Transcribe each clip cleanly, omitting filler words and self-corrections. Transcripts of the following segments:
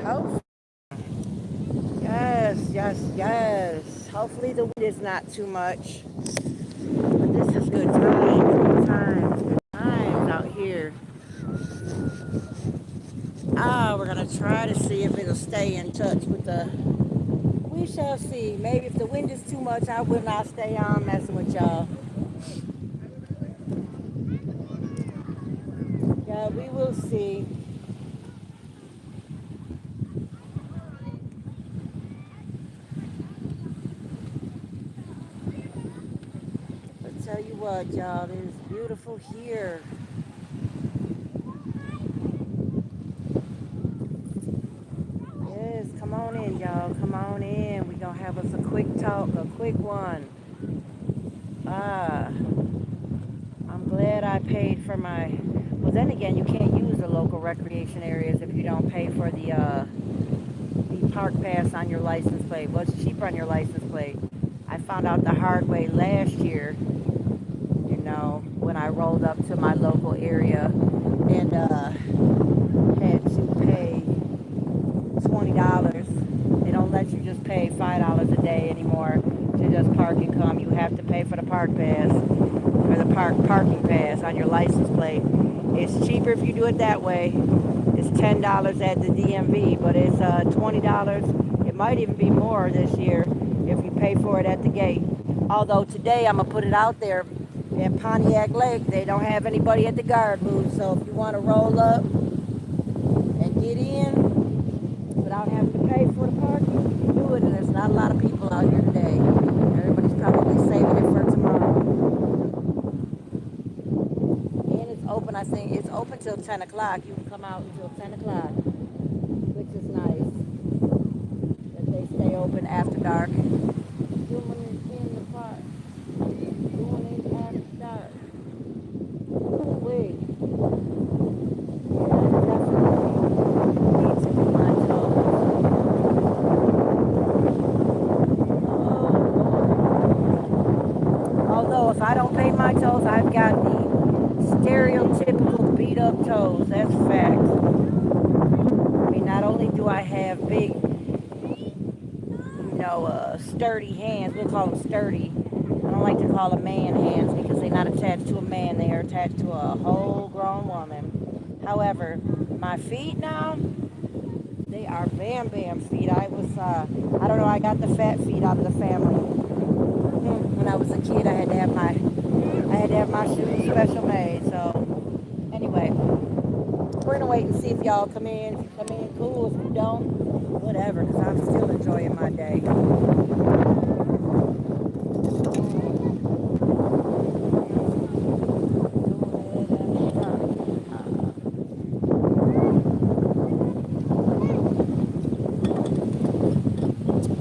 Hopefully, yes, yes, yes. Hopefully the wind is not too much. But this is good times out here. We're gonna try to see if it'll stay in touch with the. We shall see. Maybe if the wind is too much, I will not stay on messing with y'all. Yeah, we will see. But tell you what, y'all, it is beautiful here. Yes, come on in, y'all. Come on in. We gonna have us a quick talk, a quick one. Ah, I'm glad I paid for my. Well, then again, you can't use the local recreation areas if you don't pay for the park pass on your license plate. Well, it's cheaper on your license plate. I found out the hard way last year. When I rolled up to my local area and had to pay $20. They don't let you just pay $5 a day anymore to just park and come. You have to pay for the park pass or the parking pass on your license plate. It's cheaper if you do it that way. It's $10 at the DMV, but it's $20. It might even be more this year if you pay for it at the gate. Although today I'm gonna put it out there in Pontiac Lake, they don't have anybody at the guard booth. So if you want to roll up and get in without having to pay for the parking, you can do it. And there's not a lot of people out here today. Everybody's probably saving it for tomorrow. And it's open, I think, it's open till 10 o'clock. You can come out until 10 o'clock, which is nice that they stay open after dark. Doing it in the park. Doing it after dark. Wait. Yeah, definitely need to do my toes. Although if I don't paint my toes, I've got the stereotypical beat up toes. That's fact. I mean, not only do I have big, sturdy hands, we'll call them sturdy. I don't like to call them man hands because they're not attached to a man, they are attached to a whole grown woman. However, my feet now, they are bam bam feet. I don't know, I got the fat feet out of the family. When I was a kid, I had to have my shoes special made. So anyway, we're gonna wait and see if y'all come in. If you come in, cool. If you don't, whatever. Cause I'm still enjoying my day.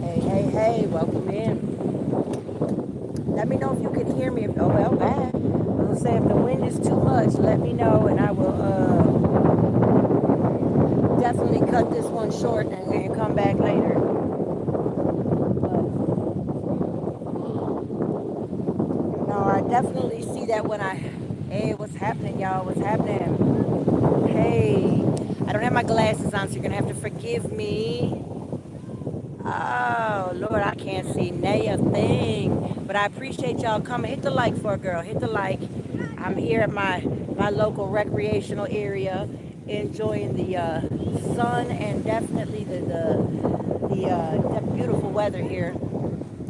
Hey, hey, hey! Welcome in. Let me know if you can hear me. Oh well, bad. I was gonna say if the wind is too much, let me know, and I will definitely cut this one short and come back later. No, I definitely see that when I. Hey, what's happening, y'all? What's happening? Hey, I don't have my glasses on, so you're gonna have to forgive me. Oh, Lord, I can't see nay a thing. But I appreciate y'all coming. Hit the like for a girl. Hit the like. I'm here at my local recreational area, enjoying the sun and definitely the beautiful weather here.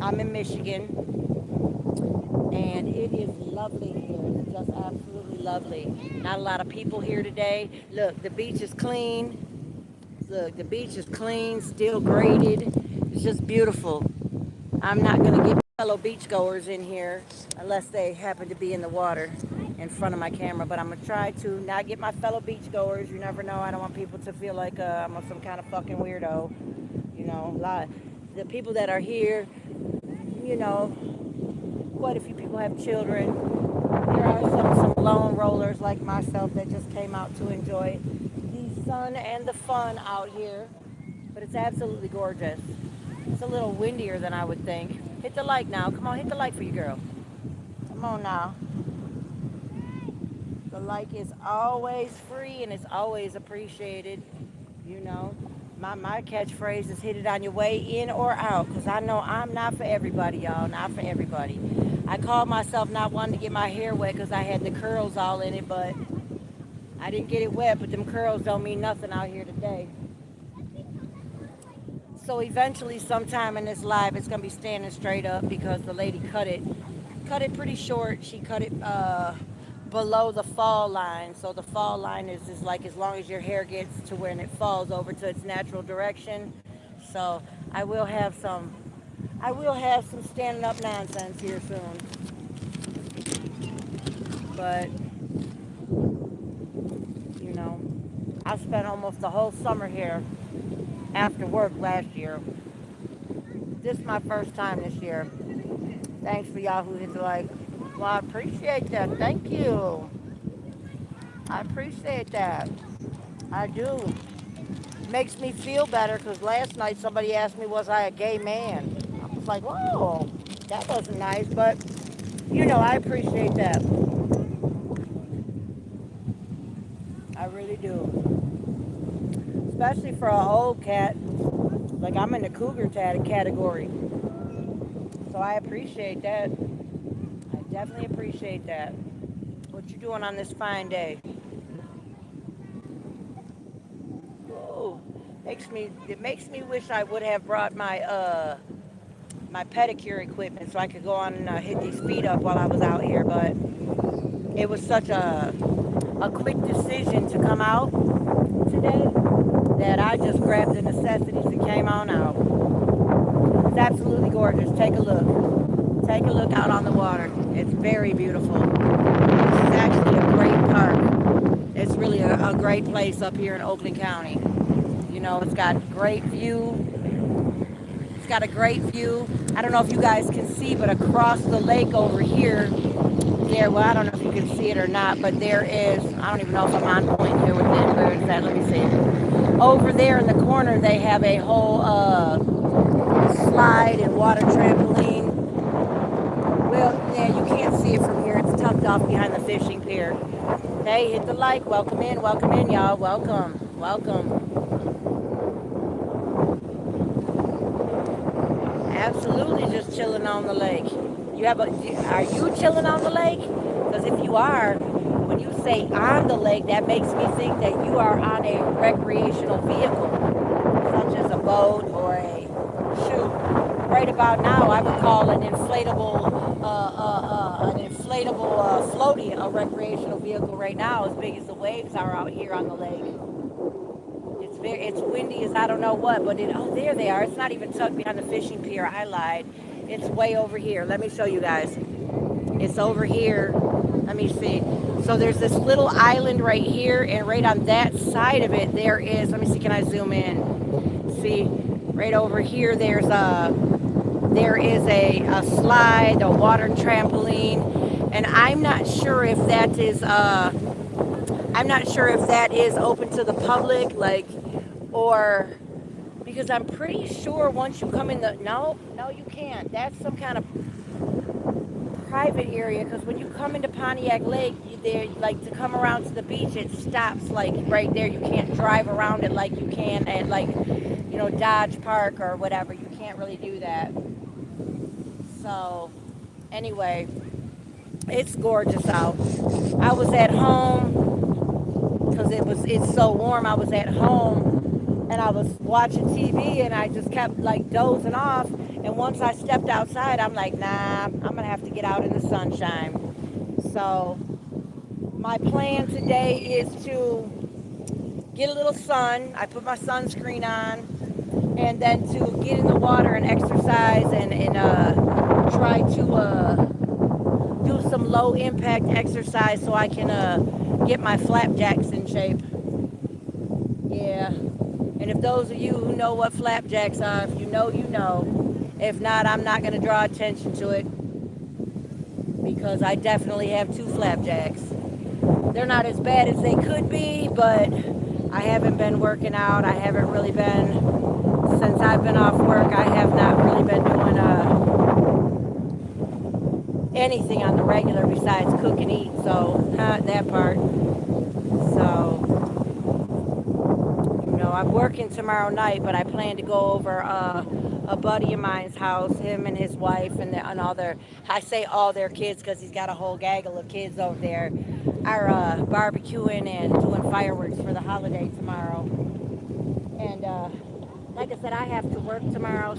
I'm in Michigan, and it is lovely here. It's just absolutely lovely. Not a lot of people here today. Look, the beach is clean. Look, the beach is clean, still graded. It's just beautiful. I'm not going to get fellow beachgoers in here unless they happen to be in the water in front of my camera. But I'm going to try to not get my fellow beachgoers. You never know. I don't want people to feel like I'm some kind of fucking weirdo. The people that are here, you know, quite a few people have children. There are some lone rollers like myself that just came out to enjoy the sun and the fun out here. But it's absolutely gorgeous. It's a little windier than I would think. Hit the like now. Come on, hit the like for you, girl. Come on now. The like is always free and it's always appreciated, you know. My catchphrase is hit it on your way in or out, because I know I'm not for everybody, y'all. Not for everybody. I called myself not wanting to get my hair wet because I had the curls all in it, but I didn't get it wet. But them curls don't mean nothing out here today. So eventually, sometime in this live, it's gonna be standing straight up because the lady cut it pretty short. She cut it below the fall line. So the fall line is like as long as your hair gets to when it falls over to its natural direction. So I will have some, I will have some standing up nonsense here soon. But you know, I spent almost the whole summer here after work last year. This is my first time this year. Thanks for y'all who hit the like. Well, I appreciate that. Thank you. I appreciate that. I do. Makes me feel better because last night somebody asked me, was I a gay man? I was like, whoa, that wasn't nice, but I appreciate that. I really do. Especially for an old cat. Like I'm in the cougar category. So I appreciate that. I definitely appreciate that. What you doing on this fine day? Ooh, it makes me wish I would have brought my pedicure equipment so I could go on and hit these feet up while I was out here. But it was such a quick decision to come out today that I just grabbed the necessities and came on out. It's absolutely gorgeous. Take a look. Take a look out on the water. It's very beautiful. This is actually a great park. It's really a great place up here in Oakland County. It's got great view. It's got a great view. I don't know if you guys can see, but across the lake over here, well, I don't know if you can see it or not, but there is, I don't even know if I'm on point here with it. Where is that? Let me see. Over there in the corner, they have a whole slide and water trampoline. Well, yeah, you can't see it from here. It's tucked off behind the fishing pier. Hey, hit the like. Welcome in, y'all. Welcome. Absolutely just chilling on the lake. Are you chilling on the lake? Because if you are, when you say on the lake, that makes me think that you are on a recreational vehicle, such as a boat or a shoot. Right about now, I would call an inflatable floaty a recreational vehicle right now, as big as the waves are out here on the lake. It's windy as I don't know what, but there they are. It's not even tucked behind the fishing pier. I lied. It's way over here. Let me show you guys. It's over here. Let me see. So there's this little island right here, and right on that side of it, there is. Let me see. Can I zoom in? See, right over here, there is a slide, a water trampoline, and I'm not sure if that is open to the public, or because I'm pretty sure once you come in no, you can't. That's some kind of private area, because when you come into Pontiac Lake, to come around to the beach, it stops right there. You can't drive around it like you can at Dodge Park or whatever. You can't really do that. So anyway, it's gorgeous out. I was at home because it's so warm. I was at home and I was watching TV and I just kept dozing off. And once I stepped outside, I'm like, nah, I'm gonna have to get out in the sunshine. So my plan today is to get a little sun. I put my sunscreen on, and then to get in the water and exercise and try to do some low impact exercise so I can get my flapjacks in shape. Yeah. And if those of you who know what flapjacks are, if you know, you know. If not, I'm not going to draw attention to it because I definitely have two flapjacks. They're not as bad as they could be, but I haven't been working out. I haven't really been, since I've been off work, I have not really been doing anything on the regular besides cook and eat. So, that part. So, I'm working tomorrow night, but I plan to go over a buddy of mine's house, him and his wife and all their, I say all their kids because he's got a whole gaggle of kids over there, are barbecuing and doing fireworks for the holiday tomorrow. And like I said, I have to work tomorrow,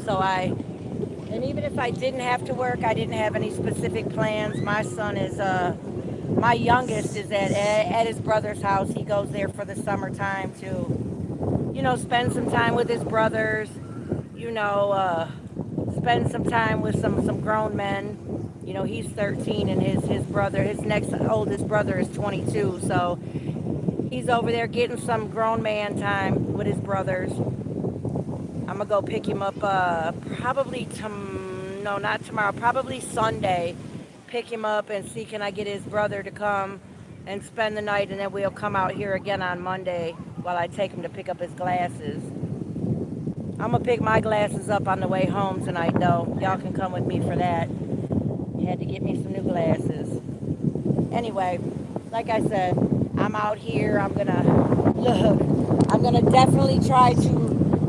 and even if I didn't have to work, I didn't have any specific plans. My youngest is at his brother's house. He goes there for the summertime to, spend some time with his brothers, you know, uh, spend some time with some grown men. He's 13 and his next oldest brother is 22. So he's over there getting some grown man time with his brothers. I'm gonna go pick him up no, not tomorrow, probably Sunday. Pick him up and see can I get his brother to come and spend the night, and then we'll come out here again on Monday while I take him to pick up his glasses. I'm gonna pick my glasses up on the way home tonight though. Y'all can come with me for that. You had to get me some new glasses. Anyway, like I said, I'm out here. I'm gonna definitely try to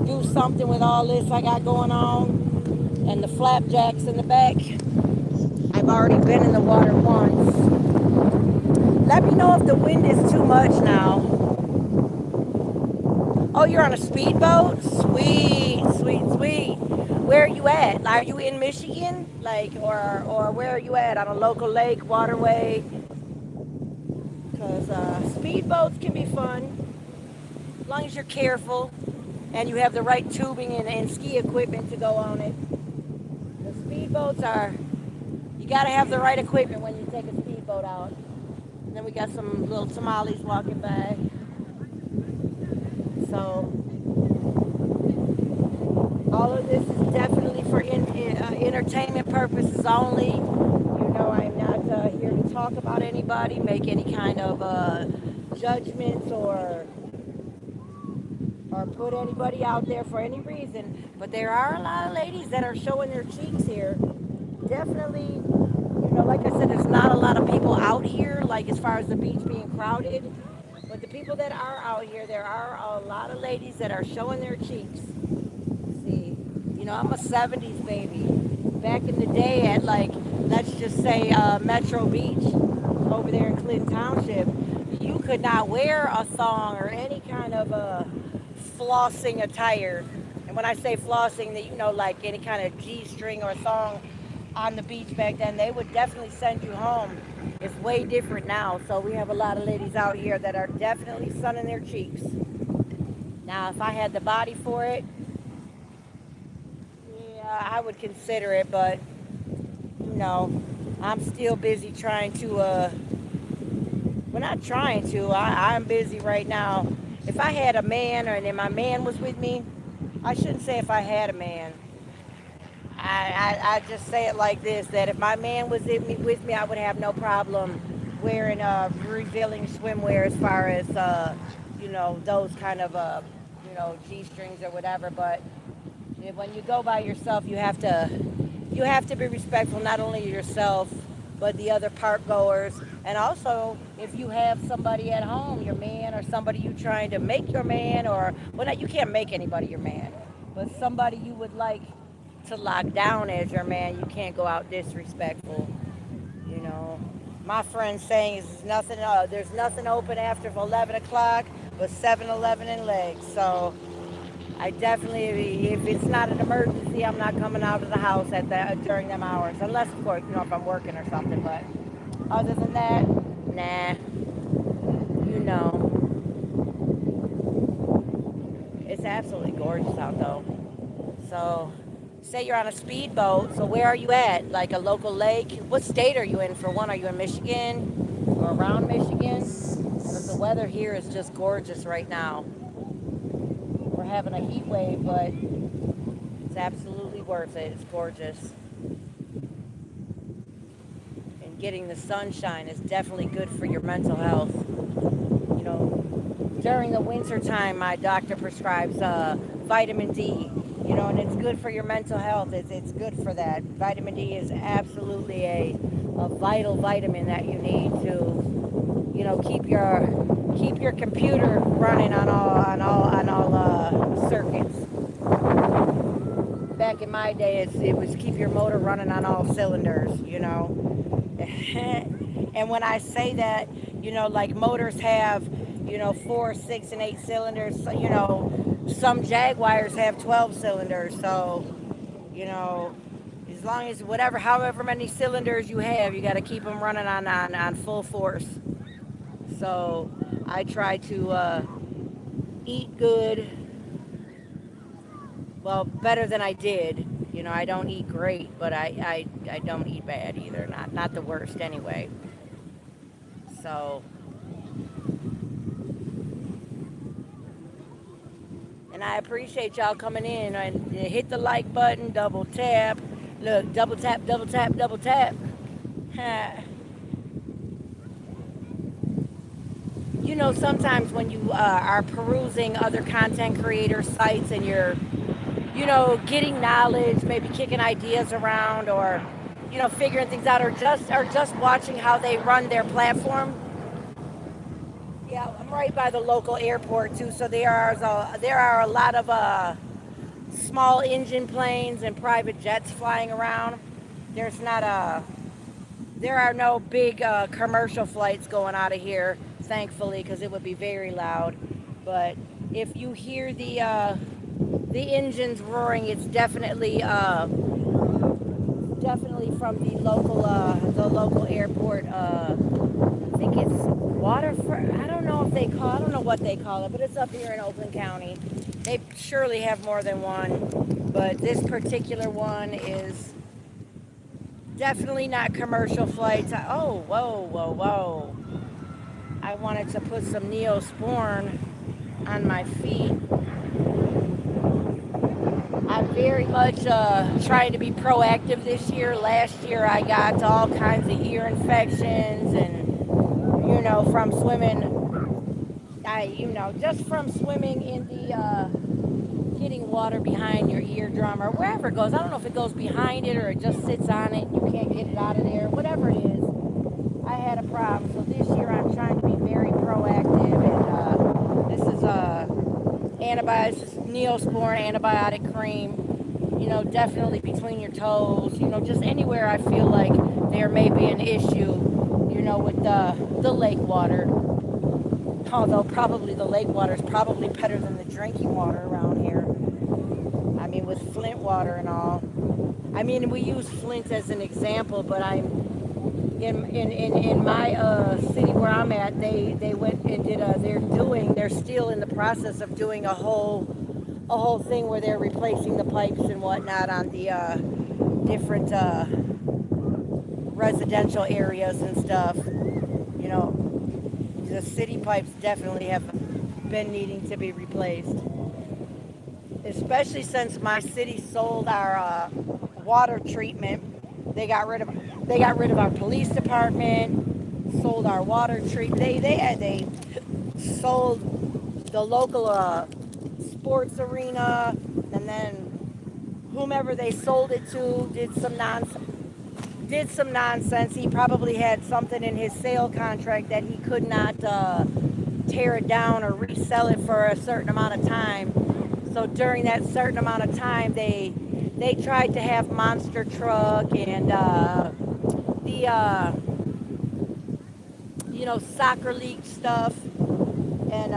do something with all this I got going on. And the flapjacks in the back. I've already been in the water once. Let me know if the wind is too much now. Oh, you're on a speedboat? Sweet, sweet, sweet. Where are you at? Are you in Michigan? Or where are you at? On a local lake, waterway? Because speedboats can be fun. As long as you're careful and you have the right tubing and ski equipment to go on it. The speedboats you got to have the right equipment when you take a speedboat out. And then we got some little tamales walking by. So all of this is definitely for entertainment purposes only. I'm not here to talk about anybody, make any kind of judgments or put anybody out there for any reason. But there are a lot of ladies that are showing their cheeks here. Definitely, like I said, there's not a lot of people out here, like as far as the beach being crowded. But the people that are out here, there are a lot of ladies that are showing their cheeks. See, I'm a 70s baby. Back in the day at let's just say Metro Beach over there in Clinton Township, you could not wear a thong or any kind of flossing attire. And when I say flossing, like any kind of G-string or thong on the beach back then, they would definitely send you home. It's way different now. So we have a lot of ladies out here that are definitely sunning their cheeks. Now, if I had the body for it, yeah, I would consider it, but I'm still busy trying to, well, not trying to, I'm busy right now. If I had a man and my man was with me, I shouldn't say if I had a man. I just say it like this, that if my man was with me, I would have no problem wearing revealing swimwear as far as, those kind of, G-strings or whatever. But when you go by yourself, you have to be respectful, not only of yourself, but the other park goers. And also, if you have somebody at home, your man or somebody you trying to make your man, you can't make anybody your man, but somebody you would like to lock down as your man, you can't go out disrespectful. My friend saying there's nothing open after 11 o'clock but 7-Eleven and legs. So I definitely, if it's not an emergency, I'm not coming out of the house during them hours, unless of course if I'm working or something. But other than that, nah. It's absolutely gorgeous out though. So say you're on a speedboat, so where are you at? Like a local lake? What state are you in for one? Are you in Michigan or around Michigan? Because the weather here is just gorgeous right now. We're having a heat wave, but it's absolutely worth it. It's gorgeous. And getting the sunshine is definitely good for your mental health. During the winter time, my doctor prescribes vitamin D. And it's good for your mental health. It's good for that. Vitamin D is absolutely a vital vitamin that you need to, keep keep your computer running on all circuits. Back in my day, it was keep your motor running on all cylinders, you know. And when I say that, you know, like motors have, you know, 4, 6, and 8 cylinders. So, you know, some Jaguars have 12 cylinders. So, you know, as long as whatever, however many cylinders you have, you got to keep them running on full force. So I try to eat good, well, better than I did. You know, I don't eat great, but I don't eat bad either. Not the worst anyway. So, and I appreciate y'all coming in and hit the like button, double tap. Look, double tap, double tap, double tap. You know, sometimes when you are perusing other content creator sites and you're, you know, getting knowledge, maybe kicking ideas around, or, you know, figuring things out, or just watching how they run their platform. Yeah, I'm right by the local airport too, so there are a lot of small engine planes and private jets flying around. There's not a There are no big commercial flights going out of here, thankfully, because it would be very loud. But if you hear the engines roaring, it's definitely from the local airport. I think it's Waterfront. I don't know what they call it, but it's up here in Oakland County. They surely have more than one, but this particular one is definitely not commercial flights. Oh, whoa, whoa, whoa. I wanted to put some Neosporin on my feet. I'm very much trying to be proactive this year. Last year I got all kinds of ear infections, and, you know, from swimming. Just from swimming in the getting water behind your eardrum or wherever it goes. I don't know if it goes behind it or it just sits on it and you can't get it out of there. Whatever it is, I had a problem. So this year I'm trying to be very proactive, and this is antibiotics, Neosporin antibiotic cream. You know, definitely between your toes. You know, just anywhere I feel like there may be an issue. You know, with the lake water. Although probably the lake water is probably better than the drinking water around here. I mean, with Flint water and all. I mean, we use Flint as an example, but I'm in my city where I'm at. They went and did they're still in the process of doing a whole thing where they're replacing the pipes and whatnot on the different residential areas and stuff. You know, the city pipes definitely have been needing to be replaced, especially since my city sold our water treatment. They got rid of our police department, sold our water treatment. They sold the local sports arena, and then whomever they sold it to did some nonsense. He probably had something in his sale contract that he could not tear it down or resell it for a certain amount of time. So during that certain amount of time, they tried to have monster truck and the soccer league stuff. And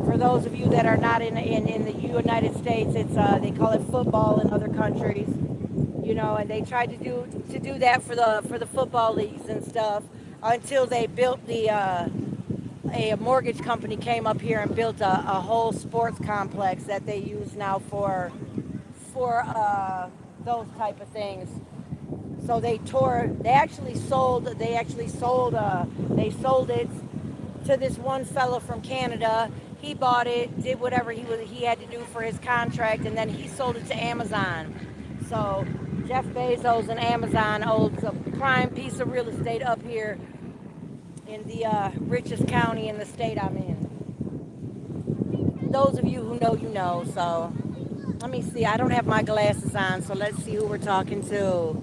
for those of you that are not in the United States, it's they call it football in other countries. You know, and they tried to do that for the football leagues and stuff until they built a mortgage company came up here and built a whole sports complex that they use now for those type of things. So they sold it to this one fellow from Canada. He bought it, did whatever he had to do for his contract, and then he sold it to Amazon. So Jeff Bezos and Amazon owns a prime piece of real estate up here in the richest county in the state I'm in. Those of you who know, you know. So let me see. I don't have my glasses on, so let's see who we're talking to.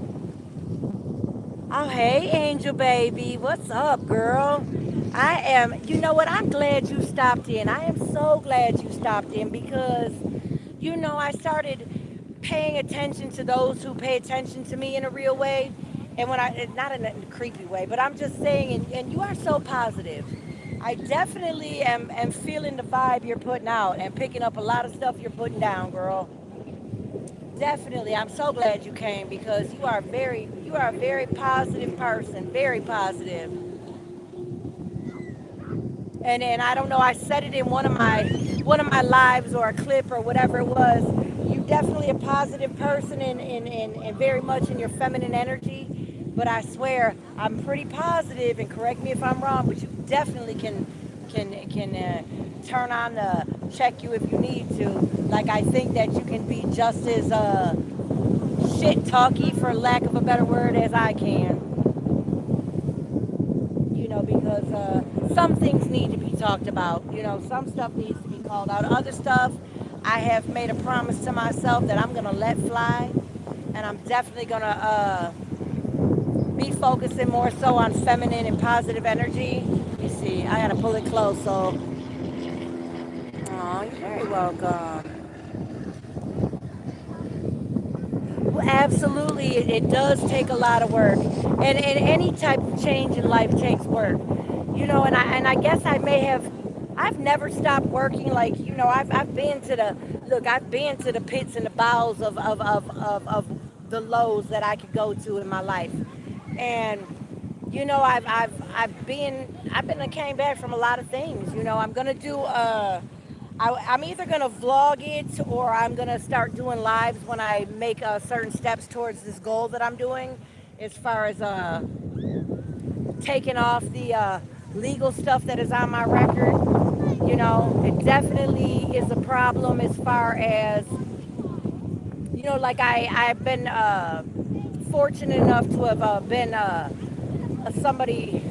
Oh, hey, Angel Baby. What's up, girl? I am, you know what? I'm glad you stopped in. I am so glad you stopped in because, I started paying attention to those who pay attention to me in a real way. And when not in a creepy way, but I'm just saying, and you are so positive. I definitely am feeling the vibe you're putting out and picking up a lot of stuff you're putting down, girl. Definitely. I'm so glad you came because you are a very positive person, very positive. And I don't know, I said it in one of my lives or a clip or whatever it was. You definitely a positive person and very much in your feminine energy. But I swear I'm pretty positive, and correct me if I'm wrong, but you definitely can turn on the check you if you need to. Like I think that you can be just as shit talky, for lack of a better word, as I can. Because some things need to be talked about. Some stuff needs to be called out. Other stuff, I have made a promise to myself that I'm going to let fly, and I'm definitely going to be focusing more so on feminine and positive energy. Let me see. I got to pull it close, so. Oh, you're very welcome. Well, absolutely, it does take a lot of work, and any type of change in life takes work. And I guess I've never stopped working. Like I've been to the look, I've been to the pits and the bowels of the lows that I could go to in my life, and I've been came back from a lot of things. I'm gonna do I'm either going to vlog it or I'm going to start doing lives when I make certain steps towards this goal that I'm doing, as far as taking off the legal stuff that is on my record. It definitely is a problem as far as, like I've been fortunate enough to have been somebody,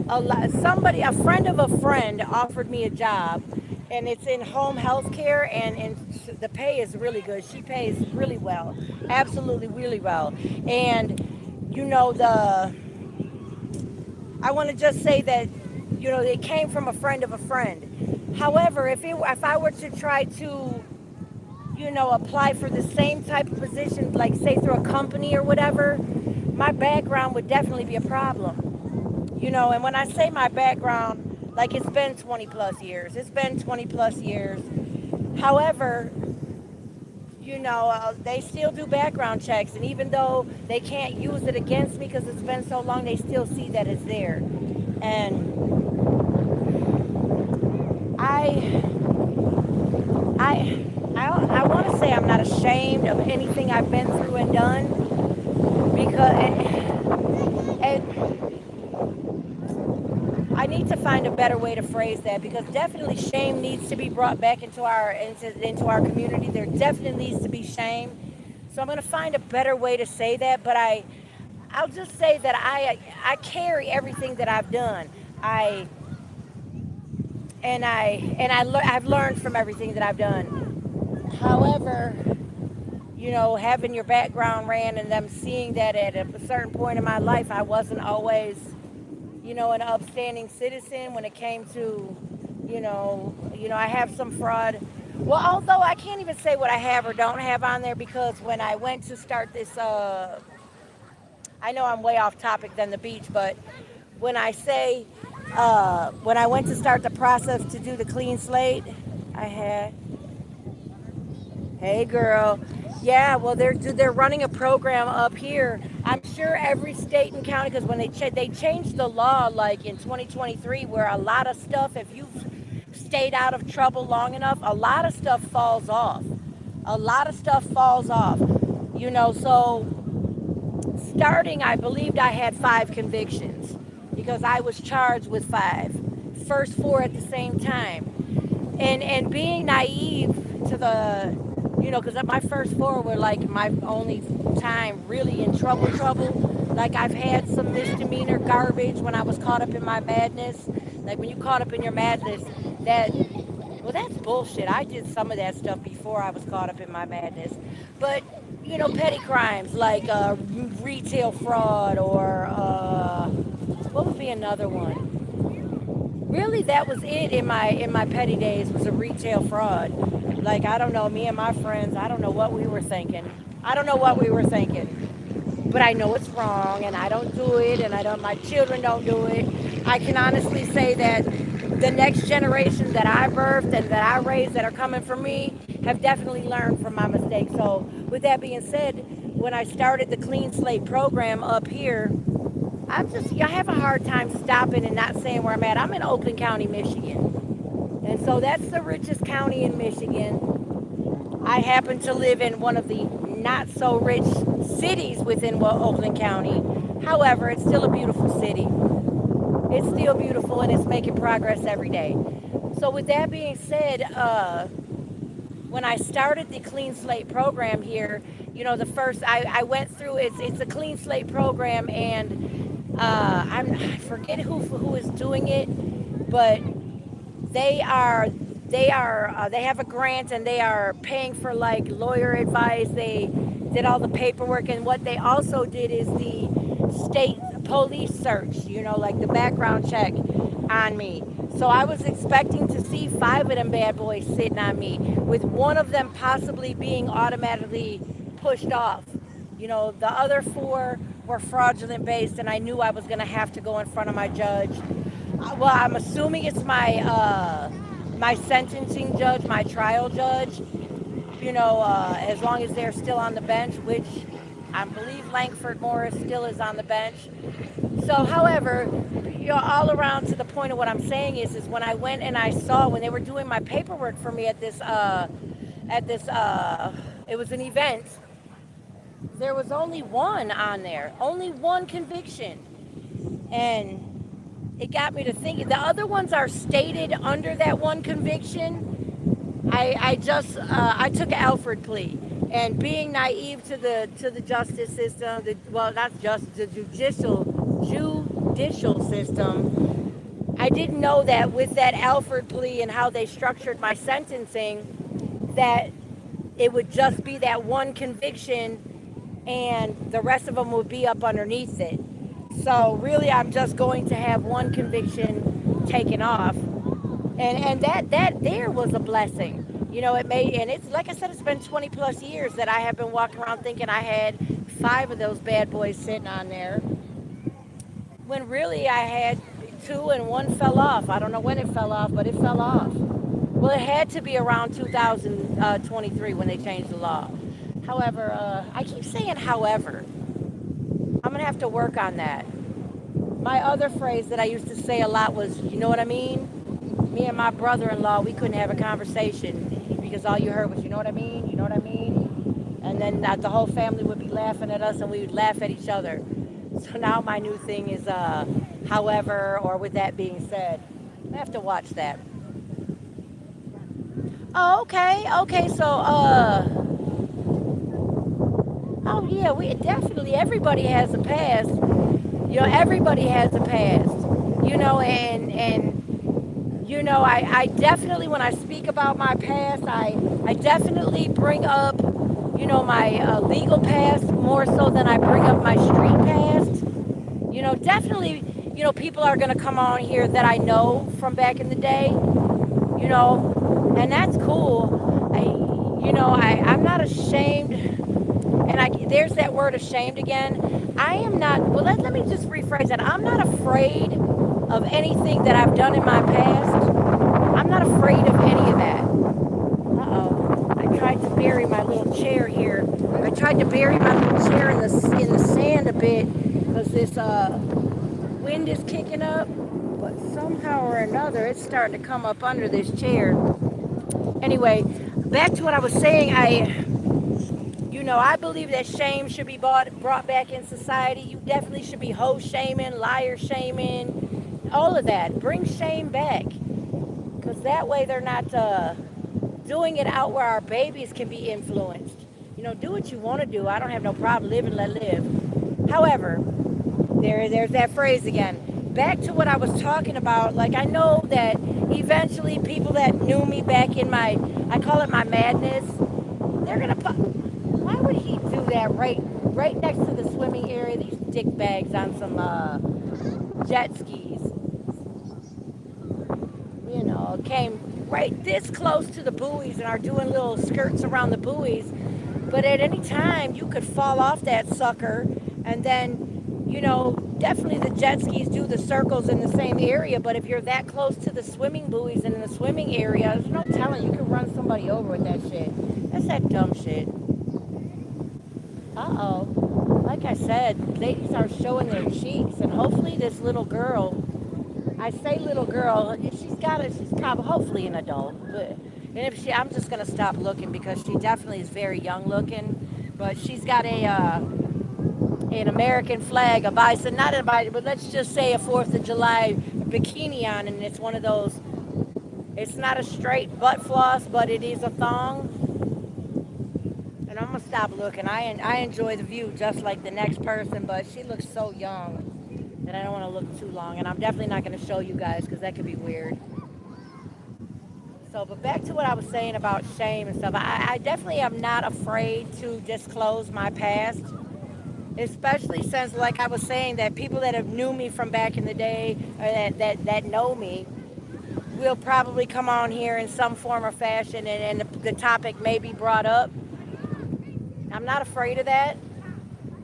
a friend of a friend offered me a job, and it's in home health care, and the pay is really good. She pays really well, absolutely really well. And the I want to just say that it came from a friend of a friend. However, if I were to try to apply for the same type of position, like say through a company or whatever, my background would definitely be a problem. And when I say my background, like it's been 20 plus years. It's been 20 plus years. However, they still do background checks, and even though they can't use it against me because it's been so long, they still see that it's there. And I, I, I want to say I'm not ashamed of anything I've been through and done because, and I need to find a better way to phrase that, because definitely shame needs to be brought back into our community. There definitely needs to be shame. So I'm going to find a better way to say that, but I'll just say that I carry everything that I've done. I I've learned from everything that I've done. However, having your background ran and them seeing that at a certain point in my life, I wasn't always an upstanding citizen when it came to, I have some fraud. Well, although I can't even say what I have or don't have on there, because when I went to start this, I know I'm way off topic than the beach, but when I say, when I went to start the process to do the clean slate, I had, hey girl. Yeah, well they're running a program up here. I'm sure every state and county, because when they changed the law like in 2023, where a lot of stuff, if you've stayed out of trouble long enough, a lot of stuff falls off. A lot of stuff falls off. So starting, I believed I had 5 convictions because I was charged with 5. First 4 at the same time. And being naive to the, because my first 4 were like my only time really in trouble. Like I've had some misdemeanor garbage when I was caught up in my madness. Like when you caught up in your madness, that's bullshit. I did some of that stuff before I was caught up in my madness. But petty crimes like retail fraud, or what would be another one? really that was it in my petty days, was a retail fraud. Like, I don't know, me and my friends, I don't know what we were thinking. I don't know what we were thinking. But I know it's wrong, and I don't do it, and I don't. My children don't do it. I can honestly say that the next generation that I birthed and that I raised that are coming from me have definitely learned from my mistakes. So, with that being said, when I started the Clean Slate program up here, I have a hard time stopping and not saying where I'm at. I'm in Oakland County, Michigan, and so that's the richest county in Michigan. I happen to live in one of the not so rich cities within Oakland County. However, it's still a beautiful city. It's still beautiful, and it's making progress every day. So, with that being said, when I started the Clean Slate program here, the first I went through it's a Clean Slate program, and I forget who is doing it, but they are they have a grant, and they are paying for like lawyer advice. They did all the paperwork, and what they also did is the state police search, like the background check on me. So I was expecting to see five of them bad boys sitting on me, with one of them possibly being automatically pushed off. The other four were fraudulent based, and I knew I was going to have to go in front of my judge. Well, I'm assuming it's my sentencing judge, my trial judge. As long as they're still on the bench, which I believe Langford Morris still is on the bench. So, however, all around to the point of what I'm saying is when I went and I saw when they were doing my paperwork for me it was an event. There was only one on there, only one conviction, and it got me to thinking. The other ones are stated under that one conviction. I took an Alfred plea, and being naive to the justice system, not just the judicial system, I didn't know that with that Alfred plea and how they structured my sentencing, that it would just be that one conviction, and the rest of them would be up underneath it. So really, I'm just going to have one conviction taken off, and that there was a blessing. And it's like I said, it's been 20 plus years that I have been walking around thinking I had five of those bad boys sitting on there, when really I had two and one fell off. I don't know when it fell off, but it fell off. Well, it had to be around 2023 when they changed the law. However, I keep saying however. I'm going to have to work on that. My other phrase that I used to say a lot was, you know what I mean? Me and my brother-in-law, we couldn't have a conversation because all you heard was, you know what I mean? You know what I mean? And then the whole family would be laughing at us, and we would laugh at each other. So now my new thing is, however, or with that being said. I have to watch that. Oh, okay, so, oh yeah, we definitely, everybody has a past. Everybody has a past. I definitely, when I speak about my past, I definitely bring up, my legal past more so than I bring up my street past. Definitely, people are going to come on here that I know from back in the day, and that's cool. I'm not ashamed, and there's that word ashamed again. I am not, well, let me just rephrase that. I'm not afraid of anything that I've done in my past. I'm not afraid of any of that. Uh-oh. I tried to bury my little chair here. I tried to bury my little chair in the sand a bit because this wind is kicking up. But somehow or another, it's starting to come up under this chair. Anyway, back to what I was saying. I believe that shame should be brought back in society. You definitely should be hoe shaming, liar shaming, all of that. Bring shame back, because that way they're not doing it out where our babies can be influenced. Do what you want to do. I don't have no problem. Live and let live. However, there's that phrase again. Back to what I was talking about. Like, I know that eventually people that knew me back in I call it my madness, they're going to why would he do that right next to the swimming area? These dick bags on some jet skis. came right this close to the buoys and are doing little skirts around the buoys. But at any time, you could fall off that sucker, and then, definitely the jet skis do the circles in the same area. But if you're that close to the swimming buoys and in the swimming area, there's no telling you could run somebody over with that shit. That's that dumb shit. Uh-oh. Like I said, ladies are showing their cheeks, and hopefully this little girl, I say little girl, she's probably, hopefully an adult, but, and if she, I'm just going to stop looking because she definitely is very young looking, but she's got an American flag, a bison, not a bison, but let's just say a 4th of July bikini on, and it's one of those, it's not a straight butt floss, but it is a thong. And I'm gonna stop looking. I enjoy the view just like the next person, but she looks so young that I don't want to look too long. And I'm definitely not gonna show you guys because that could be weird. So, but back to what I was saying about shame and stuff. I definitely am not afraid to disclose my past, especially since, like I was saying, that people that have knew me from back in the day, or that know me, will probably come on here in some form or fashion, and the topic may be brought up. I'm not afraid of that.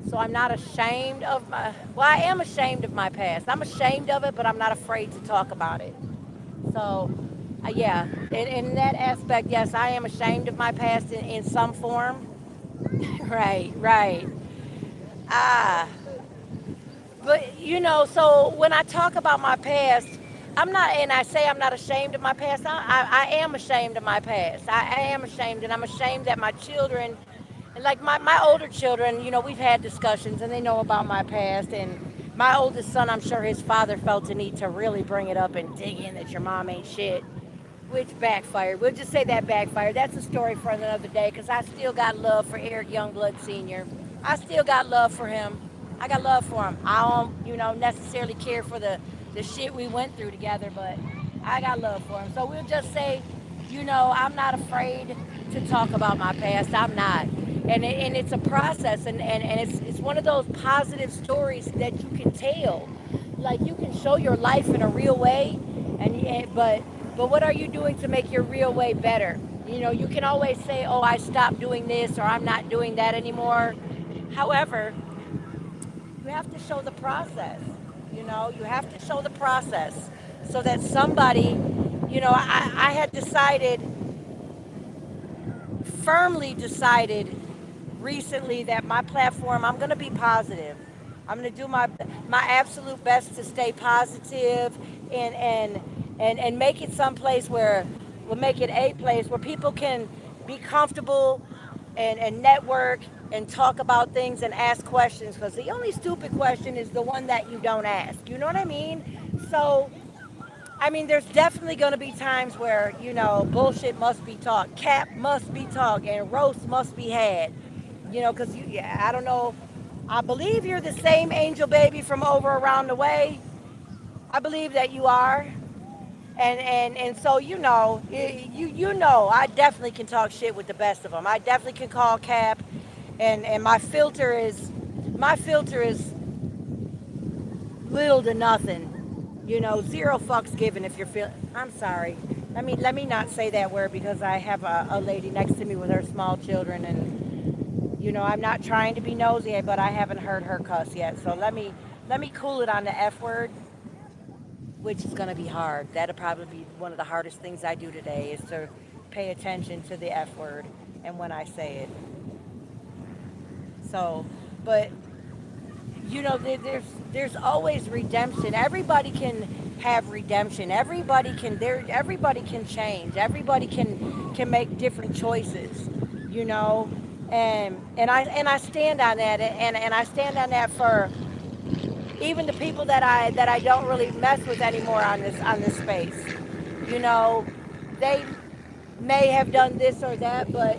So I'm not ashamed of well, I am ashamed of my past. I'm ashamed of it, but I'm not afraid to talk about it. So, yeah, in that aspect, yes, I am ashamed of my past in some form. Right, right. Ah, but so when I talk about my past, I'm not, and I say I'm not ashamed of my past. I am ashamed of my past. I am ashamed, and I'm ashamed that my children, and like my older children, we've had discussions, and they know about my past. And my oldest son, I'm sure his father felt the need to really bring it up and dig in that your mom ain't shit, which backfired. We'll just say that backfired. That's a story for another day because I still got love for Eric Youngblood Sr. I still got love for him. I got love for him. I don't, necessarily care for the shit we went through together, but I got love for him. So we'll just say, I'm not afraid to talk about my past. I'm not. And it's a process, and it's one of those positive stories that you can tell. Like, you can show your life in a real way, but what are you doing to make your real way better? You can always say, oh, I stopped doing this, or I'm not doing that anymore. However, you have to show the process. You have to show the process so that somebody, I had decided, firmly decided recently that my platform, I'm going to be positive. I'm going to do my absolute best to stay positive and make it someplace where we'll make it a place where people can be comfortable and network and talk about things and ask questions, because the only stupid question is the one that you don't ask. You know what I mean? So, I mean, there's definitely going to be times where, bullshit must be talked, cap must be talked, and roast must be had. Because yeah, I don't know. I believe you're the same angel baby from over around the way. I believe that you are. And so I definitely can talk shit with the best of them. I definitely can call cap, and my filter is little to nothing. Zero fucks given. If you're I'm sorry. Let me not say that word because I have a lady next to me with her small children, and I'm not trying to be nosy, but I haven't heard her cuss yet. So let me cool it on the F word, which is going to be hard. That'll probably be one of the hardest things I do today, is to pay attention to the F word and when I say it. So, but there's always redemption. Everybody can have redemption. Everybody can change. Everybody can make different choices. And I stand on that, and I stand on that for even the people that I don't really mess with anymore on this space. They may have done this or that, but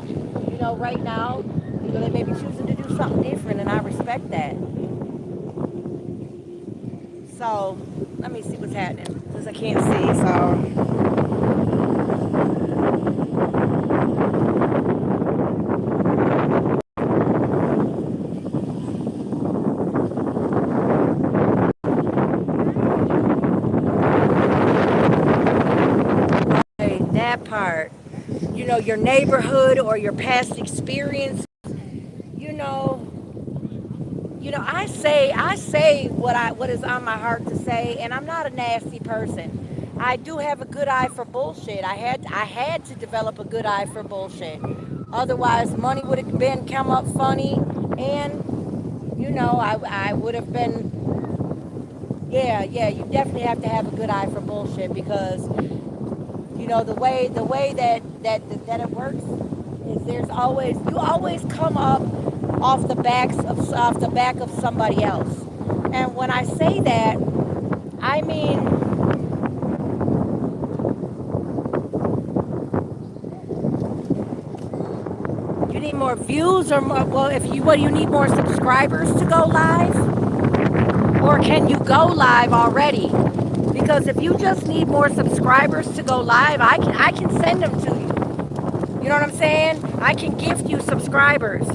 right now, they may be choosing to do something different, and I respect that. So let me see what's happening because I can't see. your neighborhood or your past experience. You know, I say what is on my heart to say, and I'm not a nasty person. I do have a good eye for bullshit. I had to develop a good eye for bullshit. Otherwise, money would have been come up funny, and I would have been. Yeah. You definitely have to have a good eye for bullshit because the way that it works is you always come up off the back of somebody else. And when I say that, I mean, you need more views or more, well, if you what do you need more subscribers to go live, or can you go live already? Because if you just need more subscribers to go live, I can send them to you. You know what I'm saying? I can gift you subscribers.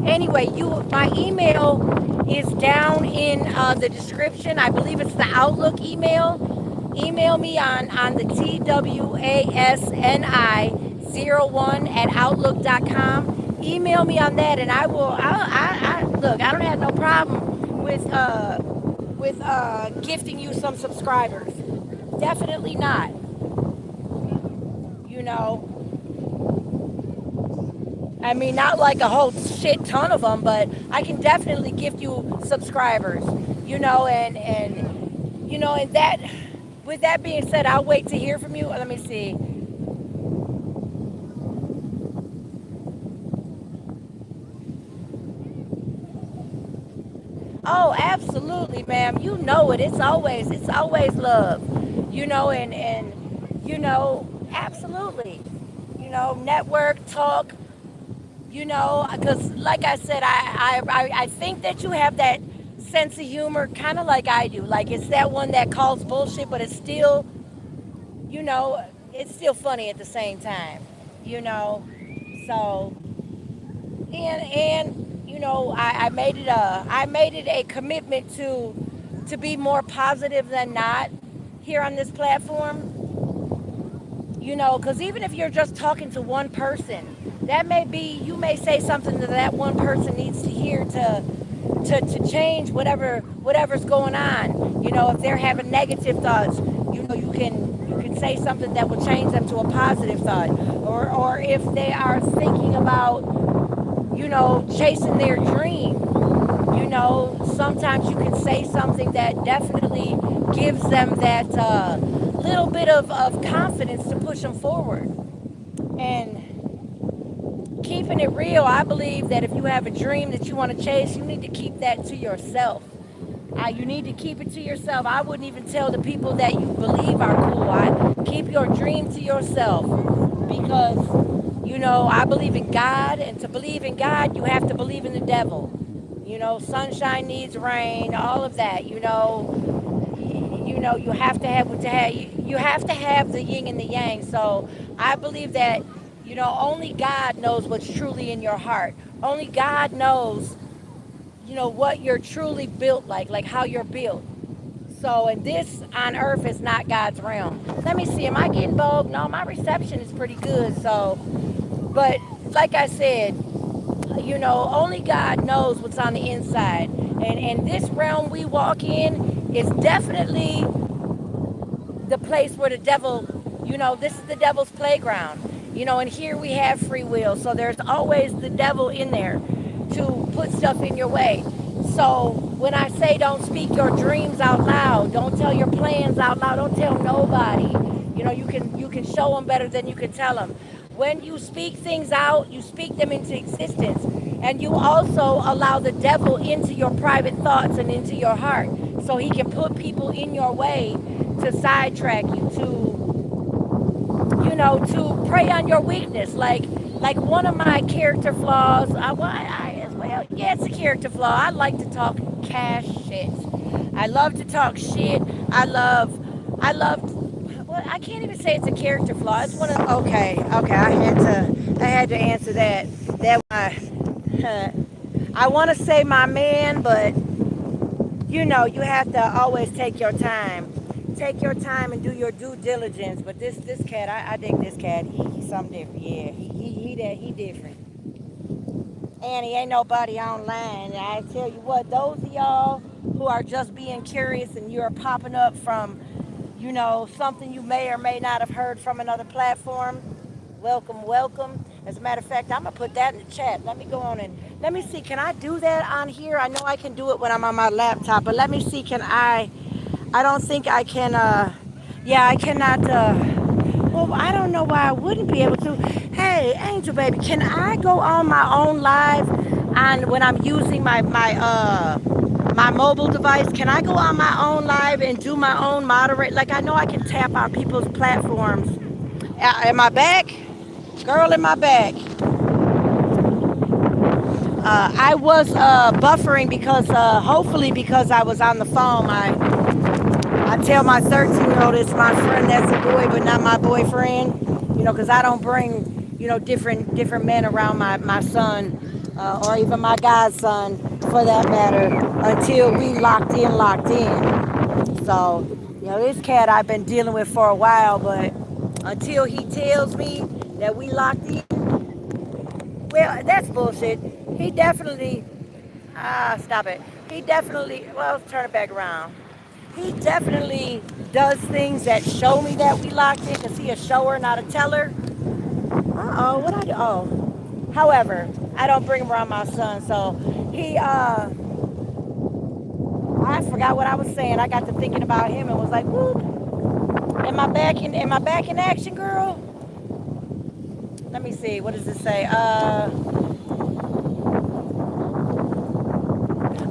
Anyway, my email is down in the description. I believe it's the Outlook email. Email me on the TWASNI01 at outlook.com. Email me on that, and I will. Look. I don't have no problem with gifting you some subscribers. Definitely not. You know. I mean, not like a whole shit ton of them, but I can definitely gift you subscribers. And that. With that being said, I'll wait to hear from you. Let me see. Oh, absolutely, ma'am. You know it. It's always love. Absolutely. Network talk. Because like I said, I think that you have that sense of humor, kind of like I do. Like it's that one that calls bullshit, but it's still funny at the same time. You know, so I made it a commitment to be more positive than not here on this platform. Because even if you're just talking to one person, you may say something that one person needs to hear to change whatever's going on. If they're having negative thoughts, you can say something that will change them to a positive thought. Or if they are thinking about, chasing their dream, sometimes you can say something that definitely gives them that little bit of confidence to push them forward. And keeping it real, I believe that if you have a dream that you want to chase, you need to keep that to yourself. You need to keep it to yourself. I wouldn't even tell the people that you believe are cool. Keep your dream to yourself because, I believe in God, and to believe in God, you have to believe in the devil. Sunshine needs rain, all of that. You have to have you have to have the yin and the yang. So I believe that only God knows what's truly in your heart. Only God knows what you're truly built like how you're built. So, and this on earth is not God's realm. Let me see, am I getting bold? No, my reception is pretty good. So, but like I said, only God knows what's on the inside. And this realm we walk in is definitely the place where the devil, this is the devil's playground. And here we have free will. So there's always the devil in there to put stuff in your way. So when I say don't speak your dreams out loud, don't tell your plans out loud, don't tell nobody. You can show them better than you can tell them. When you speak things out, you speak them into existence. And you also allow the devil into your private thoughts and into your heart. So he can put people in your way to sidetrack you, to prey on your weakness. Like one of my character flaws, yeah, it's a character flaw. I like to talk cash shit. I love to talk shit. Well, I can't even say it's a character flaw. It's one of, okay, I had to answer that. I want to say my man, but you have to always take your time take your time and do your due diligence. But this cat, I dig this cat. He's something different. Yeah, he different. And he ain't nobody online. And I tell you what, those of y'all who are just being curious and you're popping up from, something you may or may not have heard from another platform, welcome, welcome. As a matter of fact, I'm gonna put that in the chat. Let me go on and let me see. Can I do that on here? I know I can do it when I'm on my laptop, but let me see. Can I? I don't think I can. Yeah, I cannot. Well, I don't know why I wouldn't be able to. Hey, Angel Baby, can I go on my own live and when I'm using my mobile device? Can I go on my own live and do my own moderate? Like I know I can tap on people's platforms. Am I back? Girl in my back. I was buffering because hopefully because I was on the phone. I tell my 13-year-old it's my friend that's a boy, but not my boyfriend. Because I don't bring, different men around my son, or even my godson, for that matter, until we locked in. So, this cat I've been dealing with for a while, but until he tells me that we locked in, well, that's bullshit. He definitely, stop it. He definitely, well, turn it back around. He definitely does things that show me that we locked in because he a shower, not a teller. Uh-oh, what I do? Oh. However, I don't bring him around my son, so he, I forgot what I was saying. I got to thinking about him and was like, whoop. Am I back in action, girl? Let me see. What does it say?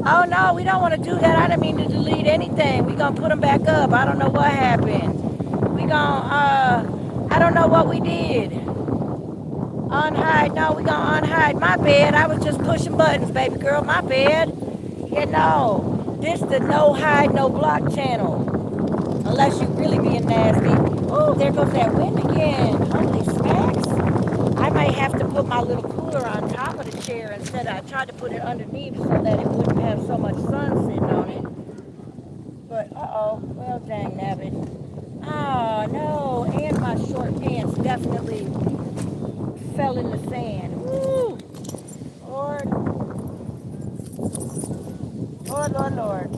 Oh no, we don't want to do that. I didn't mean to delete anything. We gonna put them back up. I don't know what happened. We gonna I don't know what we did. Unhide. No, we gonna unhide. My bad. I was just pushing buttons, baby girl. My bad. This the no hide, no block channel. Unless you really being nasty. Oh, there goes that wind again. Holy smacks. I might have to put my little cooler on top of the chair instead. I tried to put it underneath so that it wouldn't have so much sun sitting on it. But, uh-oh. Well, dang nabbit. Oh, no. And my short pants definitely fell in the sand. Woo! Lord. Lord, Lord, Lord.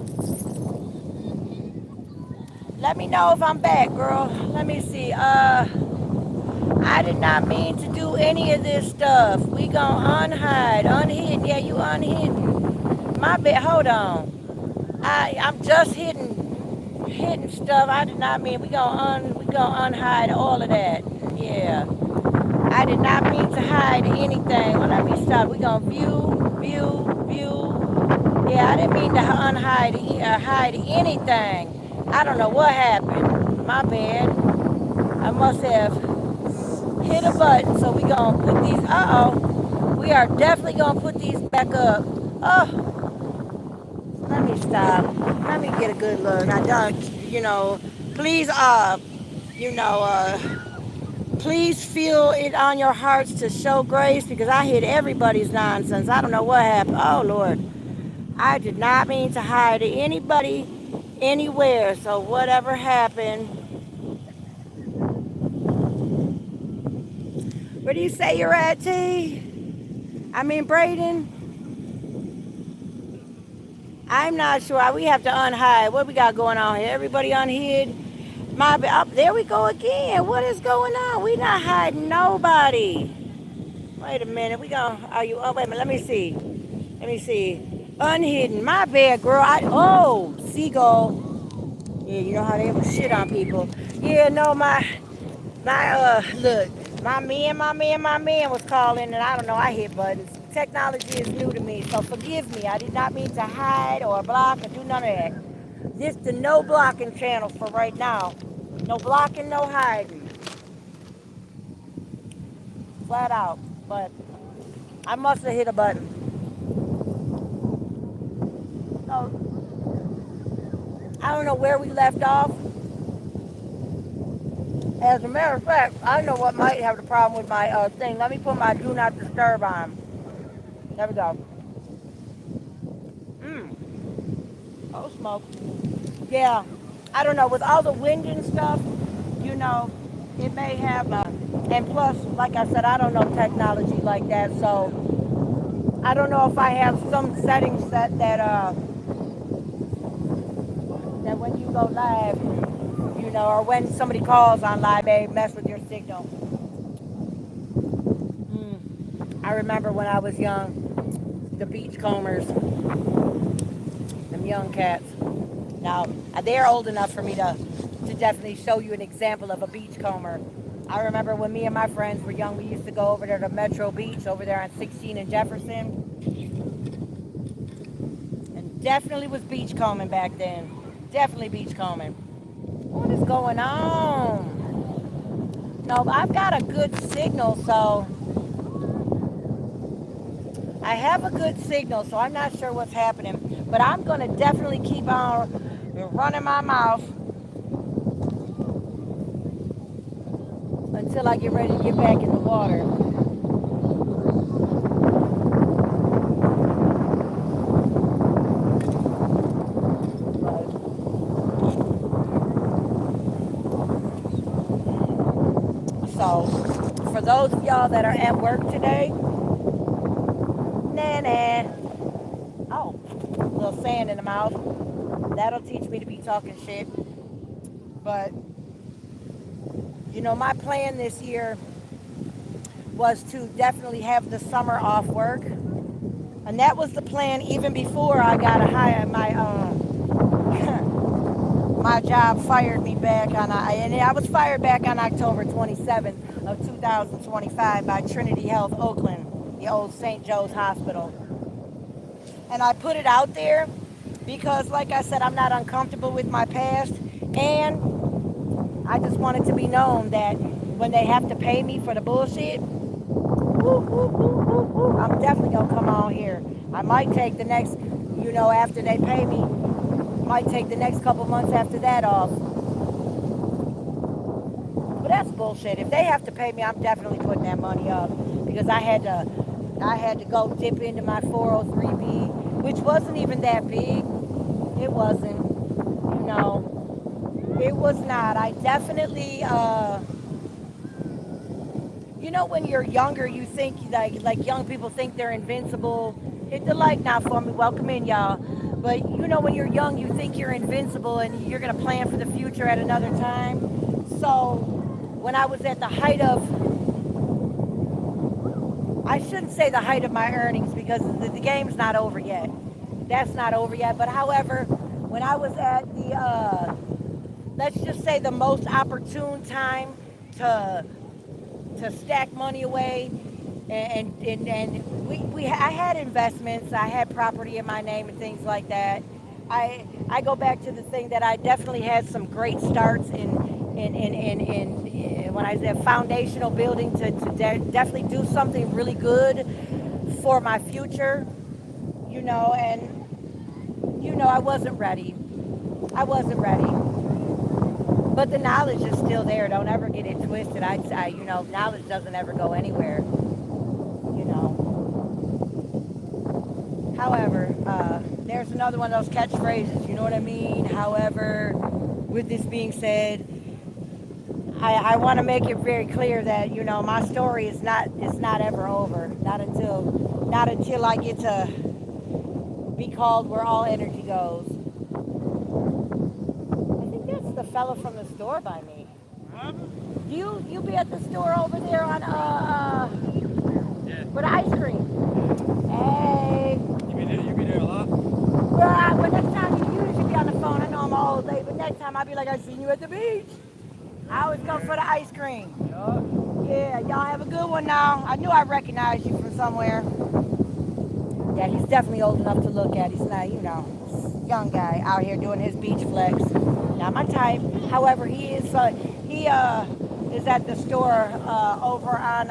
Let me know if I'm back, girl. Let me see. I did not mean to do any of this stuff. We gonna unhide, unhidden. Yeah, you unhidden. My bad. Hold on. I'm just hitting stuff. I did not mean we gonna unhide all of that. Yeah. I did not mean to hide anything. Well, let me stop. We gonna view. Yeah, I didn't mean to hide anything. I don't know what happened. My bad. I must have hit a button. So we gonna put these. We are definitely gonna put these back up. Oh, let me stop. Let me get a good look. I don't. Please. You know. Please feel it on your hearts to show grace because I hit everybody's nonsense. I don't know what happened. Oh Lord. I did not mean to hide anybody anywhere. So whatever happened. Where do you say you're at, T? I mean, Braden? I'm not sure. We have to unhide. What we got going on here? Everybody unhid? There we go again. What is going on? We not hiding nobody. Wait a minute. Oh, wait a minute. Let me see. Unhidden. My bad, girl. Seagull. Yeah, you know how they ever shit on people. Yeah, no, look. My man was calling, and I don't know, I hit buttons. Technology is new to me, so forgive me. I did not mean to hide or block or do none of that. This the no blocking channel for right now. No blocking, no hiding. Flat out. But I must have hit a button. So, I don't know where we left off. As a matter of fact, I know what might have the problem with my thing. Let me put my do not disturb on. There we go. Oh, smoke. Yeah. I don't know, with all the wind and stuff, you know, it may have, and plus, like I said, I don't know technology like that, so I don't know if I have some settings set that when you go live, you know, or when somebody calls on live, they mess with your signal. I remember when I was young, the beachcombers, them young cats. Now, they're old enough for me to definitely show you an example of a beachcomber. I remember when me and my friends were young, we used to go over there to Metro Beach, over there on 16 and Jefferson, and definitely was beachcombing back then. Definitely beachcombing. What is going on? No, I've got a good signal, so I have a good signal, so I'm not sure what's happening. But I'm going to definitely keep on running my mouth until I get ready to get back in the water. So, for those of y'all that are at work today, nah. Oh, a little sand in the mouth. That'll teach me to be talking shit. But, you know, my plan this year was to definitely have the summer off work. And that was the plan even before I got a hire. My job fired me back on, and I was fired back on October 27th of 2025 by Trinity Health Oakland, the old St. Joe's Hospital. And I put it out there because, like I said, I'm not uncomfortable with my past, and I just want it to be known that when they have to pay me for the bullshit, I'm definitely gonna come on here. I might take the next, you know, after they pay me, might take the next couple months after that off. But that's bullshit. If they have to pay me, I'm definitely putting that money up because I had to go dip into my 403b, which wasn't even that big. It wasn't, you know, it was not. I definitely, you know, when you're younger, you think like young people think they're invincible. Hit the like now for me. Welcome in, y'all. But you know, when you're young, you think you're invincible and you're gonna plan for the future at another time. So when I was at the height of, I shouldn't say the height of my earnings because the game's not over yet. That's not over yet. But however, when I was at the, let's just say the most opportune time to stack money away, and I had investments, I had property in my name and things like that. I go back to the thing that I definitely had some great starts in when I said foundational building to definitely do something really good for my future, you know, and you know I wasn't ready. I wasn't ready. But the knowledge is still there. Don't ever get it twisted. You know, knowledge doesn't ever go anywhere. You know. However, there's another one of those catchphrases. You know what I mean? However, with this being said, I want to make it very clear that you know my story is not ever over. Not until I get to be called where all energy goes. The fella from the store by me. You be at the store over there on with ice cream. Hey. You be there a lot? Well, but next time you usually be on the phone. I know I'm all late, but next time I'll be like, I seen you at the beach. I always come for the ice cream. Yeah, y'all have a good one now. I knew I recognized you from somewhere. Yeah, he's definitely old enough to look at. He's not, you know, young guy out here doing his beach flex. Not my type. However, he is at the store over on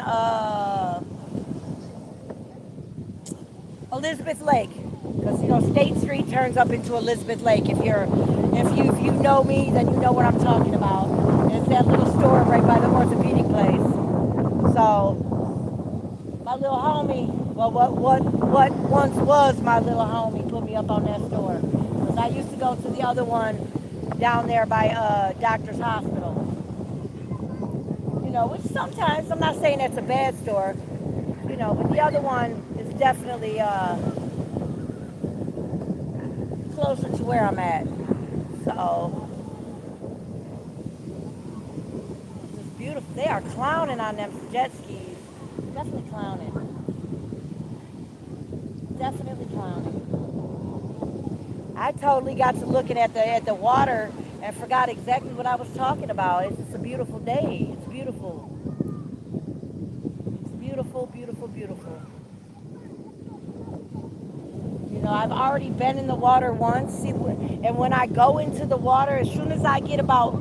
Elizabeth Lake, because you know State Street turns up into Elizabeth Lake. If you know me, then you know what I'm talking about. And it's that little store right by the orthopedic place. So my little homie, well, what once was my little homie, put me up on that store because I used to go to the other one down there by Doctor's Hospital. Which sometimes, I'm not saying that's a bad store, but the other one is definitely closer to where I'm at. So, it's beautiful. They are clowning on them jet skis. Definitely clowning. Definitely clowning. I totally got to looking at the water and forgot exactly what I was talking about. It's just a beautiful day. It's beautiful. It's beautiful, beautiful, beautiful. I've already been in the water once. And when I go into the water, as soon as I get about,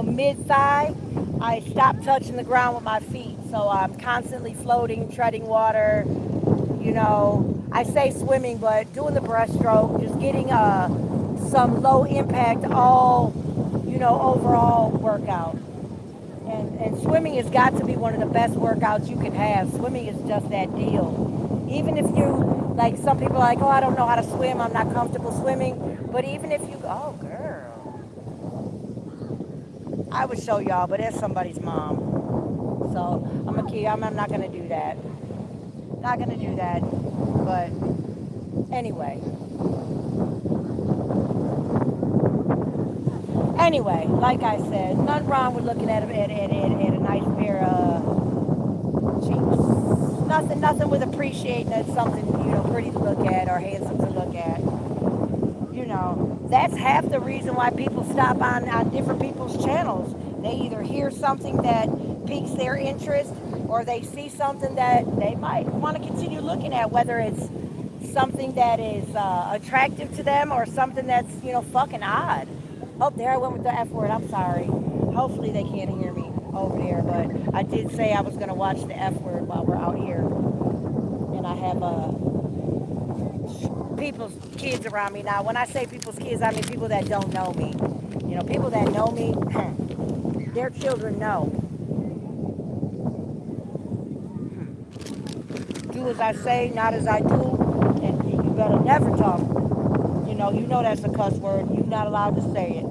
mid thigh, I stop touching the ground with my feet. So I'm constantly floating, treading water. I say swimming, but doing the breaststroke, just getting some low impact, all, overall workout. And swimming has got to be one of the best workouts you can have. Swimming is just that deal. Even if you, like some people are like, oh, I don't know how to swim, I'm not comfortable swimming. But even if you, oh, girl. I would show y'all, but that's somebody's mom. So I'm not going to do that. Not going to do that. But anyway. Anyway, like I said, nothing wrong with looking at a nice pair of cheeks. Nothing with appreciating that something, pretty to look at or handsome to look at. That's half the reason why people stop on different people's channels. They either hear something that piques their interest or they see something that they might want to continue looking at, whether it's something that is attractive to them or something that's, fucking odd. Oh, there I went with the F word. I'm sorry. Hopefully they can't hear me over there, but I did say I was going to watch the F word while we're out here. And I have people's kids around me. Now, when I say people's kids, I mean people that don't know me. People that know me, their children know. Do as I say, not as I do, and you better never talk. That's a cuss word. You're not allowed to say it.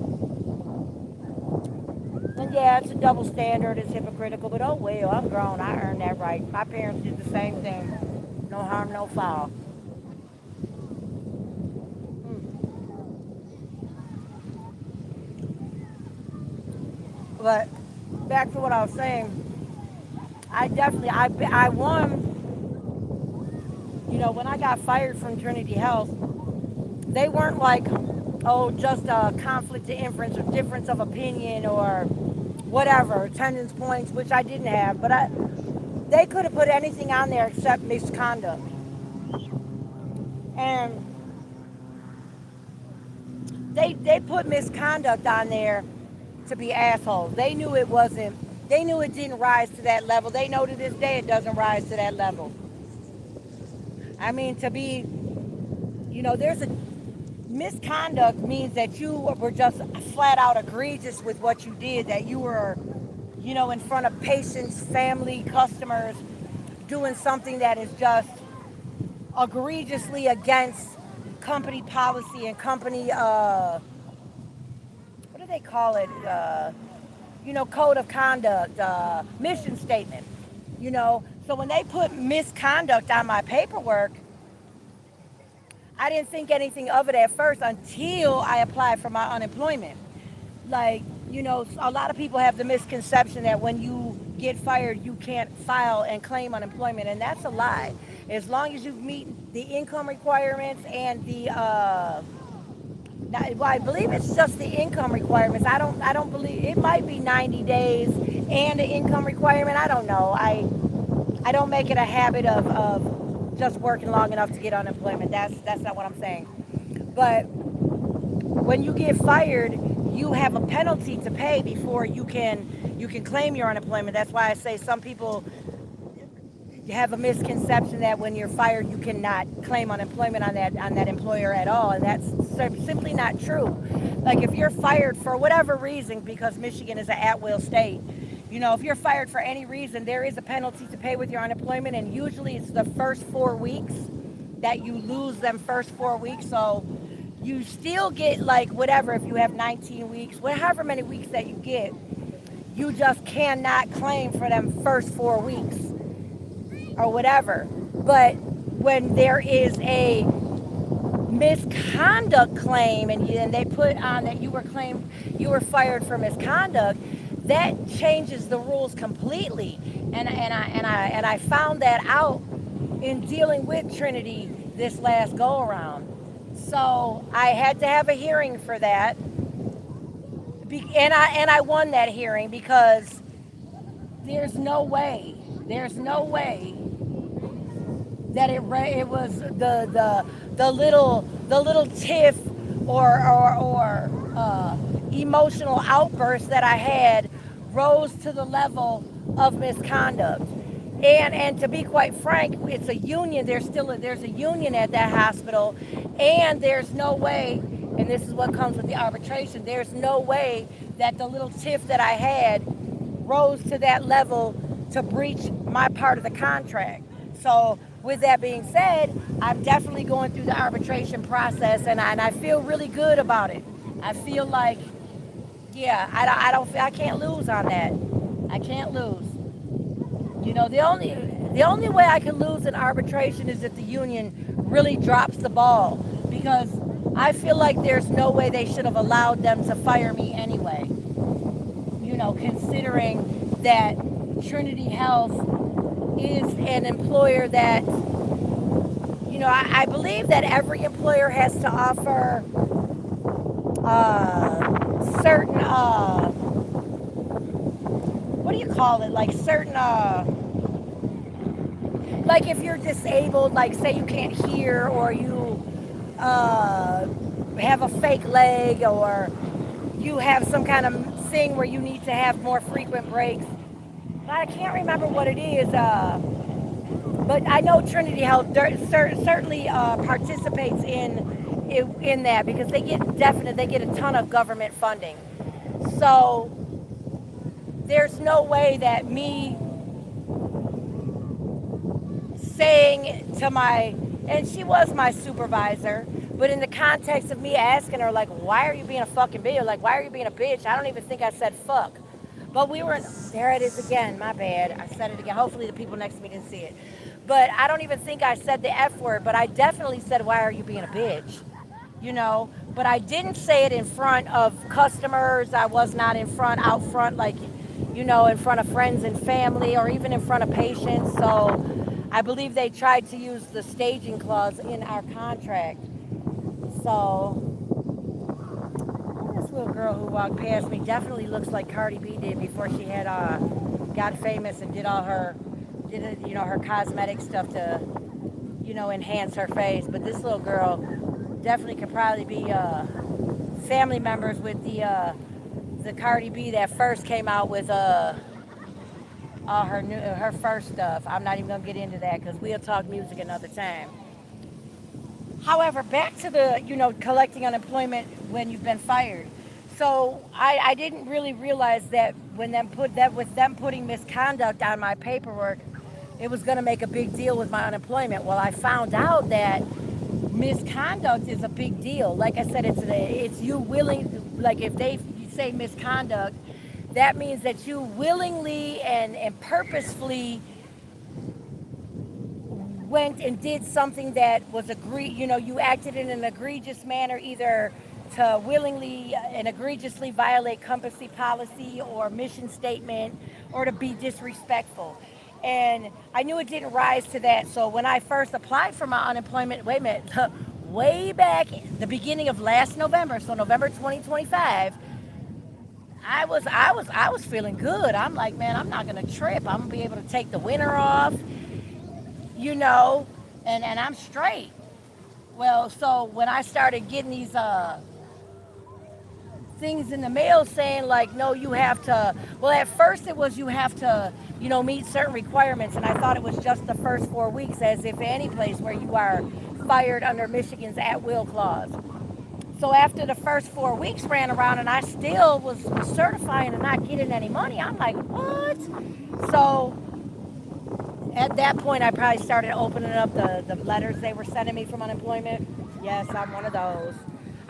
And yeah, it's a double standard. It's hypocritical, but oh well, I'm grown. I earned that right. My parents did the same thing. No harm, no foul. But back to what I was saying, I won. When I got fired from Trinity Health, they weren't like, oh, just a conflict of inference or difference of opinion or whatever, attendance points, which I didn't have, but they could have put anything on there except misconduct. And they put misconduct on there to be assholes. They knew it didn't rise to that level. They know to this day it doesn't rise to that level. I mean, there's a misconduct means that you were just flat out egregious with what you did, that you were, in front of patients, family, customers, doing something that is just egregiously against company policy and company, what do they call it? Code of conduct, mission statement, So when they put misconduct on my paperwork, I didn't think anything of it at first until I applied for my unemployment. Like, a lot of people have the misconception that when you get fired, you can't file and claim unemployment, and that's a lie. As long as you meet the income requirements and I believe it's just the income requirements. I don't believe it might be 90 days and the income requirement. I don't know. I don't make it a habit of just working long enough to get unemployment. That's not what I'm saying. But when you get fired, you have a penalty to pay before you can claim your unemployment. That's why I say some people have a misconception that when you're fired you cannot claim unemployment on that employer at all, and that's simply not true. Like if you're fired for whatever reason, because Michigan is an at-will state, if you're fired for any reason, there is a penalty to pay with your unemployment, and usually it's the first 4 weeks that you lose them first 4 weeks. So you still get like whatever if you have 19 weeks, however many weeks that you get, you just cannot claim for them first 4 weeks or whatever. But when there is a misconduct claim and they put on that you were fired for misconduct, that changes the rules completely. And I found that out in dealing with Trinity this last go around. So I had to have a hearing for that. And I won that hearing because there's no way that it was the little tiff or emotional outburst that I had rose to the level of misconduct. And to be quite frank, it's a union. There's a union at that hospital, and there's no way. And this is what comes with the arbitration. There's no way that the little tiff that I had rose to that level to breach my part of the contract. So, with that being said, I'm definitely going through the arbitration process, and I feel really good about it. I feel like, yeah, I can't lose on that. I can't lose. The only way I can lose in arbitration is if the union really drops the ball, because I feel like there's no way they should have allowed them to fire me anyway. Considering that Trinity Health is an employer that, I believe that every employer has to offer certain, what do you call it? Like certain, like if you're disabled, like say you can't hear or you have a fake leg or you have some kind of thing where you need to have more frequent breaks. I can't remember what it is, but I know Trinity Health certainly participates in that because they get a ton of government funding. So there's no way that me saying to and she was my supervisor, but in the context of me asking her, like, why are you being a fucking bitch? Like, why are you being a bitch? I don't even think I said fuck. But there it is again, my bad. I said it again. Hopefully the people next to me didn't see it. But I don't even think I said the F word, but I definitely said, why are you being a bitch? But I didn't say it in front of customers. I was not out front, like, in front of friends and family or even in front of patients. So I believe they tried to use the staging clause in our contract. So this little girl who walked past me definitely looks like Cardi B did before she had got famous and did her cosmetic stuff to enhance her face. But this little girl definitely could probably be family members with the Cardi B that first came out with all her first stuff. I'm not even gonna get into that because we'll talk music another time. However, back to the collecting unemployment when you've been fired. So I didn't really realize that with them putting misconduct on my paperwork, it was going to make a big deal with my unemployment. Well, I found out that misconduct is a big deal. Like I said, it's you willing, like if they say misconduct, that means that you willingly and purposefully went and did something that was you acted in an egregious manner, either to willingly and egregiously violate company policy or mission statement, or to be disrespectful. And I knew it didn't rise to that. So when I first applied for my unemployment, wait a minute, way back the beginning of last November, so November 2025, I was feeling good. I'm like, man, I'm not gonna trip. I'm gonna be able to take the winter off, and I'm straight. Well, so when I started getting these things in the mail saying like, no, you have to, well, at first it was you have to, meet certain requirements, and I thought it was just the first 4 weeks, as if any place where you are fired under Michigan's at-will clause. So after the first 4 weeks ran around and I still was certifying and not getting any money, I'm like, what? So at that point, I probably started opening up the letters they were sending me from unemployment. Yes, I'm one of those.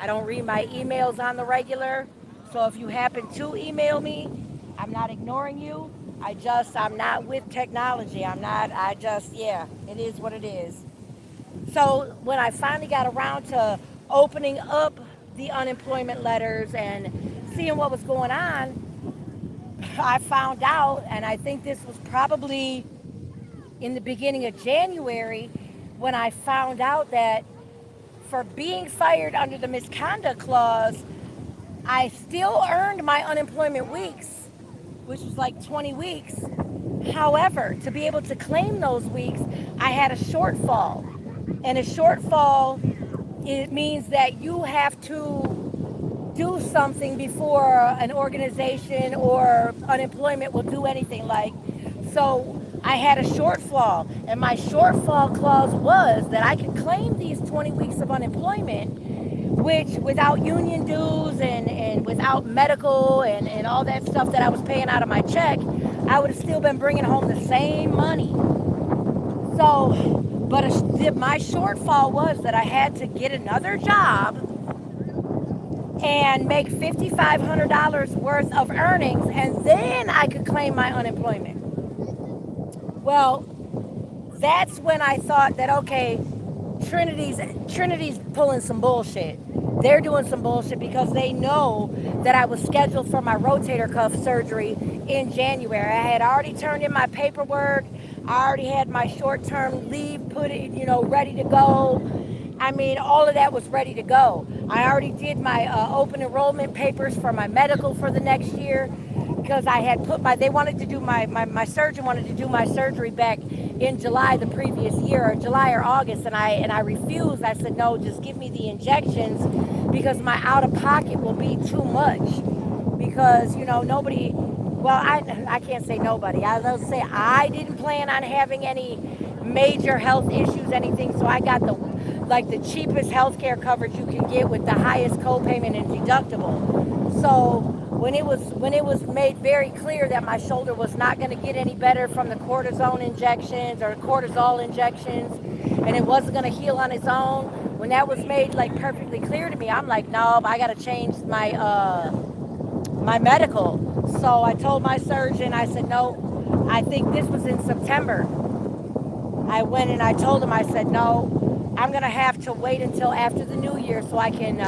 I don't read my emails on the regular. So if you happen to email me, I'm not ignoring you. I'm not with technology. Yeah, it is what it is. So when I finally got around to opening up the unemployment letters and seeing what was going on, I found out, and I think this was probably in the beginning of January, when I found out that for being fired under the misconduct clause, I still earned my unemployment weeks, which was like 20 weeks. However, to be able to claim those weeks, I had a shortfall. And a shortfall, it means that you have to do something before an organization or unemployment will do anything. So I had a shortfall, and my shortfall clause was that I could claim these 20 weeks of unemployment, which without union dues and without medical and all that stuff that I was paying out of my check, I would have still been bringing home the same money. So, but my shortfall was that I had to get another job and make $5,500 worth of earnings, and then I could claim my unemployment. Well, that's when I thought that, okay, Trinity's pulling some bullshit. They're doing some bullshit because they know that I was scheduled for my rotator cuff surgery in January. I had already turned in my paperwork. I already had my short-term leave ready to go. I mean, all of that was ready to go. I already did my open enrollment papers for my medical for the next year, because I had they wanted to do my surgeon wanted to do my surgery back in July the previous year, or July or August, and I refused. I said, no, just give me the injections, because my out-of-pocket will be too much, because, nobody, well, I can't say nobody. I'll say I didn't plan on having any major health issues, anything, so I got the cheapest healthcare coverage you can get with the highest copayment and deductible. So when it was made very clear that my shoulder was not going to get any better from the cortisone injections or cortisol injections, and it wasn't going to heal on its own, when that was made perfectly clear to me, I'm like, no, I got to change my medical. So I told my surgeon, I said, no, I think this was in September. I went and I told him, I said, no, I'm going to have to wait until after the new year so I can,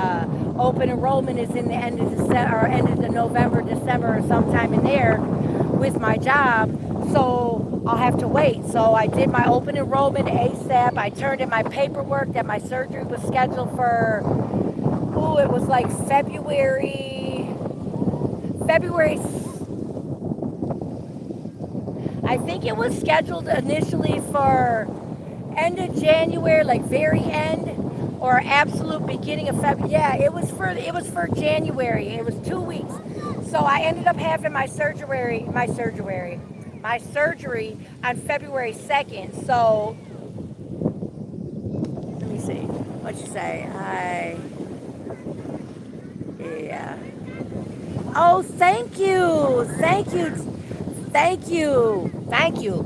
open enrollment is in the end of December, or end of the November, December, or sometime in there with my job. So I'll have to wait. So I did my open enrollment ASAP. I turned in my paperwork that my surgery was scheduled for, it was like February, I think it was scheduled initially for end of January, like very end, or absolute beginning of February. Yeah, it was for January. It was 2 weeks. So I ended up having my surgery on February 2nd. So let me see. What'd you say? Yeah. Oh, thank you. Thank you. Thank you. Thank you.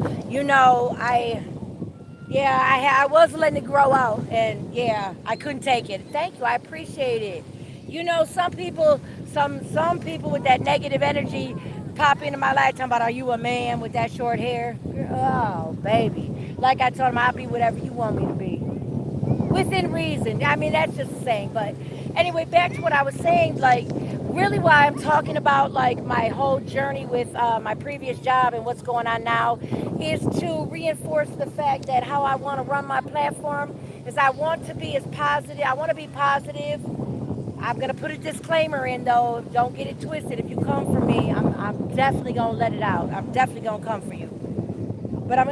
I was letting it grow out, and yeah, I couldn't take it. Thank you. I appreciate it. Some people, some people with that negative energy pop into my life talking about, are you a man with that short hair? Oh, baby. Like I told him, I'll be whatever you want me to be. Within reason. I mean, that's just a saying. But anyway, back to what I was saying, really why I'm talking about my whole journey with my previous job and what's going on now is to reinforce the fact that how I want to run my platform is I want to be as positive. I want to be positive. I'm going to put a disclaimer in, though. Don't get it twisted. If you come for me, I'm definitely going to let it out. I'm definitely going to come for you. But I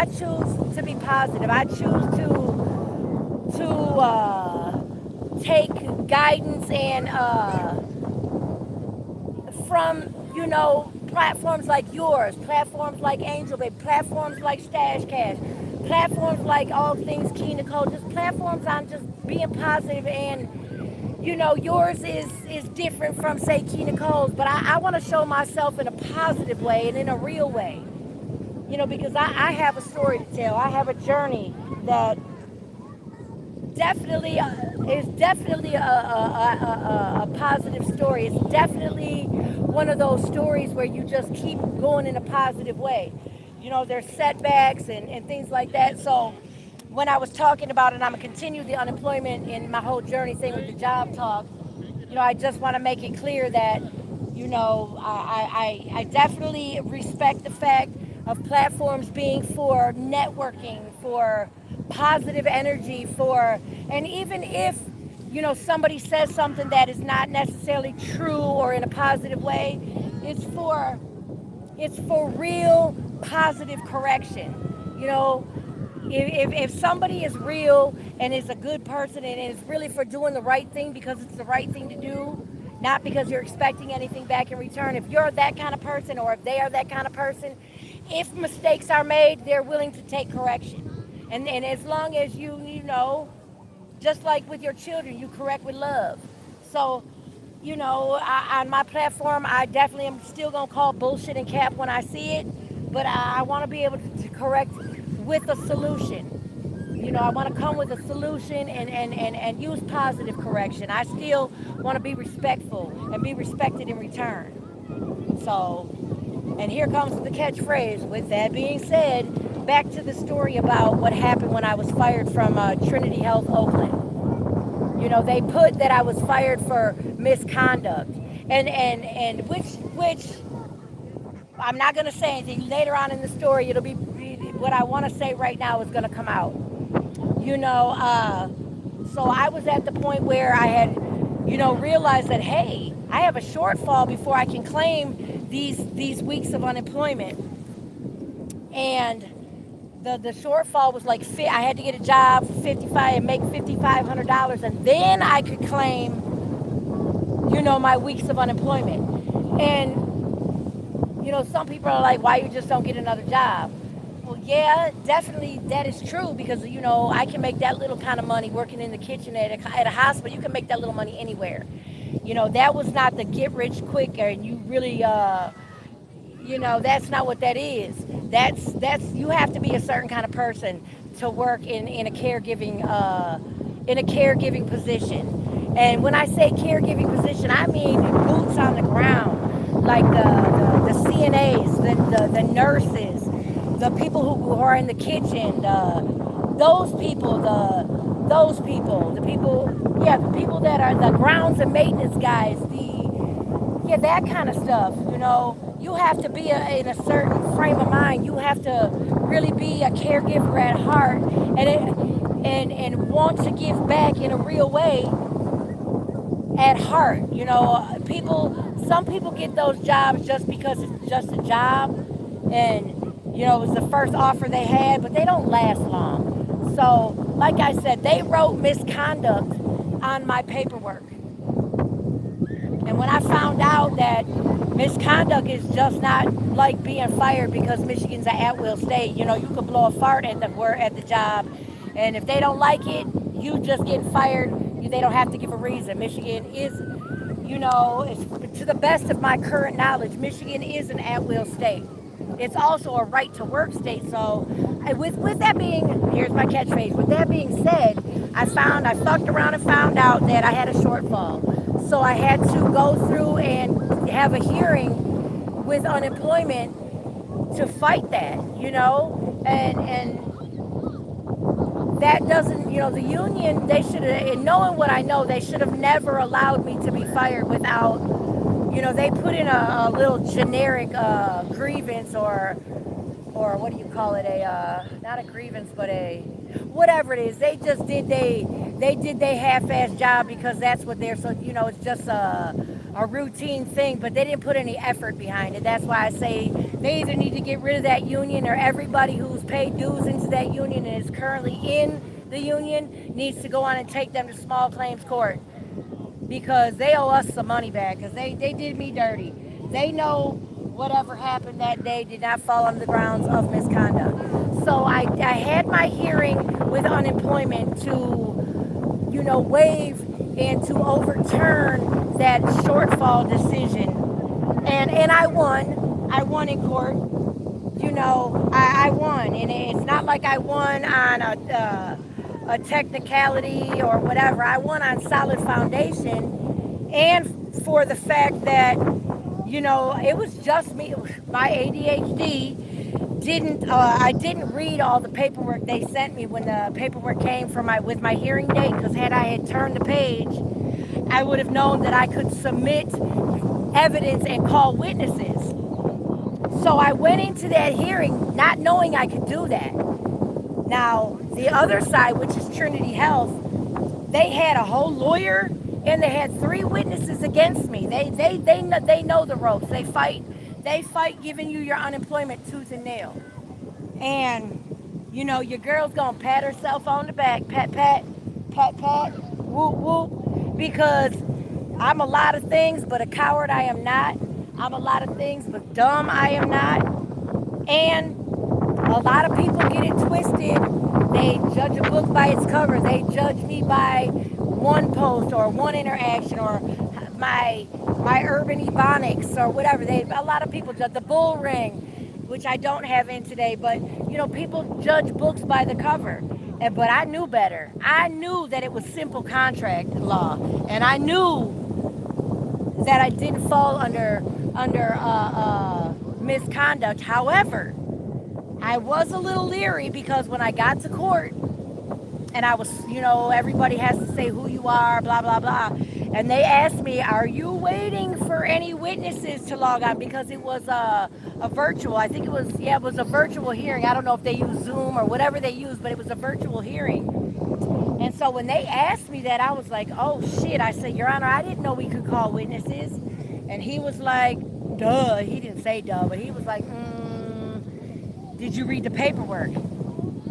choose to be positive. I choose to take guidance and from platforms like yours, platforms like Angel Babe, platforms like Stash Cash, platforms like All Things Key Nicole, just platforms on just being positive. And yours is different from, say, Key Nicole's, but I want to show myself in a positive way and in a real way, because I have a story to tell. I have a journey that definitely it's definitely a positive story. It's definitely one of those stories where you just keep going in a positive way. You know, there's setbacks and things like that. So when I was talking about, and I'm gonna continue the unemployment in my whole journey thing with the job talk, you know, I just want to make it clear that, you know, I definitely respect the fact of platforms being for networking, for positive energy, for, and even if, you know, somebody says something that is not necessarily true or in a positive way, it's for it's for real positive correction. You know, if somebody is real and is a good person and is really for doing the right thing because it's the right thing to do, not because you're expecting anything back in return, if you're that kind of person or if they are that kind of person, if mistakes are made, they're willing to take correction. And as long as you know, just like with your children, you correct with love. So, you know, on my platform, I definitely am still gonna call bullshit and cap when I see it, but I want to be able to correct with a solution. You know, I want to come with a solution and use positive correction. I still want to be respectful and be respected in return. So, and here comes the catchphrase. With that being said, back to the story about what happened when I was fired from Trinity Health Oakland. You know, they put that I was fired for misconduct, and which I'm not gonna say anything. Later on in the story, it'll be what I want to say right now is gonna come out. You know, so I was at the point where I had, you know, realized that hey, I have a shortfall before I can claim these weeks of unemployment, and the shortfall was like I had to get a job for 55 and make $5,500, and then I could claim, you know, my weeks of unemployment. And you know, some people are like, why you just don't get another job? Well, yeah, definitely that is true because, you know, I can make that little kind of money working in the kitchen at a hospital. You can make that little money anywhere. You know, that was not the get rich quick and you really, you know, that's not what that is. That's you have to be a certain kind of person to work in a caregiving position. And when I say caregiving position, I mean boots on the ground, like the CNAs, the nurses, the people who are in the kitchen, the people, yeah, the people that are the grounds and maintenance guys, yeah, that kind of stuff. You know, you have to be in a certain frame of mind. You have to really be a caregiver at heart, and want to give back in a real way at heart. You know, some people get those jobs just because it's just a job, and you know it was the first offer they had, but they don't last long. So, like I said, they wrote misconduct on my paperwork. And when I found out that misconduct is just not like being fired because Michigan's an at-will state, you know, you could blow a fart at the job, and if they don't like it, you just get fired. They don't have to give a reason. Michigan is, you know, to the best of my current knowledge, Michigan is an at-will state. It's also a right-to-work state. So, with that being, here's my catchphrase. With that being said, I fucked around and found out that I had a shortfall. So I had to go through and have a hearing with unemployment to fight that, you know, and that doesn't, you know, the union, they should have, and knowing what I know, they should have never allowed me to be fired without, you know, they put in a little generic grievance or what do you call it, not a grievance, but a, whatever it is. They just did they half-ass job because that's what they're, so, you know, it's just a routine thing, but they didn't put any effort behind it. That's why I say they either need to get rid of that union, or everybody who's paid dues into that union and is currently in the union needs to go on and take them to small claims court, because they owe us some money back, because they did me dirty. They know whatever happened that day did not fall on the grounds of misconduct. So I had my hearing with unemployment to, you know, waive and to overturn that shortfall decision. And I won. I won in court. You know, I won. And it's not like I won on a a technicality or whatever. I won on solid foundation, and for the fact that, it was just me. My ADHD didn't. I didn't read all the paperwork they sent me when the paperwork came for with my hearing date. Because had I had turned the page, I would have known that I could submit evidence and call witnesses. So I went into that hearing not knowing I could do that. Now, the other side, which is Trinity Health, they had a whole lawyer and they had 3 witnesses against me. They know the ropes. They fight giving you your unemployment tooth and nail. And your girl's gonna pat herself on the back, pat pat, pat pat, whoop whoop, because I'm a lot of things, but a coward I am not. I'm a lot of things, but dumb I am not. And a lot of people get it twisted. They judge a book by its cover. They judge me by one post or one interaction or my urban ebonics or whatever. A lot of people judge the bull ring, which I don't have in today. But people judge books by the cover. But I knew better. I knew that it was simple contract law, and I knew that I didn't fall under misconduct. However, I was a little leery because when I got to court and I was, everybody has to say who you are, blah, blah, blah. And they asked me, are you waiting for any witnesses to log on? Because it was a virtual, I think it was a virtual hearing. I don't know if they use Zoom or whatever they use, but it was a virtual hearing. And so when they asked me that, I was like, oh shit. I said, Your Honor, I didn't know we could call witnesses. And he was like, duh. He didn't say duh, but he was like, did you read the paperwork?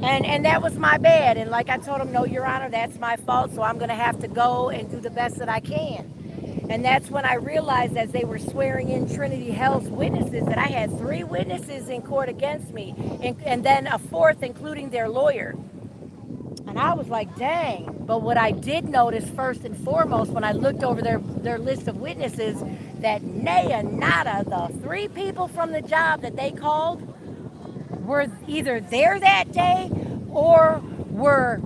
And that was my bad. And like I told him, no, Your Honor, that's my fault. So I'm going to have to go and do the best that I can. And that's when I realized, as they were swearing in Trinity Health's witnesses, that I had 3 witnesses in court against me, and then a 4th, including their lawyer. And I was like, dang. But what I did notice first and foremost when I looked over their list of witnesses, that nada, the 3 people from the job that they called were either there that day or were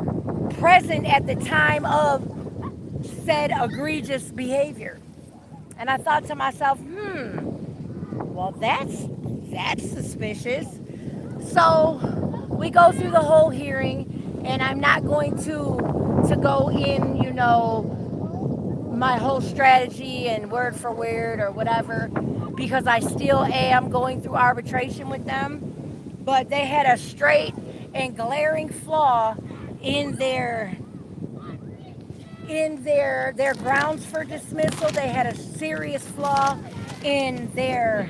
present at the time of said egregious behavior. And I thought to myself, well, that's suspicious. So we go through the whole hearing, and I'm not going to go in, my whole strategy and word for word or whatever, because I still am going through arbitration with them. But they had a straight and glaring flaw in their grounds for dismissal. They had a serious flaw in their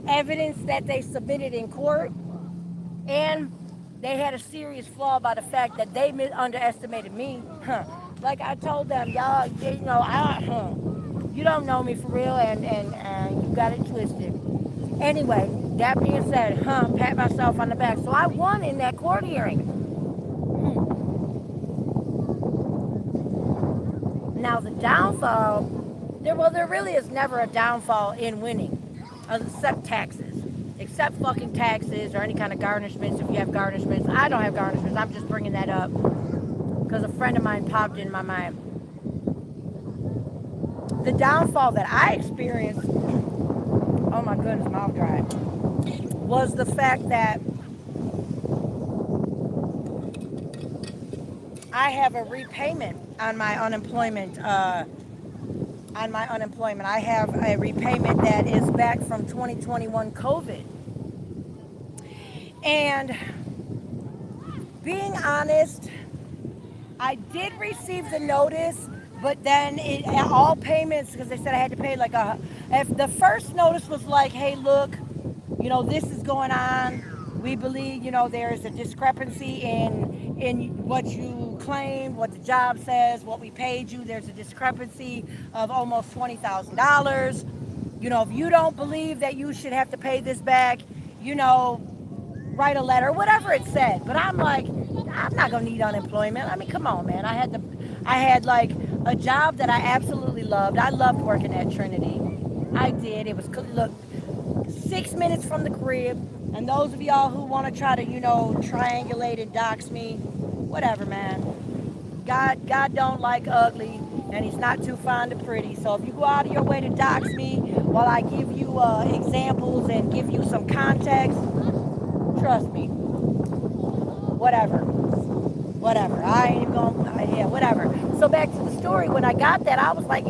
evidence that they submitted in court, and they had a serious flaw by the fact that they underestimated me. Like I told them, y'all, you don't know me for real, and you got it twisted. Anyway, that being said, pat myself on the back. So I won in that court hearing. Now the downfall, there really is never a downfall in winning, except taxes. Except fucking taxes or any kind of garnishments, if you have garnishments. I don't have garnishments. I'm just bringing that up because a friend of mine popped in my mind. The downfall that I experienced, oh my goodness, mouth dry, was the fact that I have a repayment on my unemployment. I have a repayment that is back from 2021 COVID. And being honest, I did receive the notice, but then all payments, because they said I had to pay if the first notice was like, hey, look, this is going on. We believe, there is a discrepancy in what you claimed, what the job says, what we paid you. There's a discrepancy of almost $20,000. If you don't believe that you should have to pay this back, write a letter, whatever it said. But I'm like, I'm not gonna need unemployment. I mean, come on, man. I had like a job that I absolutely loved. I loved working at Trinity. I did. It was, look, 6 minutes from the crib. And those of y'all who want to try to, triangulate and dox me, whatever, man. God don't like ugly, and He's not too fond of pretty. So if you go out of your way to dox me while I give you examples and give you some context, trust me, whatever. I ain't even gonna, yeah, whatever. So back to the story. When I got that, I was like,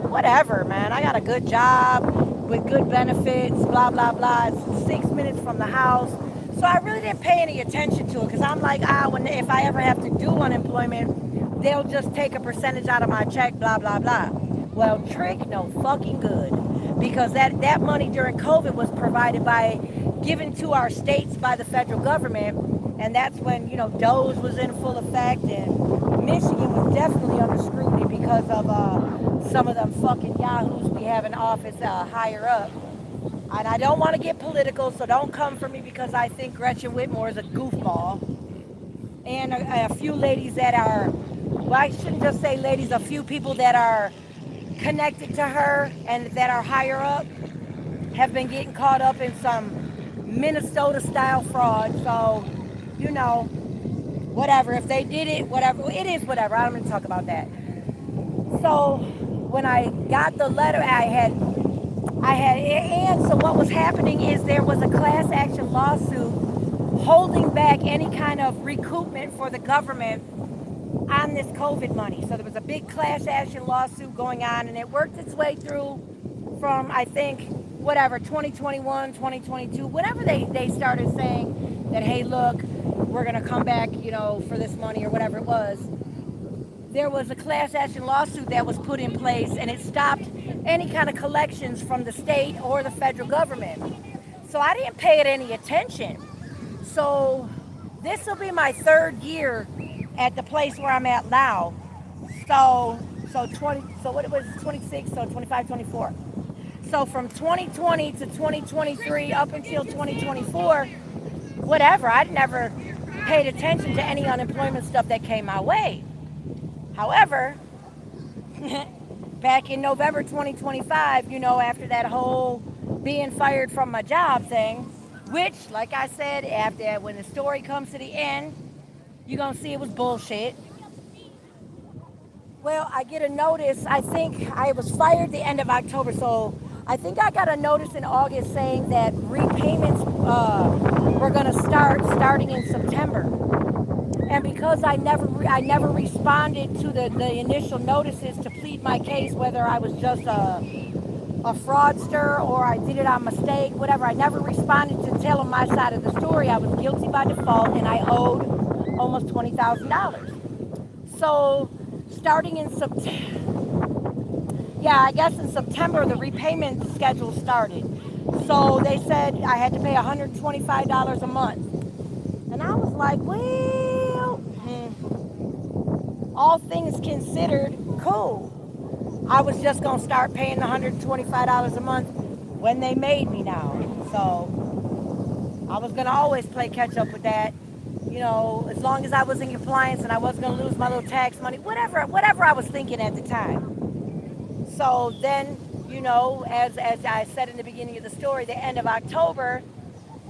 whatever, man. I got a good job with good benefits, blah, blah, blah. It's 6 minutes from the house. So I really didn't pay any attention to it because I'm like, if I ever have to do unemployment, they'll just take a percentage out of my check, blah, blah, blah. Well, trick, no fucking good. Because that money during COVID was provided given to our states by the federal government. And that's when, DOGE was in full effect, and Michigan was definitely under scrutiny because of some of them fucking yahoos we have in office higher up. And I don't want to get political, so don't come for me because I think Gretchen Whitmer is a goofball. And a few ladies that are, well, I shouldn't just say ladies, a few people that are connected to her and that are higher up have been getting caught up in some Minnesota-style fraud. So, whatever. If they did it, whatever. It is whatever. I'm going to talk about that. So when I got the letter, and so what was happening is there was a class action lawsuit holding back any kind of recoupment for the government on this COVID money. So there was a big class action lawsuit going on, and it worked its way through from, I think, 2021, 2022, whenever they started saying that, hey, look, we're going to come back, for this money or whatever it was. There was a class action lawsuit that was put in place, and it stopped any kind of collections from the state or the federal government. So I didn't pay it any attention. So this will be my third year at the place where I'm at now. So 26, so 25, 24. So from 2020 to 2023 up until 2024, whatever, I'd never paid attention to any unemployment stuff that came my way. However, back in November 2025, after that whole being fired from my job thing, which, like I said, when the story comes to the end, you're going to see it was bullshit. Well, I get a notice. I think I was fired the end of October, so I think I got a notice in August saying that repayments were going to starting in September. And because I never responded to the initial notices to plead my case, whether I was just a fraudster or I did it on mistake, whatever, I never responded to tell them my side of the story. I was guilty by default, and I owed almost $20,000. So starting in September, I guess in September, the repayment schedule started. So they said I had to pay $125 a month. And I was like, well, all things considered, cool. I was just going to start paying $125 a month when they made me now. So I was going to always play catch up with that. As long as I was in compliance and I wasn't going to lose my little tax money, whatever I was thinking at the time. So then, as I said in the beginning of the story, the end of October,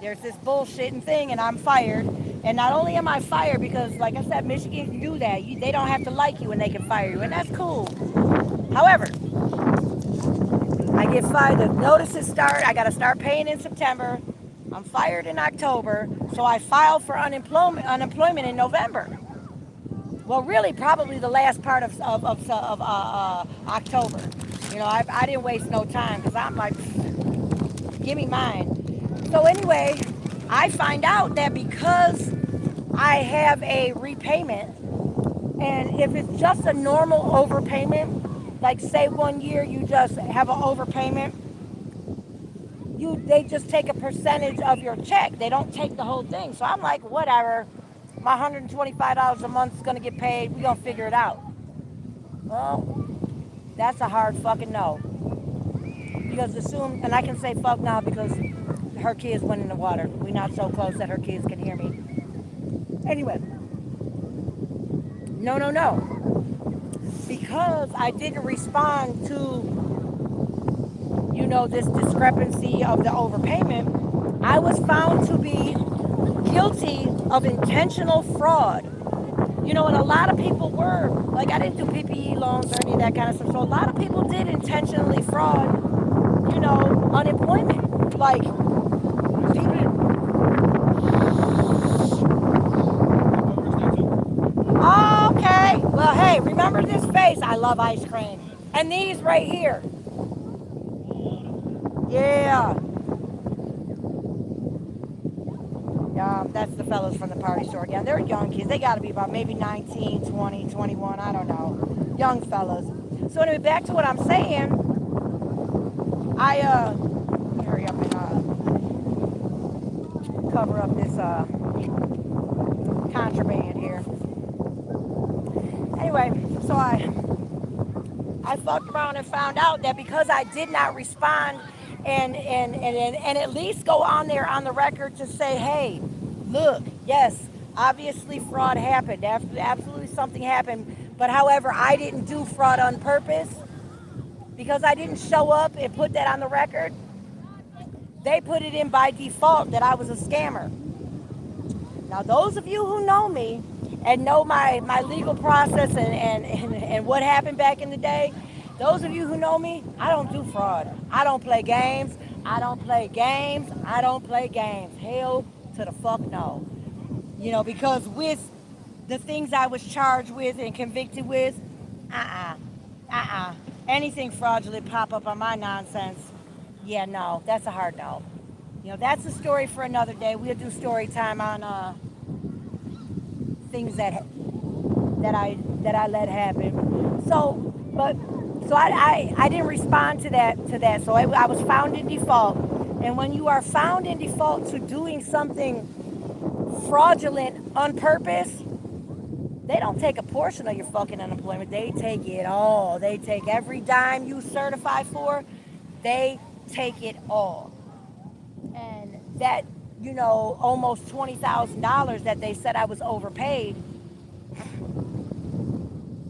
there's this bullshitting thing and I'm fired. And not only am I fired because, like I said, Michigan can do that. They don't have to like you and they can fire you, and that's cool. However, I get fired. The notices start. I got to start paying in September. I'm fired in October, so I filed for unemployment in November. Well, really, probably the last part of October. I didn't waste no time because I'm like, give me mine. So anyway, I find out that because I have a repayment, and if it's just a normal overpayment, like say 1 year you just have an overpayment, they just take a percentage of your check. They don't take the whole thing. So I'm like, whatever. My $125 a month is going to get paid. We're going to figure it out. Well, that's a hard fucking no. Because and I can say fuck now because her kids went in the water. We're not so close that her kids can hear me. Anyway. No. Because I didn't respond to, this discrepancy of the overpayment, I was found to be guilty of intentional fraud. And a lot of people were like, I didn't do PPE loans or any of that kind of stuff. So a lot of people did intentionally fraud, unemployment. Like people. Oh, okay. Well, hey, remember this face? I love ice cream. And these right here. Yeah. That's the fellows from the party store. Yeah, they're young kids. They got to be about maybe 19, 20, 21. I don't know. Young fellas. So anyway, back to what I'm saying. Let me hurry up and cover up this contraband here. Anyway, so I fucked around and found out that because I did not respond and at least go on there on the record to say, hey, look, yes, obviously fraud happened. Absolutely something happened. But however, I didn't do fraud on purpose because I didn't show up and put that on the record. They put it in by default that I was a scammer. Now, those of you who know me and know my legal process and what happened back in the day, those of you who know me, I don't do fraud. I don't play games. I don't play games. I don't play games. Hell to the fuck no. Because with the things I was charged with and convicted with, uh-uh, uh-uh. Anything fraudulent pop up on my nonsense, yeah, no, that's a hard no. That's a story for another day. We'll do story time on things that I let happen. So I didn't respond to that. So I was found in default. And when you are found in default to doing something fraudulent on purpose, they don't take a portion of your fucking unemployment. They take it all. They take every dime you certify for. They take it all. And that, almost $20,000 that they said I was overpaid,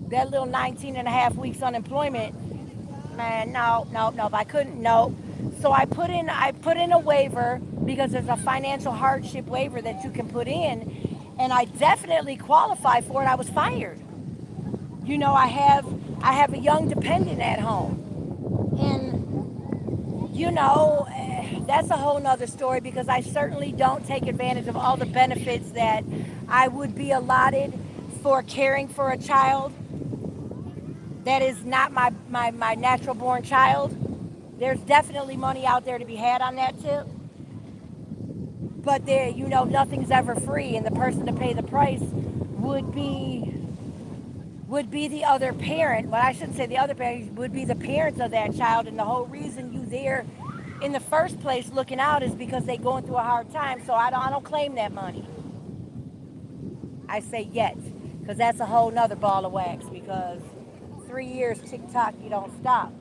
that little 19 and a half weeks unemployment, man, no, I couldn't, no. So I put in a waiver because there's a financial hardship waiver that you can put in, and I definitely qualify for it. I was fired. I have a young dependent at home, and that's a whole nother story because I certainly don't take advantage of all the benefits that I would be allotted for caring for a child that is not my natural born child. There's definitely money out there to be had on that tip. But nothing's ever free, and the person to pay the price would be the other parent. Well, I shouldn't say the other parent, would be the parents of that child, and the whole reason you there in the first place looking out is because they going through a hard time. So I don't claim that money. I say yet, because that's a whole nother ball of wax, because 3 years tick-tock, you don't stop.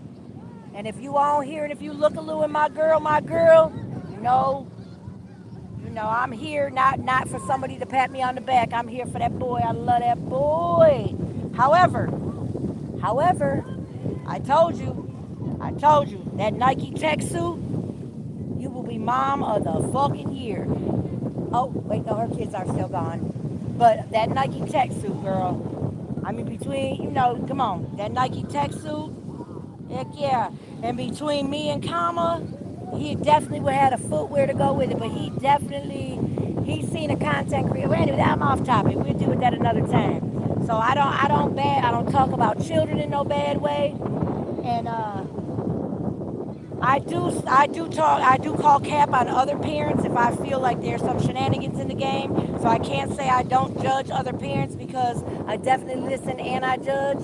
And if you all here and if you look a little at my girl, I'm here not for somebody to pat me on the back. I'm here for that boy. I love that boy. However, I told you, that Nike tech suit, you will be mom of the fucking year. Oh, wait, no, her kids are still gone. But that Nike tech suit, girl, I mean, between, come on, that Nike tech suit, heck yeah. And between me and Kama, he definitely would have had a footwear to go with it, but he's seen a content creator. Anyway, I'm off topic. We'll deal with that another time. So I don't talk about children in no bad way. And I do call cap on other parents if I feel like there's some shenanigans in the game. So I can't say I don't judge other parents because I definitely listen and I judge.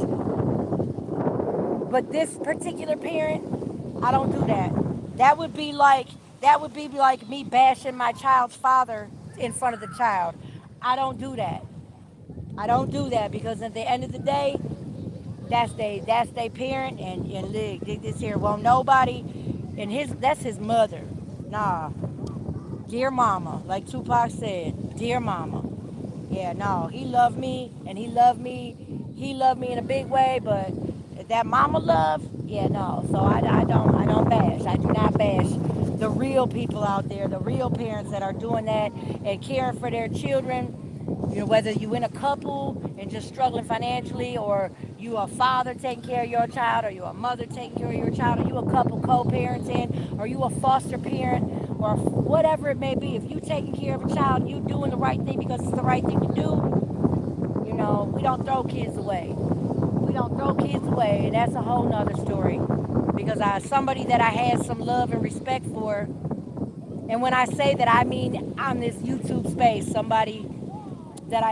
But this particular parent, I don't do that. That would be like me bashing my child's father in front of the child. I don't do that. I don't do that because at the end of the day, that's they parent and look, this here won't nobody, and that's his mother. Nah, dear mama, like Tupac said, dear mama. Yeah, no, he loved me in a big way, but that mama love, yeah, no. So I don't bash. I do not bash the real people out there, the real parents that are doing that and caring for their children. You know, whether you in a couple and just struggling financially, or you a father taking care of your child, or you a mother taking care of your child, or you a couple co-parenting, or you a foster parent, or whatever it may be. If you taking care of a child, you doing the right thing because it's the right thing to do. You know, we don't throw kids away. We don't throw kids away, and that's a whole nother story. Because I somebody that I had some love and respect for, and when I say that, I mean on this YouTube space, somebody that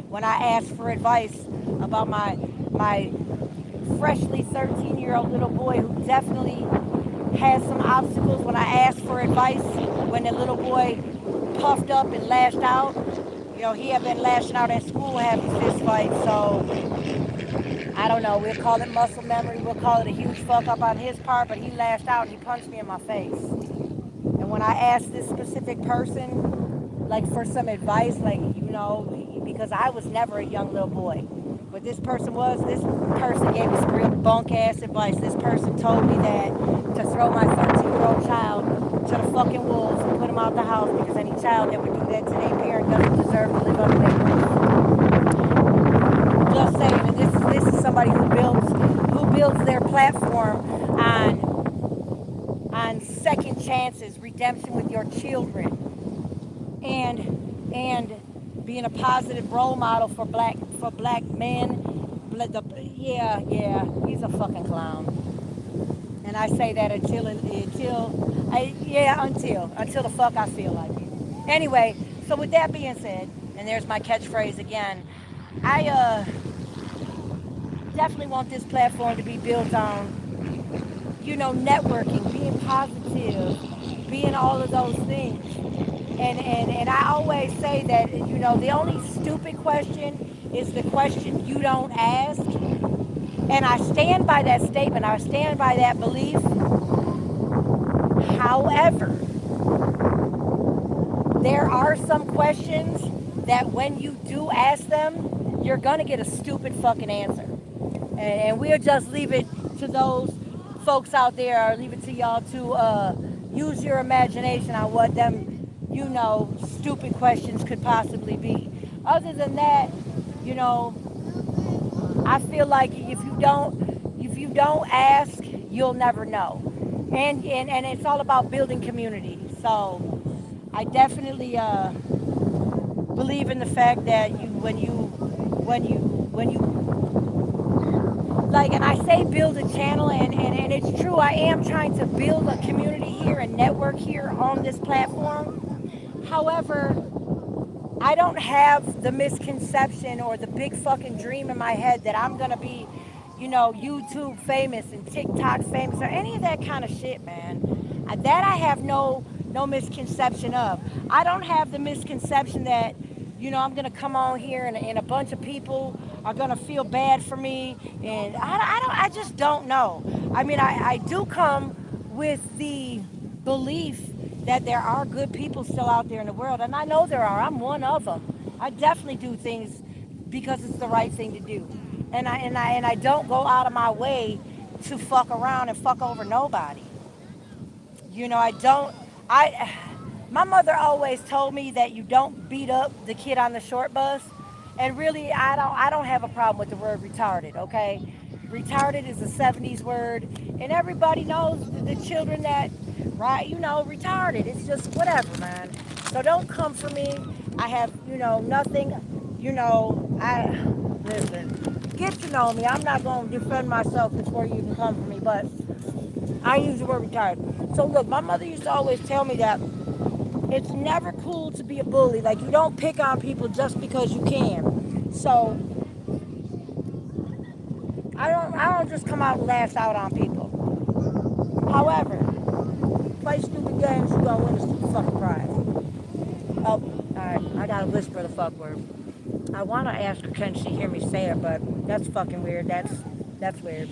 when I asked for advice about my freshly 13-year-old little boy who definitely has some obstacles. When I asked for advice, when the little boy puffed up and lashed out, he had been lashing out at school having fist fights. So I don't know. We'll call it muscle memory. We'll call it a huge fuck up on his part. But he lashed out and he punched me in my face. And when I asked this specific person, like for some advice, like because I was never a young little boy, but this person gave me some real bunk ass advice. This person told me that to throw my 13-year-old child to the fucking wolves and put him out the house, because any child that would do that to their parent doesn't deserve to live under their roof. Just saying. And this is somebody who builds their platform on second chances, redemption with your children, and being a positive role model for black men. Yeah, he's a fucking clown. And I say that until the fuck I feel like it. Anyway, so with that being said, and there's my catchphrase again, I definitely want this platform to be built on, networking, being positive, being all of those things. And I always say that, the only stupid question is the question you don't ask. And I stand by that statement. I stand by that belief. However, there are some questions that when you do ask them, you're going to get a stupid fucking answer. And we'll just leave it to those folks out there, or leave it to y'all to use your imagination on what them stupid questions could possibly be. Other than that, I feel like if you don't ask, you'll never know. And it's all about building community. So I definitely believe in the fact that when you like, and I say build a channel, and it's true, I am trying to build a community here and network here on this platform. However, I don't have the misconception or the big fucking dream in my head that I'm going to be, YouTube famous and TikTok famous or any of that kind of shit, man. That I have no misconception of. I don't have the misconception that, I'm going to come on here and a bunch of people are going to feel bad for me. And I just don't know. I mean, I do come with the belief that there are good people still out there in the world, and I know there are. I'm one of them. I definitely do things because it's the right thing to do, and I don't go out of my way to fuck around and fuck over nobody. I don't. My mother always told me that you don't beat up the kid on the short bus, and really, I don't have a problem with the word retarded. Okay, retarded is a '70s word, and everybody knows the children that. Right, retarded. It's just whatever, man. So don't come for me. I have, nothing. Listen, get to know me. I'm not going to defend myself before you can come for me, but I use the word retarded. So look, my mother used to always tell me that it's never cool to be a bully. Like, you don't pick on people just because you can. So I don't just come out and lash out on people. However, play stupid games, you're gonna win a stupid fucking prize. Oh, alright, I gotta whisper the fuck word. I wanna ask her, can she hear me say it, but that's fucking weird. That's weird.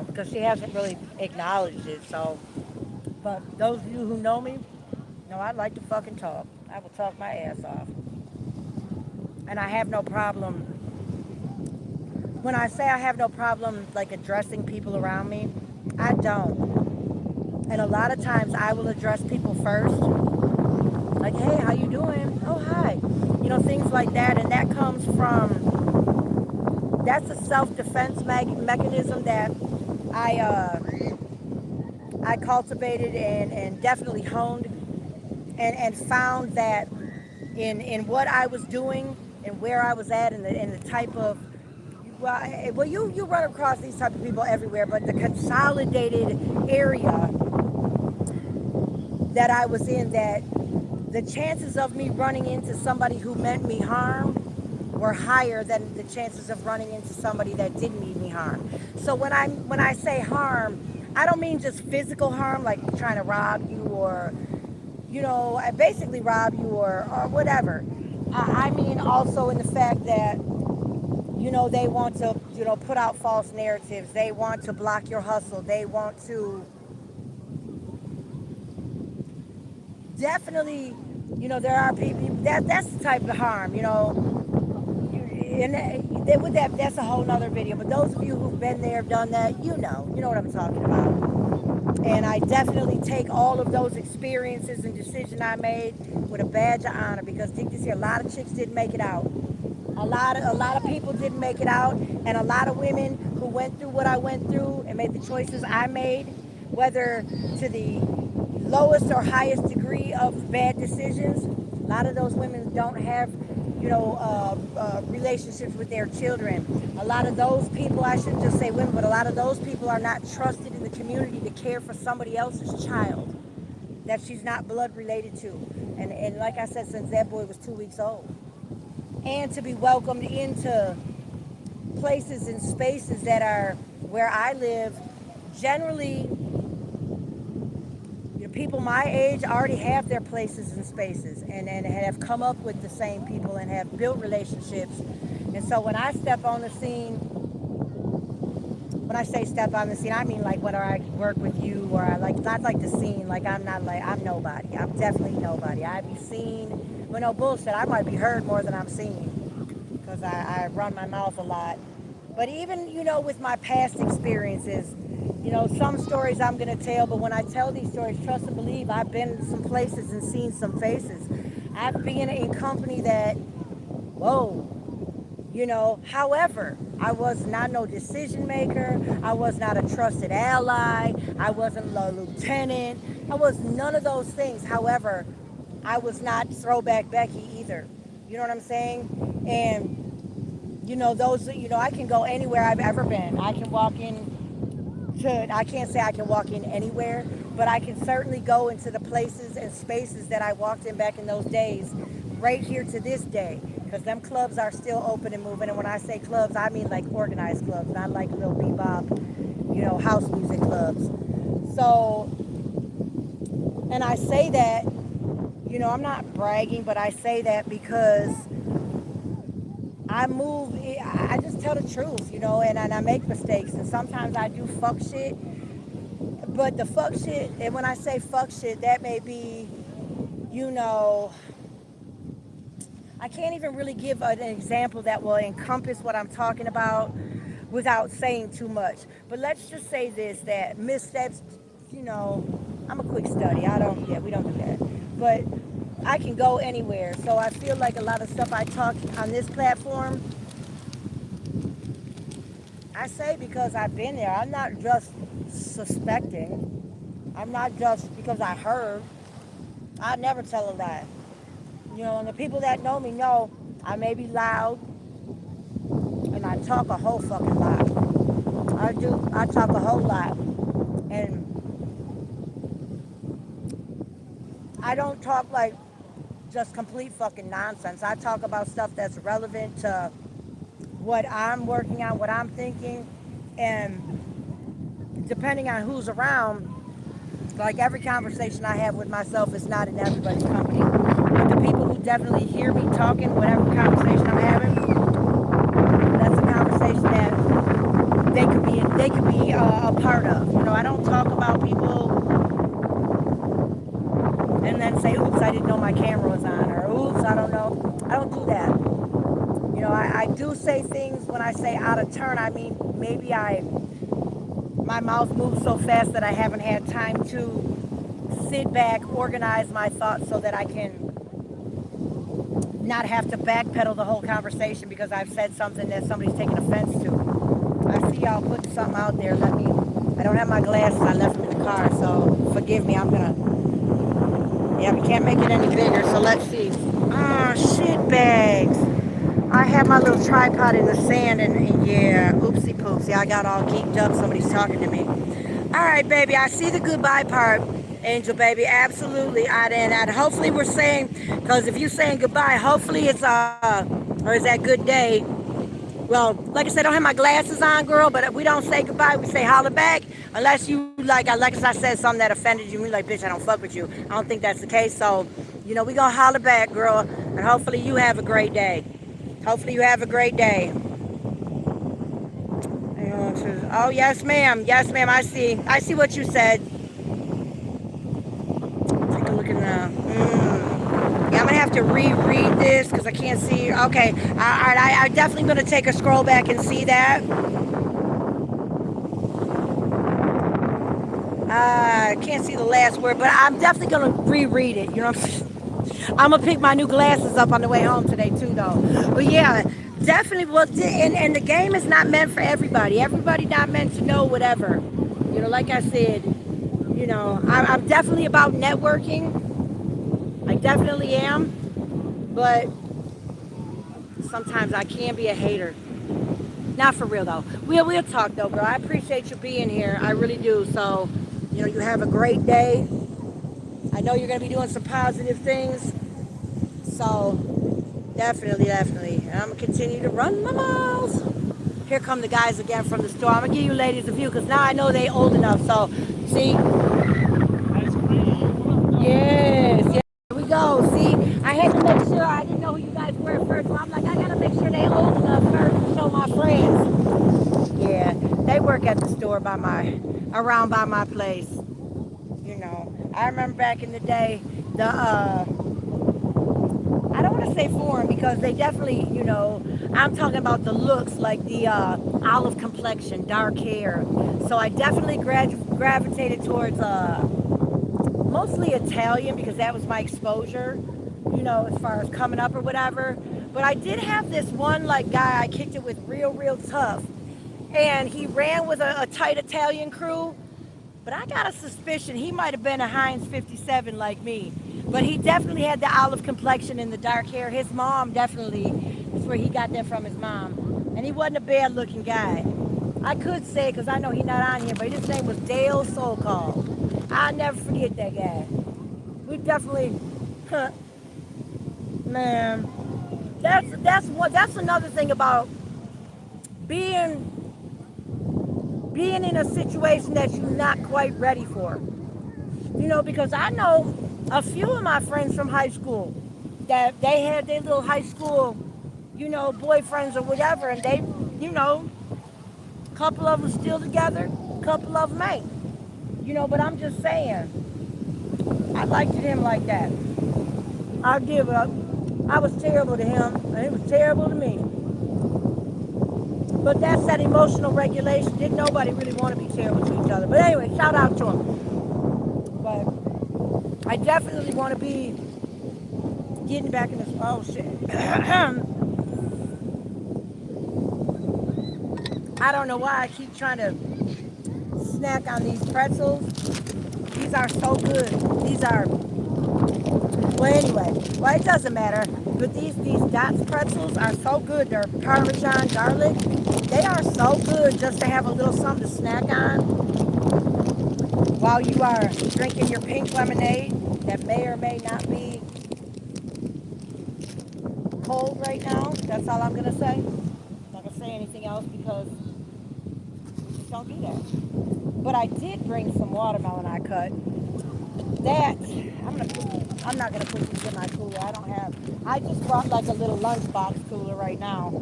Because she hasn't really acknowledged it, so. But those of you who know me, know I'd like to fucking talk. I will talk my ass off. And I have no problem. When I say I have no problem, like, addressing people around me, I don't. And a lot of times I will address people first. Like, hey, how you doing? Oh, hi. things like that. And that comes from, that's a self-defense mechanism that I, uh, I cultivated and definitely honed, and found that in what I was doing and where I was at, and the type of, well, you run across these type of people everywhere, but the consolidated area that I was in, that the chances of me running into somebody who meant me harm were higher than the chances of running into somebody that didn't mean me harm. So when I say harm, I don't mean just physical harm, like trying to rob you, or I basically rob you, or whatever. I mean also in the fact that they want to put out false narratives. They want to block your hustle. They want to definitely, there are people that's the type of harm, and with that's a whole nother video. But those of you who've been there, done that, you know what I'm talking about. And I definitely take all of those experiences and decisions I made with a badge of honor, because dig this here, a lot of chicks didn't make it out. A lot of people didn't make it out, and a lot of women who went through what I went through and made the choices I made, whether to the lowest or highest degree of bad decisions. A lot of those women don't have, relationships with their children. A lot of those people, I shouldn't just say women, but a lot of those people are not trusted in the community to care for somebody else's child that she's not blood related to. And like I said, since that boy was 2 weeks old. And to be welcomed into places and spaces that are where I live, generally, people my age already have their places and spaces, and have come up with the same people and have built relationships. And so when I step on the scene, when I say step on the scene, I mean like whether I work with you or I not like the scene, like I'm nobody. I'm definitely nobody. I be seen, well, no bullshit. I might be heard more than I'm seen, because I run my mouth a lot. But even, with my past experiences, some stories I'm going to tell, but when I tell these stories, trust and believe, I've been in some places and seen some faces. I've been in company that, whoa, however, I was not no decision maker. I was not a trusted ally. I wasn't a lieutenant. I was none of those things. However, I was not throwback Becky either. You know what I'm saying? And, those, I can go anywhere I've ever been. I can walk in I can't say I can walk in anywhere, but I can certainly go into the places and spaces that I walked in back in those days, right here to this day, because them clubs are still open and moving. And when I say clubs, I mean like organized clubs, not like little bebop, house music clubs. So, and I say that, I'm not bragging, but I say that because I just tell the truth, and I make mistakes, and sometimes I do fuck shit. But the fuck shit, and when I say fuck shit, that may be, I can't even really give an example that will encompass what I'm talking about without saying too much. But let's just say this, that missteps, I'm a quick study. We don't do that. But I can go anywhere. So I feel like a lot of stuff I talk on this platform, I say because I've been there. I'm not just suspecting. I'm not just because I heard. I never tell a lie. And the people that know me know I may be loud and I talk a whole fucking lot. I do. I talk a whole lot. And I don't talk like just complete fucking nonsense. I talk about stuff that's relevant to what I'm working on, what I'm thinking, and depending on who's around, like every conversation I have with myself is not in everybody's company. But the people who definitely hear me talking, whatever conversation I'm having, that's a conversation that they could be a part of. I don't talk about people and then say, oops, I didn't know my camera was on, or oops, I don't know. I don't do that. I do say things when I say out of turn. I mean, maybe my mouth moves so fast that I haven't had time to sit back, organize my thoughts so that I can not have to backpedal the whole conversation because I've said something that somebody's taken offense to. I see y'all putting something out there. I don't have my glasses. I left them in the car, so forgive me. Yeah, we can't make it any bigger, so let's see. Oh, shit bags. I have my little tripod in the sand, and yeah, oopsie poopsie. I got all geeked up. Somebody's talking to me. All right, baby. I see the goodbye part, Angel, baby. Absolutely. And hopefully we're saying, because if you're saying goodbye, hopefully it's or is that good day? Well, like I said, I don't have my glasses on, girl, but we don't say goodbye. We say holla back. Unless you, like I said, something that offended you. You're like, bitch, I don't fuck with you. I don't think that's the case. So, we going to holla back, girl. And hopefully you have a great day. Hopefully you have a great day. Oh, yes, ma'am. Yes, ma'am. I see what you said. Take a look at the... Yeah, I'm going to have to reread this because I can't see. Okay. All right. I'm definitely going to take a scroll back and see that. I can't see the last word, but I'm definitely going to reread it. You know what I'm saying? I'm going to pick my new glasses up on the way home today, too, though. But, yeah, definitely. Well, and the game is not meant for everybody. Everybody not meant to know whatever. Like I said, I'm definitely about networking. I definitely am. But sometimes I can be a hater. Not for real, though. We'll talk, though, girl. I appreciate you being here. I really do. So, you have a great day. I know you're going to be doing some positive things. So, definitely. And I'm going to continue to run my miles. Here come the guys again from the store. I'm going to give you ladies a view because now I know they old enough. So, see? Yes. Here we go. See? I had to make sure. I didn't know who you guys were at first. So I'm like, I got to make sure they old enough first to show my friends. Yeah. They work at the store around by my place. I remember back in the day, I don't want to say foreign because they definitely, I'm talking about the looks, like the olive complexion, dark hair. So I definitely gravitated towards mostly Italian because that was my exposure, as far as coming up or whatever. But I did have this one guy I kicked it with real tough. And he ran with a tight Italian crew. But I got a suspicion he might have been a Heinz 57 like me. But he definitely had the olive complexion and the dark hair. His mom definitely, that's where he got that from, his mom. And he wasn't a bad looking guy. I could say it because I know he's not on here, but his name was Dale Soulcall. I'll never forget that guy. We definitely, man, that's another thing about being in a situation that you're not quite ready for. Because I know a few of my friends from high school that they had their little high school, boyfriends or whatever, and they, a couple of them still together, a couple of them ain't. But I'm just saying, I liked him like that. I'll give up. I was terrible to him, and he was terrible to me. But that's that emotional regulation. Didn't nobody really want to be terrible to each other. But anyway, shout out to him. But I definitely want to be getting back in this. Oh, shit. I don't know why I keep trying to snack on these pretzels. These are so good. These are... Well, anyway. Well, it doesn't matter. But these Dots pretzels are so good. They're Parmesan garlic. They are so good just to have a little something to snack on while you are drinking your pink lemonade that may or may not be cold right now. That's all I'm going to say. I'm not going to say anything else because we just don't do that. But I did bring some watermelon I cut. That, I'm not going to put these in my cooler. I just brought a little lunchbox cooler right now.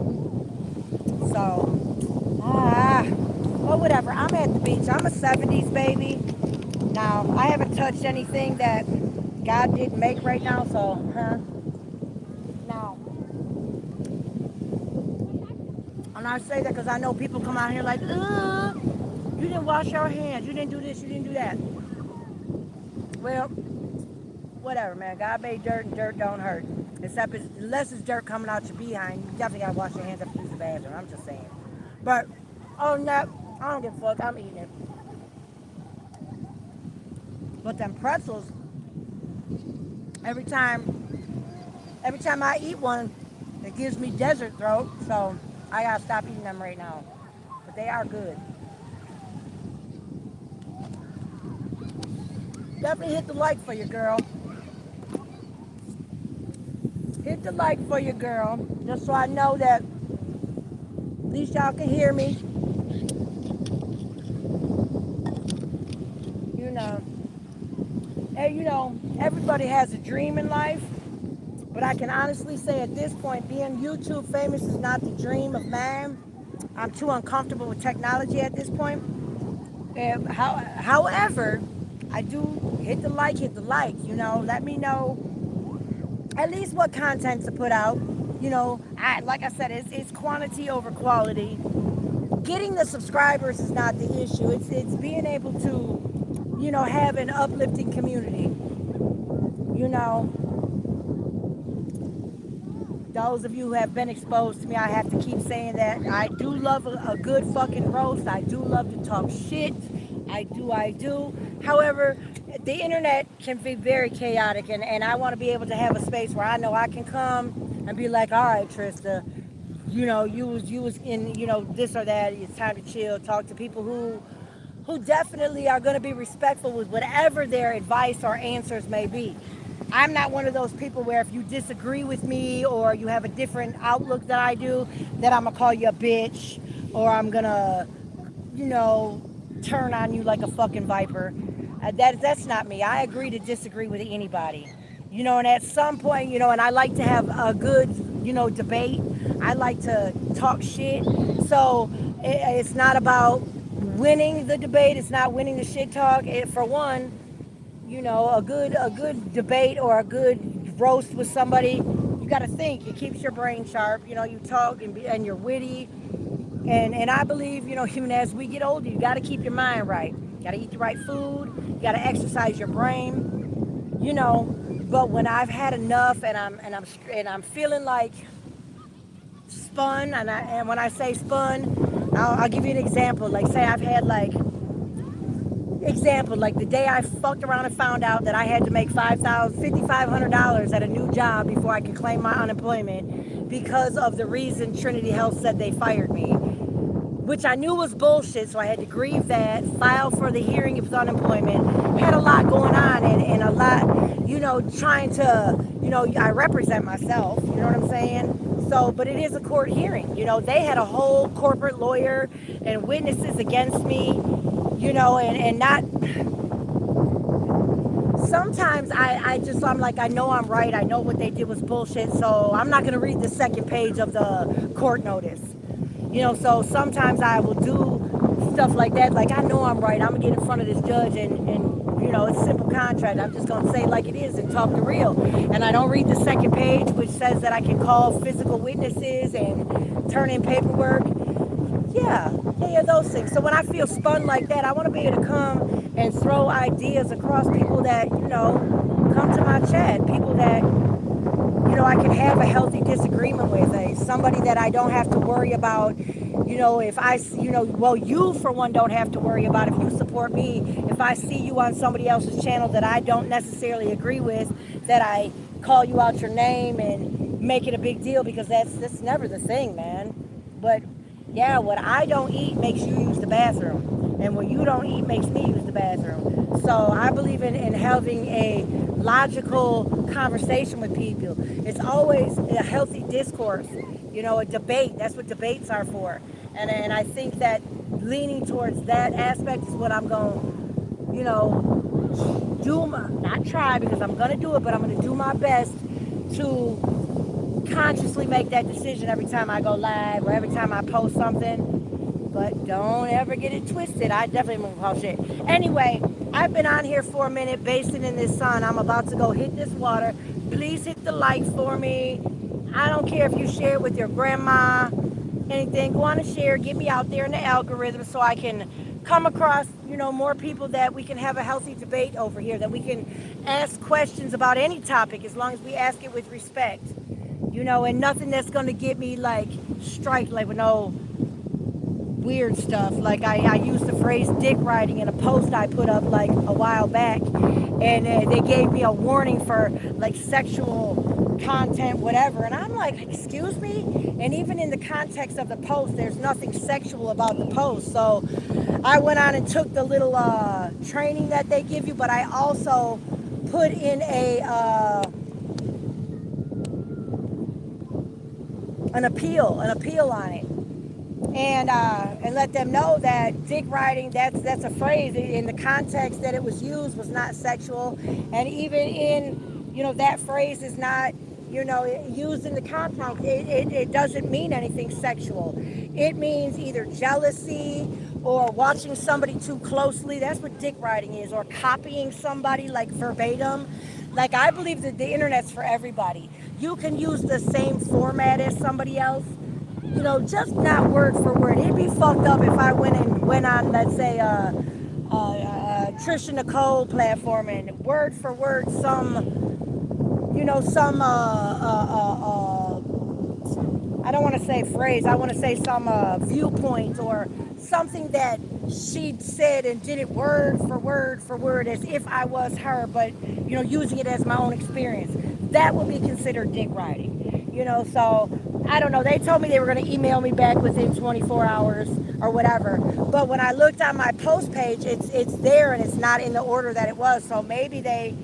So, well, whatever. I'm at the beach. I'm a 70s baby. Now, I haven't touched anything that God didn't make right now, so, Now, and I say that because I know people come out here like, ugh, you didn't wash your hands. You didn't do this. You didn't do that. Well, whatever, man. God made dirt and dirt don't hurt. Except it's, unless it's dirt coming out your behind, you definitely gotta wash your hands after you use the bathroom. I'm just saying. But oh no, I don't give a fuck. I'm eating it. But them pretzels, every time, every time I eat one, it gives me desert throat. So I gotta stop eating them right now. But they are good. Definitely hit the like for your girl. Hit the like for your girl, just so I know that at least y'all can hear me. You know, and everybody has a dream in life, but I can honestly say at this point, being YouTube famous is not the dream of man. I'm too uncomfortable with technology at this point. However, I do hit the like, let me know at least what content to put out. Like I said, it's quantity over quality. Getting the subscribers is not the issue. It's being able to, have an uplifting community. You know, those of you who have been exposed to me, I have to keep saying that I do love a good fucking roast. I do love to talk shit. I do. However, the internet can be very chaotic, and I want to be able to have a space where I know I can come and be like, all right, Trista, you was in, this or that. It's time to chill. Talk to people who definitely are going to be respectful with whatever their advice or answers may be. I'm not one of those people where if you disagree with me or you have a different outlook than I do, that I'm going to call you a bitch or I'm going to, you know, turn on you like a fucking viper. That's not me. I agree to disagree with anybody. And at some point, and I like to have a good, debate. I like to talk shit. So it's not about winning the debate. It's not winning the shit talk. For one, a good debate or a good roast with somebody, you got to think. It keeps your brain sharp. You talk and you're witty. And I believe, even as we get older, you got to keep your mind right. You got to eat the right food. You got to exercise your brain. But when I've had enough and I'm feeling like spun, and when I say spun, I'll give you an example. Like, say I've had like the day I fucked around and found out that I had to make $5,500 at a new job before I could claim my unemployment because of the reason Trinity Health said they fired me, which I knew was bullshit. So I had to grieve that, file for the hearing of unemployment, had a lot going on and a lot, trying to, I represent myself, you know what I'm saying? So, but it is a court hearing. They had a whole corporate lawyer and witnesses against me, and not, sometimes I'm like, I know I'm right. I know what they did was bullshit. So I'm not going to read the second page of the court notice. So sometimes I will do stuff like that. Like, I know I'm right. I'm going to get in front of this judge and it's a simple contract. I'm just going to say it like it is and talk the real. And I don't read the second page, which says that I can call physical witnesses and turn in paperwork. Yeah, those things. So when I feel spun like that, I want to be able to come and throw ideas across people that, come to my chat. People that, I can have a healthy disagreement with. Somebody that I don't have to worry about, if I, well, you for one don't have to worry about if you support me. If I see you on somebody else's channel that I don't necessarily agree with, that I call you out your name and make it a big deal, because that's never the thing, man. But yeah, what I don't eat makes you use the bathroom, and what you don't eat makes me use the bathroom. So I believe in having a logical conversation with people. It's always a healthy discourse, a debate. That's what debates are for. And I think that leaning towards that aspect is what I'm going to, not try, because I'm going to do it, but I'm going to do my best to consciously make that decision every time I go live or every time I post something. But don't ever get it twisted. I definitely won't call shit. Anyway, I've been on here for a minute, basting in this sun. I'm about to go hit this water. Please hit the like for me. I don't care if you share it with your grandma, anything. Go on and share. Get me out there in the algorithm so I can come across, more people that we can have a healthy debate over here, that we can ask questions about any topic as long as we ask it with respect, and nothing that's going to get me like strike, like with no weird stuff. Like I used the phrase dick riding in a post I put up like a while back, and they gave me a warning for like sexual content, whatever. And I'm like, excuse me? And even in the context of the post, there's nothing sexual about the post. So I went on and took the little training that they give you, but I also put in an appeal on it, and let them know that dick riding, that's a phrase in the context that it was used was not sexual, and even in that phrase is not used in the context. It doesn't mean anything sexual. It means either jealousy or watching somebody too closely. That's what dick riding is, or copying somebody like verbatim. Like, I believe that the internet's for everybody. You can use the same format as somebody else, just not word for word. It'd be fucked up if I went on, let's say, Trisha Nicole platform and word for word some I don't want to say phrase. I want to say some viewpoint or something that she said and did it word for word as if I was her, but using it as my own experience. That would be considered dick riding. So I don't know. They told me they were going to email me back within 24 hours or whatever. But when I looked on my post page, it's there and it's not in the order that it was. So maybe they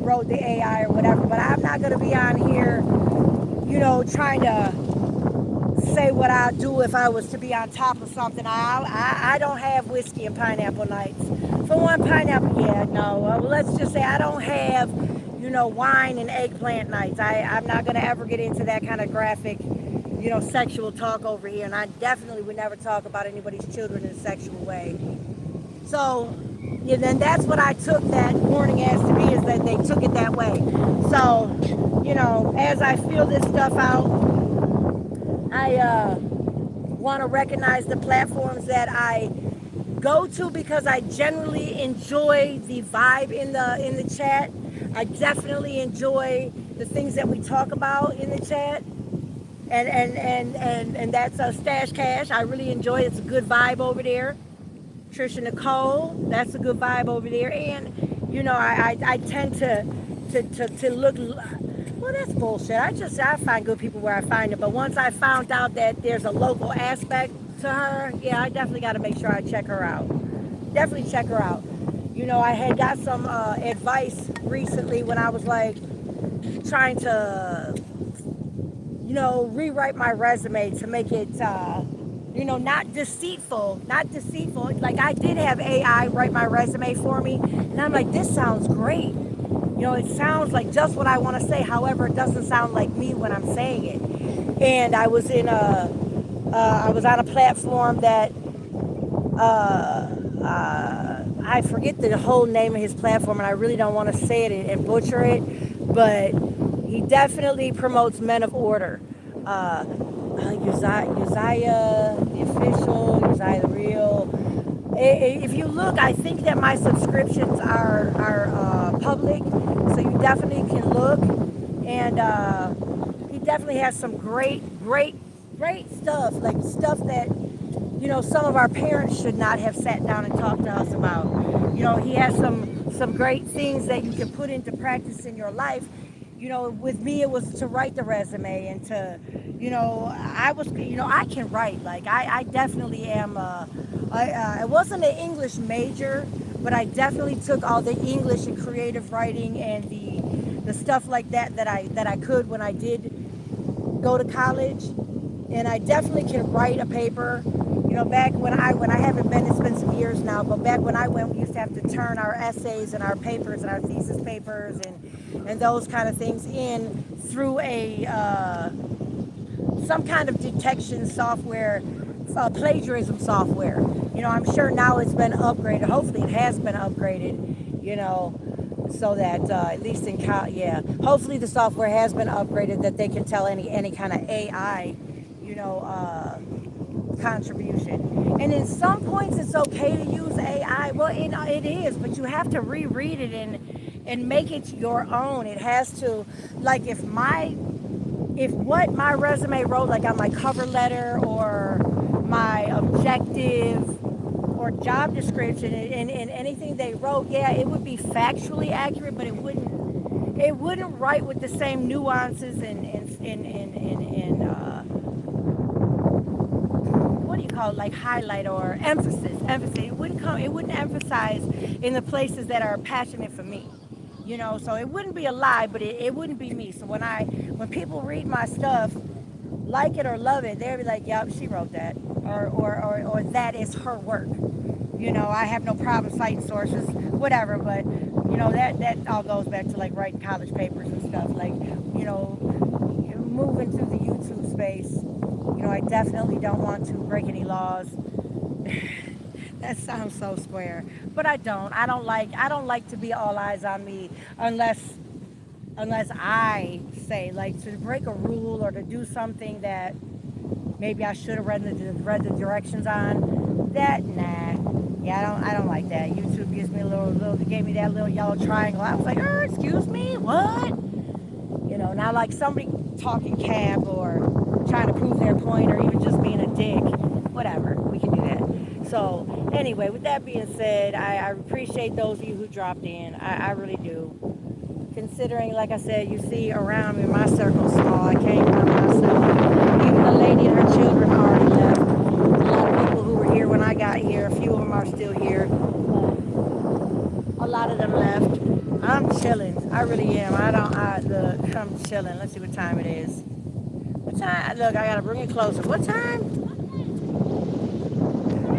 wrote the AI or whatever. But I'm not going to be on here, trying to say what I'd do if I was to be on top of something. I don't have whiskey and pineapple nights. For one, pineapple, yeah, no. Let's just say I don't have, wine and eggplant nights. I'm not going to ever get into that kind of graphic, sexual talk over here. And I definitely would never talk about anybody's children in a sexual way. So, yeah, then that's what I took that warning as to be, is that they took it that way. So, as I feel this stuff out, I want to recognize the platforms that I go to because I generally enjoy the vibe in the chat. I definitely enjoy the things that we talk about in the chat. And that's Stash Cash. I really enjoy it. It's a good vibe over there. Trisha Nicole, that's a good vibe over there. And I tend to look. Well, that's bullshit. I find good people where I find them. But once I found out that there's a local aspect to her, yeah, I definitely got to make sure I check her out. Definitely check her out. I had got some advice recently when I was like trying to, rewrite my resume to make it, not deceitful. Like, I did have AI write my resume for me, and I'm like, this sounds great. It sounds like just what I want to say. However, it doesn't sound like me when I'm saying it. And I was I was on a platform that, I forget the whole name of his platform, and I really don't want to say it and butcher it, but he definitely promotes men of order. Uzziah the official, Uzziah the real. If you look, I think that my subscriptions are public, so you definitely can look. And he definitely has some great stuff, like stuff that some of our parents should not have sat down and talked to us about. He has some great things that you can put into practice in your life. With me, it was to write the resume and to, I can write. Like, I definitely am. I wasn't an English major, but I definitely took all the English and creative writing and the stuff like that I could when I did go to college. And I definitely can write a paper. Back when I haven't been, it's been some years now, but back when I went, we used to have to turn our essays and our papers and our thesis papers and those kind of things in through some kind of detection software, plagiarism software. I'm sure now it's been upgraded. Hopefully it has been upgraded, so that at least hopefully the software has been upgraded that they can tell any kind of AI, contribution. And in some points, it's okay to use AI. Well, it is, but you have to reread it and make it your own. It has to, like, if what my resume wrote, like on my cover letter or my objective or job description and anything they wrote, yeah, it would be factually accurate, but it wouldn't write with the same nuances and what do you call it, like highlight or emphasis. It wouldn't emphasize in the places that are passionate for me, so it wouldn't be a lie, but it wouldn't be me. So when people read my stuff, like it or love it, they'll be like, yep, she wrote that, or that is her work. I have no problem citing sources, whatever, but that all goes back to like writing college papers and stuff, like, moving through the YouTube space. I definitely don't want to break any laws. That sounds so square, but I don't like to be all eyes on me unless I say, like, to break a rule or to do something that maybe I should have read the directions on. That, nah. Yeah, I don't like that. YouTube gives me gave me that little yellow triangle. I was like, excuse me, what? Not like somebody talking cap or trying to prove their point or even just being a dick. Whatever, we can do that. So anyway, with that being said, I appreciate those of you who dropped in. I really do. Considering, like I said, you see around me, my circle's small. I came by myself. Even the lady and her children already left. A lot of people who were here when I got here, a few of them are still here. A lot of them left. I'm chilling. I really am. Look, I'm chilling. Let's see what time it is. What time? Look, I gotta bring it closer. What time?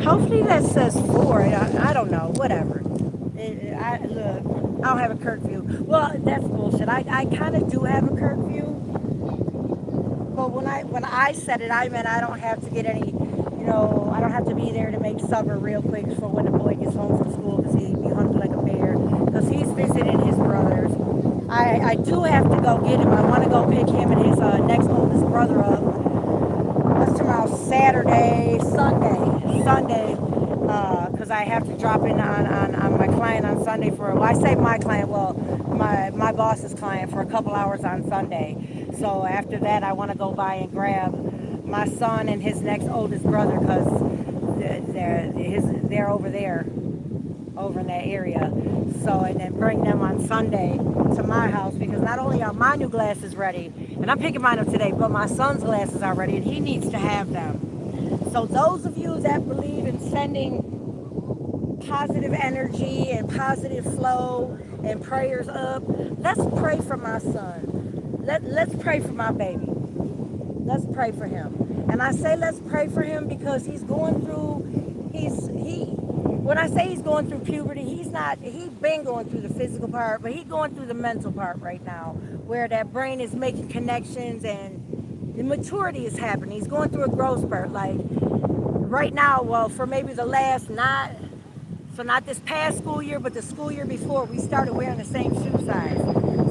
Hopefully that says 4. I don't know. Whatever. Look, I don't have a curfew. Well, that's bullshit. I kind of do have a curfew, but when I said it, I meant I don't have to get any, I don't have to be there to make supper real quick for when the boy gets home from school because he'd be hungry like a bear because he's visiting his brothers. I do have to go get him. I want to go pick him and his next oldest brother up. That's tomorrow, Sunday. Because I have to drop in on my client on Sunday I say my client, well, my boss's client for a couple hours on Sunday. So after that, I want to go by and grab my son and his next oldest brother because they're over there, over in that area. So, and then bring them on Sunday to my house because not only are my new glasses ready, and I'm picking mine up today, but my son's glasses are ready and he needs to have them. So those of you that believe in sending positive energy and positive flow and prayers up, let's pray for my son. Let's pray for my baby. Let's pray for him. And I say let's pray for him because when I say he's going through puberty, he's been going through the physical part, but he's going through the mental part right now, where that brain is making connections and the maturity is happening. He's going through a growth spurt. Like right now, well, for maybe the last, not this past school year, but the school year before, we started wearing the same shoe size.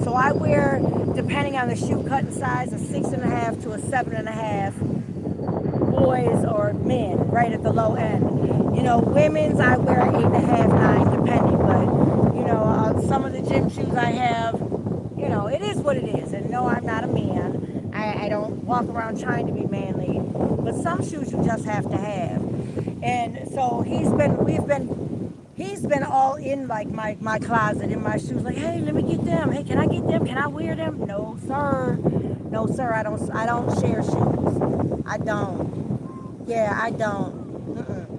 So I wear, depending on the shoe cutting size, a 6.5 to a 7.5, boys or men, right at the low end. Women's I wear 8.5, 9, depending. But some of the gym shoes I have, it is what it is. And no, I'm not a man. I don't walk around trying to be manly. But some shoes you just have to have. And so he's been all in like my closet, in my shoes, like, hey, let me get them. Hey, can I get them? Can I wear them? No, sir. No, sir. I don't share shoes. I don't. Yeah, I don't.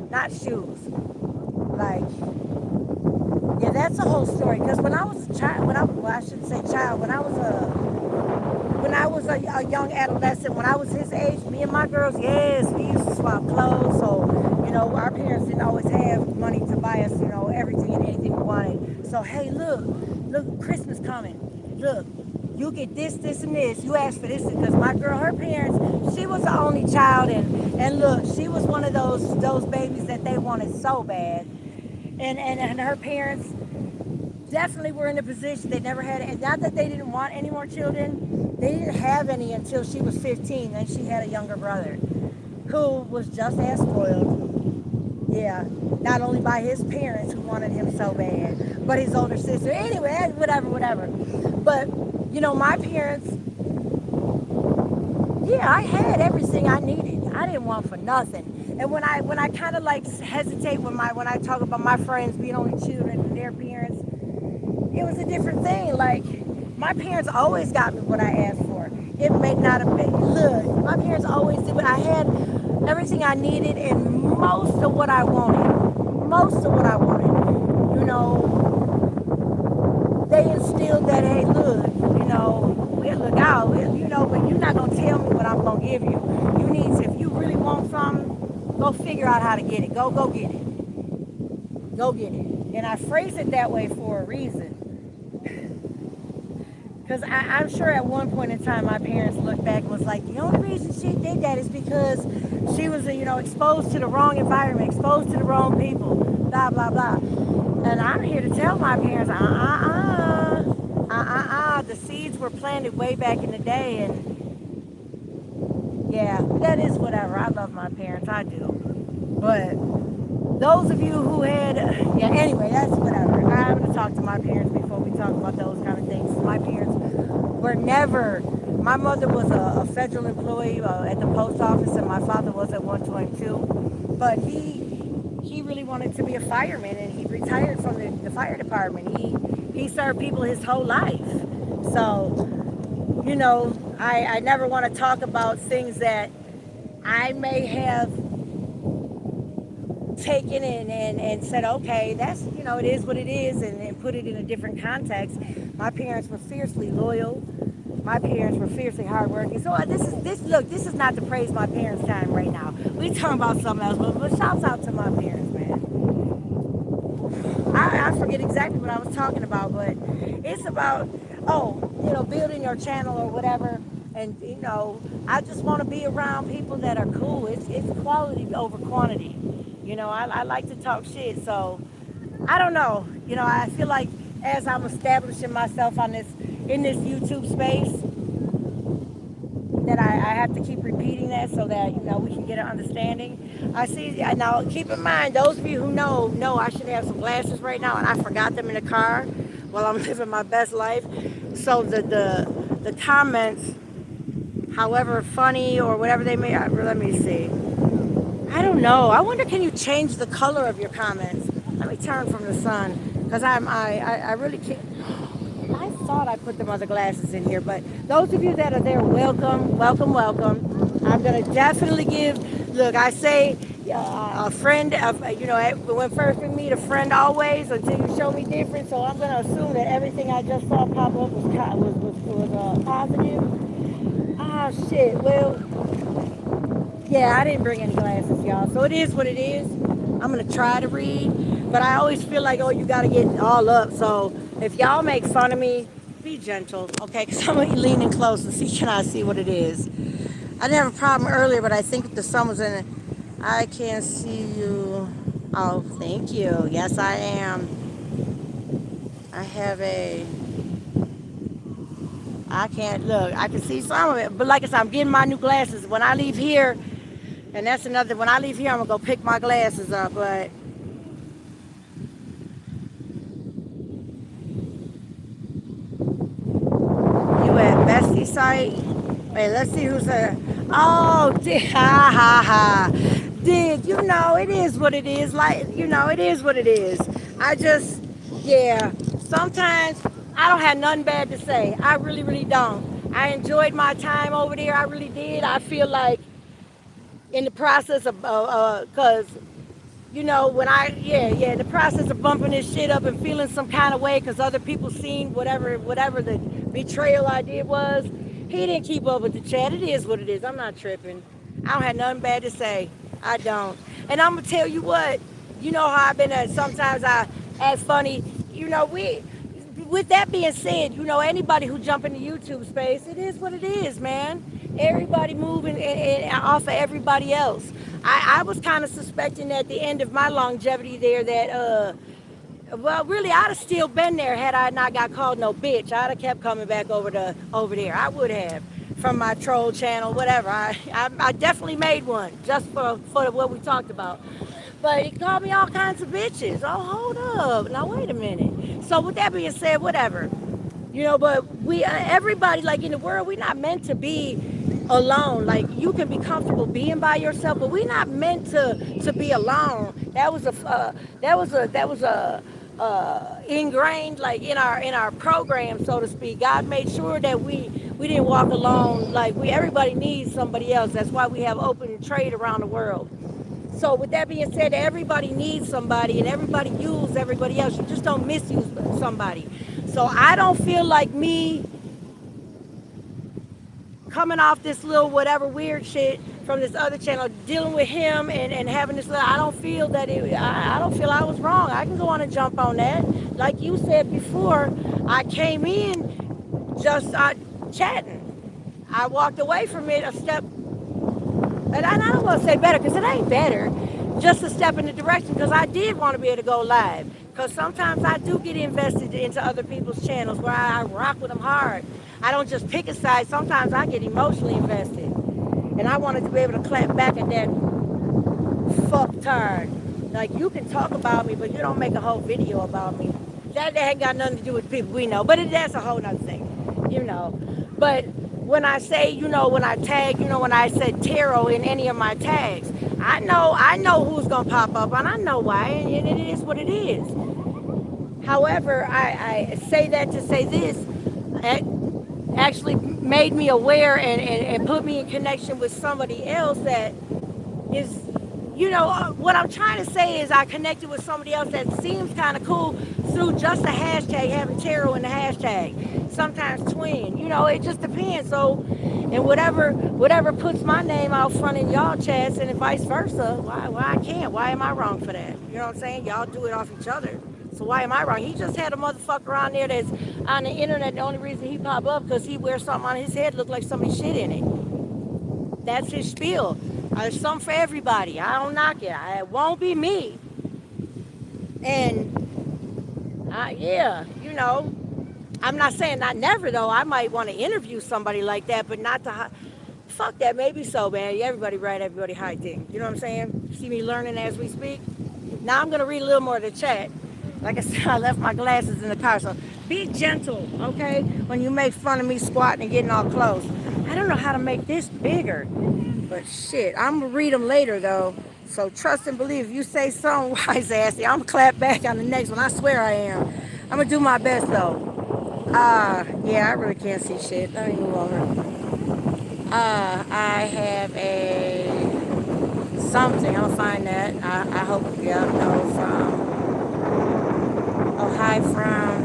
Not shoes. Like, yeah, that's a whole story. Because when I was a child, when I was a young adolescent, when I was his age, me and my girls, yes, we used to swap clothes. So, our parents didn't always have money to buy us, everything and anything we wanted. So, hey, look, Christmas coming. Look, you get this, and this. You ask for this because my girl, her parents, she was the only child, and look, she was one of those babies that they wanted so bad, and her parents definitely were in a position they never had. And not that they didn't want any more children, they didn't have any until she was 15. Then she had a younger brother. who was just as spoiled. Yeah, not only by his parents who wanted him so bad, but his older sister. Anyway, whatever, whatever. But my parents, yeah, I had everything I needed. I didn't want for nothing. And when I kind of like hesitate when I talk about my friends being only children and their parents, it was a different thing. Like my parents always got me what I asked for. It may not have been. Look, my parents always did. But I had everything I needed and most of what I wanted. Most of what I wanted. They instilled that, hey, look, we'll look out, but you're not gonna tell me what I'm gonna give you. You need to, if you really want something, go figure out how to get it. Go get it. Go get it. And I phrase it that way for a reason. Because I'm sure at one point in time my parents looked back and was like, the only reason she did that is because she was, exposed to the wrong environment, exposed to the wrong people, blah, blah, blah. And I'm here to tell my parents, the seeds were planted way back in the day. And yeah, that is whatever. I love my parents, I do. But those of you who had, yeah, anyway, that's whatever. I'm going to talk to my parents before we talk about those kind of things. My parents were never, my mother was a federal employee at the post office, and my father was at 122. But he really wanted to be a fireman, and he retired from the fire department. He served people his whole life. So, I never want to talk about things that I may have taken and said, okay, that's, it is what it is, and put it in a different context. My parents were fiercely loyal. My parents were fiercely hardworking. So this is not to praise my parents' time right now. We talking about something else, but shouts out to my parents, man. I forget exactly what I was talking about, but it's about, building your channel or whatever. And, I just want to be around people that are cool. It's quality over quantity. I like to talk shit. So, I don't know. I feel like as I'm establishing myself in this YouTube space, that I have to keep repeating that so that, we can get an understanding. I see, now keep in mind, those of you who know I should have some glasses right now, and I forgot them in the car while I'm living my best life. So the comments, however funny or whatever they may, let me see. I don't know. I wonder, can you change the color of your comments? Let me turn from the sun, because I really can't. I thought I put them other glasses in here, but those of you that are there, welcome, welcome, welcome. I'm gonna definitely give. Look, I say a friend. When first we meet, a friend always until you show me different. So I'm gonna assume that everything I just saw pop up was positive. Ah, shit. Well, yeah, I didn't bring any glasses, y'all. So it is what it is. I'm gonna try to read, but I always feel like, oh, you gotta get all up. So if y'all make fun of me, be gentle, okay? Because I'm gonna be leaning close and see, can I see what it is? I didn't have a problem earlier, but I think the sun was in it. I can't see you. Oh, thank you. Yes, I am. I have I can't look. I can see some of it, but like I said, I'm getting my new glasses. When I leave here, and that's another, when I leave here, I'm gonna go pick my glasses up, but you at Bestie site? Wait, let's see who's there. Oh, ha ha ha. Dig, it is what it is. Like, it is what it is. I just, yeah, sometimes I don't have nothing bad to say. I really, really don't. I enjoyed my time over there. I really did. I feel like in the process of, because when the process of bumping this shit up and feeling some kind of way because other people seen whatever the betrayal I did was, he didn't keep up with the chat. It is what it is. I'm not tripping. I don't have nothing bad to say. I don't. And I'm gonna tell you what, how I've been at, sometimes I act funny. With that being said, anybody who jump in the YouTube space, it is what it is, man. Everybody moving off of everybody else. I was kind of suspecting at the end of my longevity there that, well, really, I'd have still been there had I not got called no bitch. I'd have kept coming back over there. I would have. from my troll channel, whatever. I definitely made one just for what we talked about. But he called me all kinds of bitches. Oh, hold up. Now, wait a minute. So, with that being said, whatever. But everybody, like in the world, we're not meant to be alone. Like, you can be comfortable being by yourself, but we're not meant to be alone. That was ingrained like in our program, so to speak. God made sure that we didn't walk alone. Like, everybody needs somebody else. That's why we have open trade around the world. So with that being said, everybody needs somebody, and everybody uses everybody else. You just don't misuse somebody. So I don't feel like me coming off this little whatever weird shit from this other channel, dealing with him and having this little, I don't feel that I don't feel I was wrong. I can go on and jump on that. Like you said before, I came in just chatting. I walked away from it a step, and I don't want to say better because it ain't better, just a step in the direction, because I did want to be able to go live. Because sometimes I do get invested into other people's channels where I rock with them hard. I don't just pick a side. Sometimes I get emotionally invested. And I wanted to be able to clap back at that fucktard. Like, you can talk about me, but you don't make a whole video about me. That ain't got nothing to do with people we know. But that's a whole nother thing. But when I say, when I tag, when I said tarot in any of my tags, I know who's going to pop up, and I know why, and it is what it is. However, I say that to say this. It actually made me aware and put me in connection with somebody else that is, what I'm trying to say is I connected with somebody else that seems kind of cool through just a hashtag, having tarot in the hashtag. Sometimes twin, it just depends. So, and whatever puts my name out front in y'all chats, and vice versa, why I can't? Why am I wrong for that? You know what I'm saying? Y'all do it off each other. So why am I wrong? He just had a motherfucker on there that's on the internet. The only reason he pop up because he wears something on his head look like somebody's shit in it. That's his spiel. There's something for everybody. I don't knock it. It won't be me. And yeah, I'm not saying not never though. I might want to interview somebody like that, but not to. Fuck that. Maybe so, man. Everybody right, everybody high thing. You know what I'm saying? See me learning as we speak. Now I'm gonna read a little more of the chat. Like I said, I left my glasses in the car, so be gentle, okay? When you make fun of me squatting and getting all close. I don't know how to make this bigger, but shit, I'm gonna read them later though. So trust and believe. If you say something wise assy, I'm gonna clap back on the next one. I swear I am. I'm gonna do my best though. Yeah, I really can't see shit. Let me move over. I have a something. I'll find that. I hope y'all know from. Oh, hi from.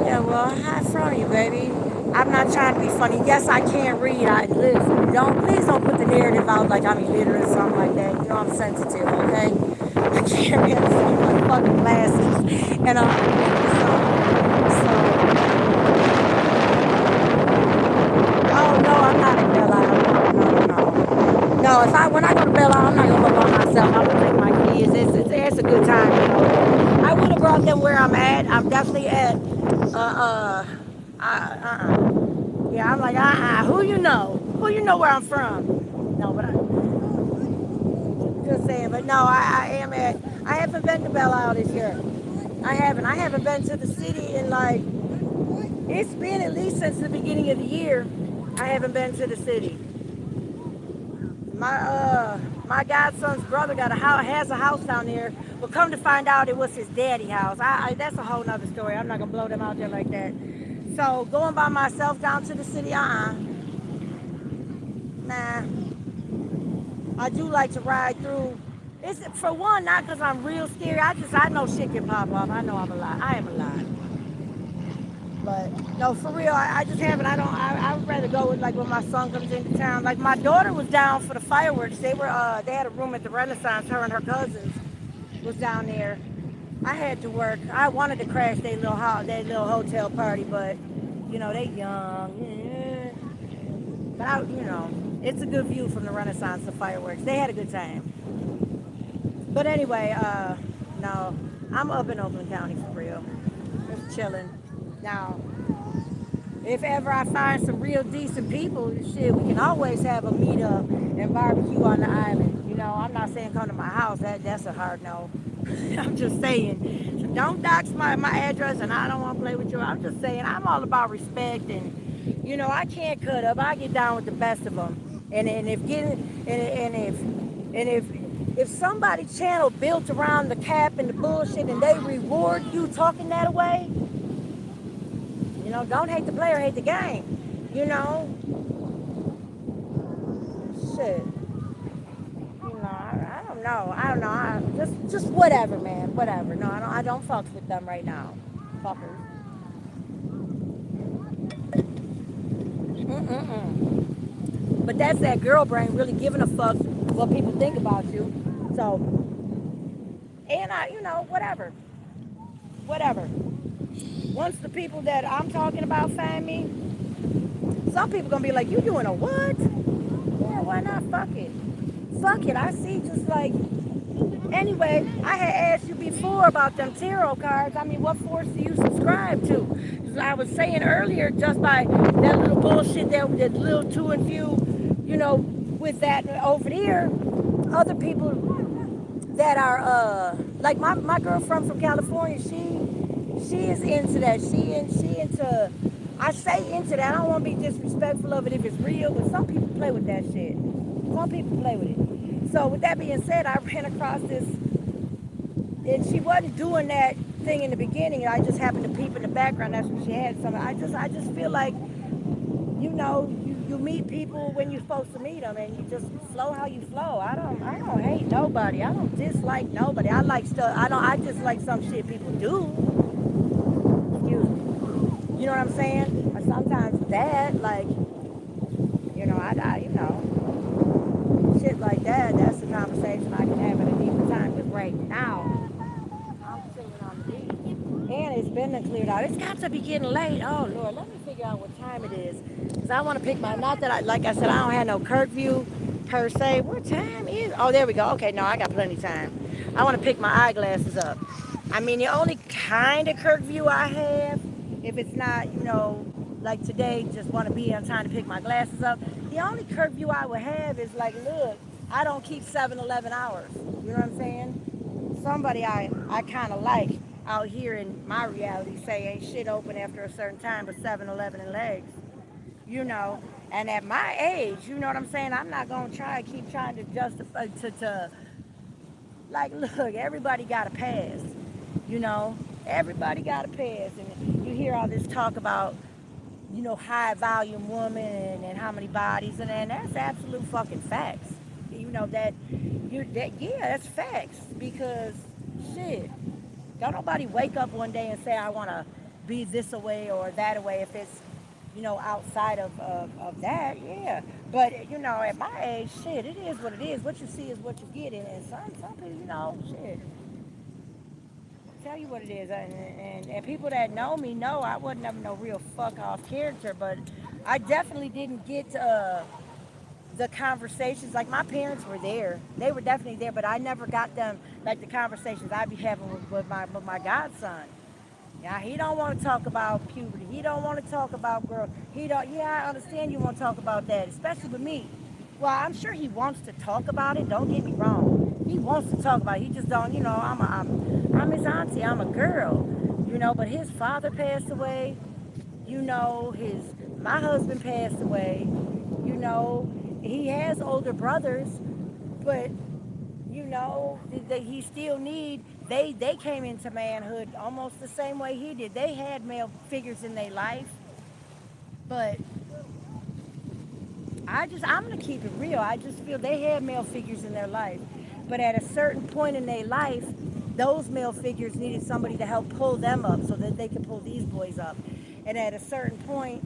Yeah, well, hi from you, baby. I'm not trying to be funny. Yes, I can't read. Listen. Please don't put the narrative out like I'm illiterate or something like that. I'm sensitive, okay? I can't read my fucking glasses, and I'm so. Oh no, I'm not in Belle Isle. No. No, when I go to Belle Isle, I'm not gonna go by myself. I'm gonna take my kids. It's a good time. I would have brought them where I'm at. I'm definitely at. Yeah, I'm like Who you know? Who you know where I'm from? No, but just saying. But no, I am at. I haven't been to Belle Isle this year. I haven't been to the city in like. It's been at least since the beginning of the year. I haven't been to the city. My godson's brother has a house down there, but come to find out it was his daddy's house. That's a whole nother story. I'm not gonna blow them out there like that. So going by myself down to the city, nah. I do like to ride through. It's for one, not because I'm real scary. I know shit can pop off. I know I'm alive. I am alive. But no, for real, I just haven't. I would rather go with when my son comes into town. Like my daughter was down for the fireworks. They had a room at the Renaissance. Her and her cousins was down there. I had to work. I wanted to crash their little hotel party, but they young. Yeah. But it's a good view from the Renaissance, the fireworks. They had a good time. But anyway, no, I'm up in Oakland County for real. Just chilling. Now, if ever I find some real decent people, shit, we can always have a meetup and barbecue on the island. You know, I'm not saying come to my house. That's a hard no. I'm just saying, so don't dox my address, and I don't want to play with you. I'm just saying, I'm all about respect, and you know, I can't cut up. I get down with the best of them, and if getting and if somebody's channel built around the cap and the bullshit, and they reward you talking that way, you know, don't hate the player, hate the game. You know, shit. You know, I don't know. I don't know. Just whatever, man. Whatever. No, I don't fuck with them right now. Fuckers. Mm-mm-mm. But that's that girl brain really giving a fuck what people think about you. So, and you know, whatever. Whatever. Once the people that I'm talking about find me, some people gonna be like, you doing a what? Yeah, why not? Fuck it. Fuck it. I see just like, anyway, I had asked you before about them tarot cards. I mean, what force do you subscribe to? As I was saying earlier, just by that little bullshit, that little two and few, you know, with that over there, other people that are like my girlfriend from California, she is into that. She into, I say into that. I don't want to be disrespectful of it if it's real, but some people play with that shit. Some people play with it. So with that being said, I ran across this, and she wasn't doing that thing in the beginning. I just happened to peep in the background. That's what she had. Some. I just feel like, you know, you meet people when you're supposed to meet them, and you just flow how you flow. I don't hate nobody. I don't dislike nobody. I like stuff. I just like some shit people do. Excuse me. You know what I'm saying? Or sometimes that, like, you know, you know, shit like that. That's the conversation I can have at a deeper time. Because right now, I'm sitting on the beach, and it's been cleared out. It's got to be getting late. Oh Lord, let me figure out what time it is. Cause I want to pick my. Not that like I said, I don't have no curfew per se. What time is? Oh, there we go. Okay, no, I got plenty of time. I want to pick my eyeglasses up. I mean, the only kind of curfew I have, if it's not, you know, like today, just want to be on time to pick my glasses up. The only curfew I would have is like, look, I don't keep 7-11 hours. You know what I'm saying? Somebody I kind of like out here in my reality say ain't shit open after a certain time but 7-11 and legs. You know, and at my age, you know what I'm saying? I'm not going to keep trying to justify, like, look, everybody got a pass. You know, everybody got a pass. And you hear all this talk about, you know, high volume woman and how many bodies, and that's absolute fucking facts. You know, yeah, that's facts. Because, shit, don't nobody wake up one day and say, I want to be this away or that away if it's, you know, outside of that, yeah. But, you know, at my age, shit, it is what it is. What you see is what you get. And some people, you know, shit, tell you what it is. And people that know me know I wasn't never no real fuck off character, but I definitely didn't get the conversations. Like, my parents were there. They were definitely there, but I never got them, like the conversations I be having with my godson. Yeah, he don't want to talk about puberty. He don't want to talk about girls. He don't. Yeah, I understand you want to talk about that, especially with me. Well, I'm sure he wants to talk about it. Don't get me wrong. He wants to talk about it. He just don't. You know, I'm his auntie. I'm a girl. You know, but his father passed away. You know, my husband passed away. You know, he has older brothers, but you know, he still need, they came into manhood almost the same way he did. They had male figures in their life, but I'm going to keep it real. I just feel they had male figures in their life, but at a certain point in their life, those male figures needed somebody to help pull them up so that they could pull these boys up. And at a certain point,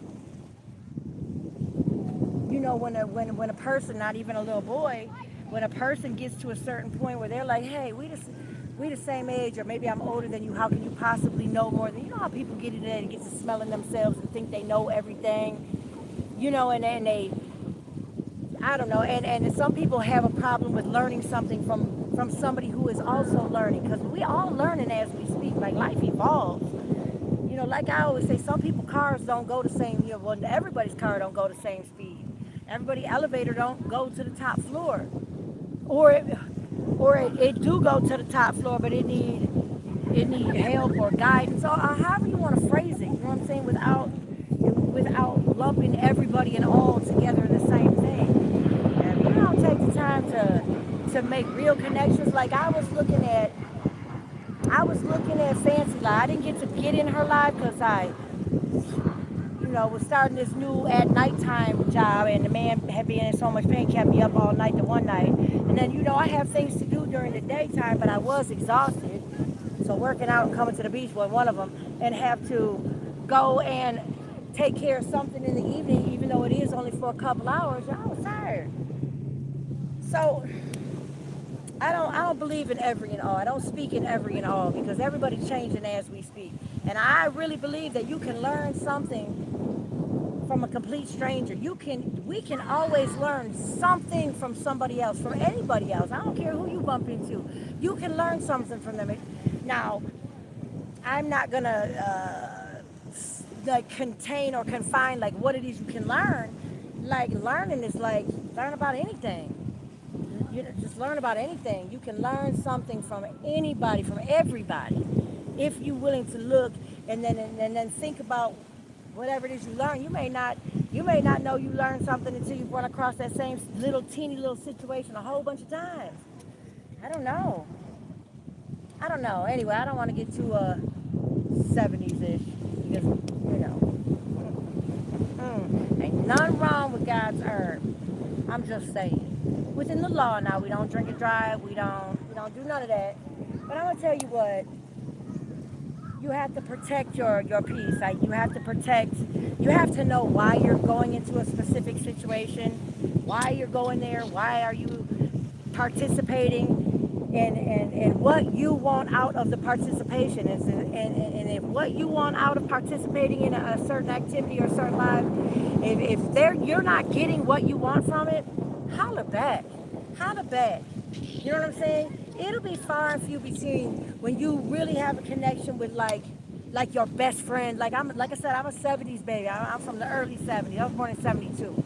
you know, when a person, not even a little boy, when a person gets to a certain point where they're like, hey, we the same age, or maybe I'm older than you, how can you possibly know more than, you know how people get into that and get to smelling themselves and think they know everything, you know, and they, I don't know, and some people have a problem with learning something from somebody who is also learning, because we all learning as we speak, like life evolves. You like I always say, some people cars don't go the same. Well, everybody's car don't go the same speed. Everybody elevator don't go to the top floor, or it do go to the top floor, but it need help or guidance, or however you want to phrase it. You know what I'm saying? Without lumping everybody and all together in the same thing. And if you don't take the time to make real connections, like I was looking at Fancy Life. I didn't get in her live because I was starting this new at nighttime job, and the man had been in so much pain, kept me up all night the one night. And then, I have things to do during the daytime, but I was exhausted. So working out and coming to the beach was one of them, and have to go and take care of something in the evening, even though it is only for a couple hours. I was tired. So I don't believe in every and all. I don't speak in every and all, because everybody's changing as we speak. And I really believe that you can learn something from a complete stranger. We can always learn something from somebody else, from anybody else. I don't care who you bump into. You can learn something from them. Now, I'm not gonna contain or confine like what it is you can learn. Like learning is like learn about anything. Just learn about anything. You can learn something from anybody, from everybody, if you're willing to look and then think about whatever it is you learn. You may not know you learned something until you run across that same teeny little situation a whole bunch of times. I don't know. Anyway, I don't want to get too 70s-ish, because ain't nothing wrong with God's herb. I'm just saying. Within the law now, we don't drink and drive. We don't do none of that. But I'm gonna tell you what. You have to protect your peace. Like you have to know why you're going into a specific situation, why you're going there, why are you participating, and what you want out of the participation. And if what you want out of participating in a certain activity or a certain life, if you're not getting what you want from it, holler back. You know what I'm saying? It'll be far and few between when you really have a connection with like your best friend. Like I said, I'm a 70s baby. I'm from the early 70s. I was born in 72.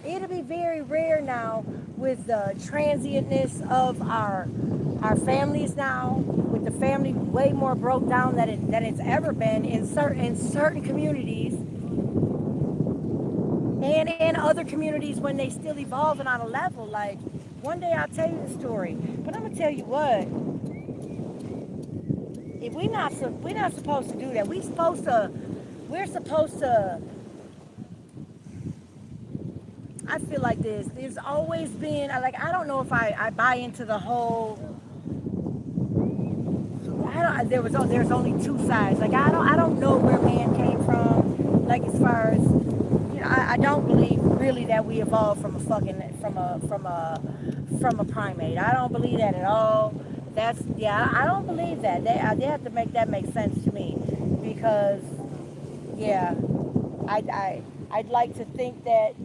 It'll be very rare now with the transientness of our families now, with the family way more broke down than it's ever been in certain communities, and in other communities when they still evolving on a level. Like one day I'll tell you the story, but I'm gonna tell you what. If we're not supposed to do that. We're supposed to. I feel like there's always been, I don't know if I buy into the whole, there's only two sides. Like I don't know where man came from. Like as far as, I don't believe really that we evolved from a primate. I don't believe that at all. I don't believe that. They have to make that make sense to me, because I'd like to think that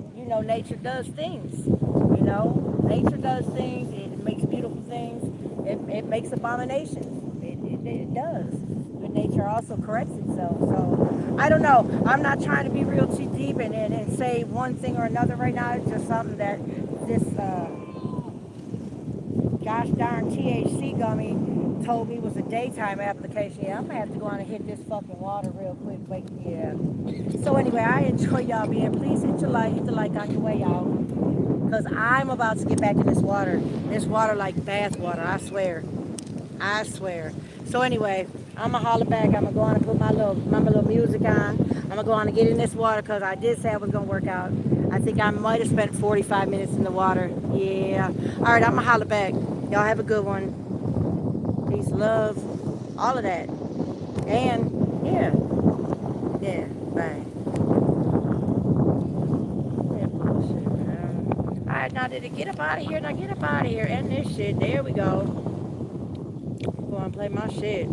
nature does things. Nature does things. It makes beautiful things. It makes abominations. It does. But nature also corrects itself. So I don't know. I'm not trying to be real too deep and say one thing or another right now. It's just something that this gosh darn THC gummy told me was a daytime application. Yeah, I'm gonna have to go on and hit this fucking water real quick. Wait, yeah. So anyway, I enjoy y'all being. Please hit the like on your way out, because I'm about to get back in this water. This water like bath water. I swear. So anyway, I'm gonna holler back. I'm gonna go on and put my little music on. I'm gonna go on and get in this water, because I did say I was gonna work out. I think I might have spent 45 minutes in the water. Yeah. All right, I'm gonna holler back. Y'all have a good one. Peace, love, all of that. And yeah, bye. All right, now did it get up out of here? Now get up out of here. End this shit. There we go. Go and play my shit.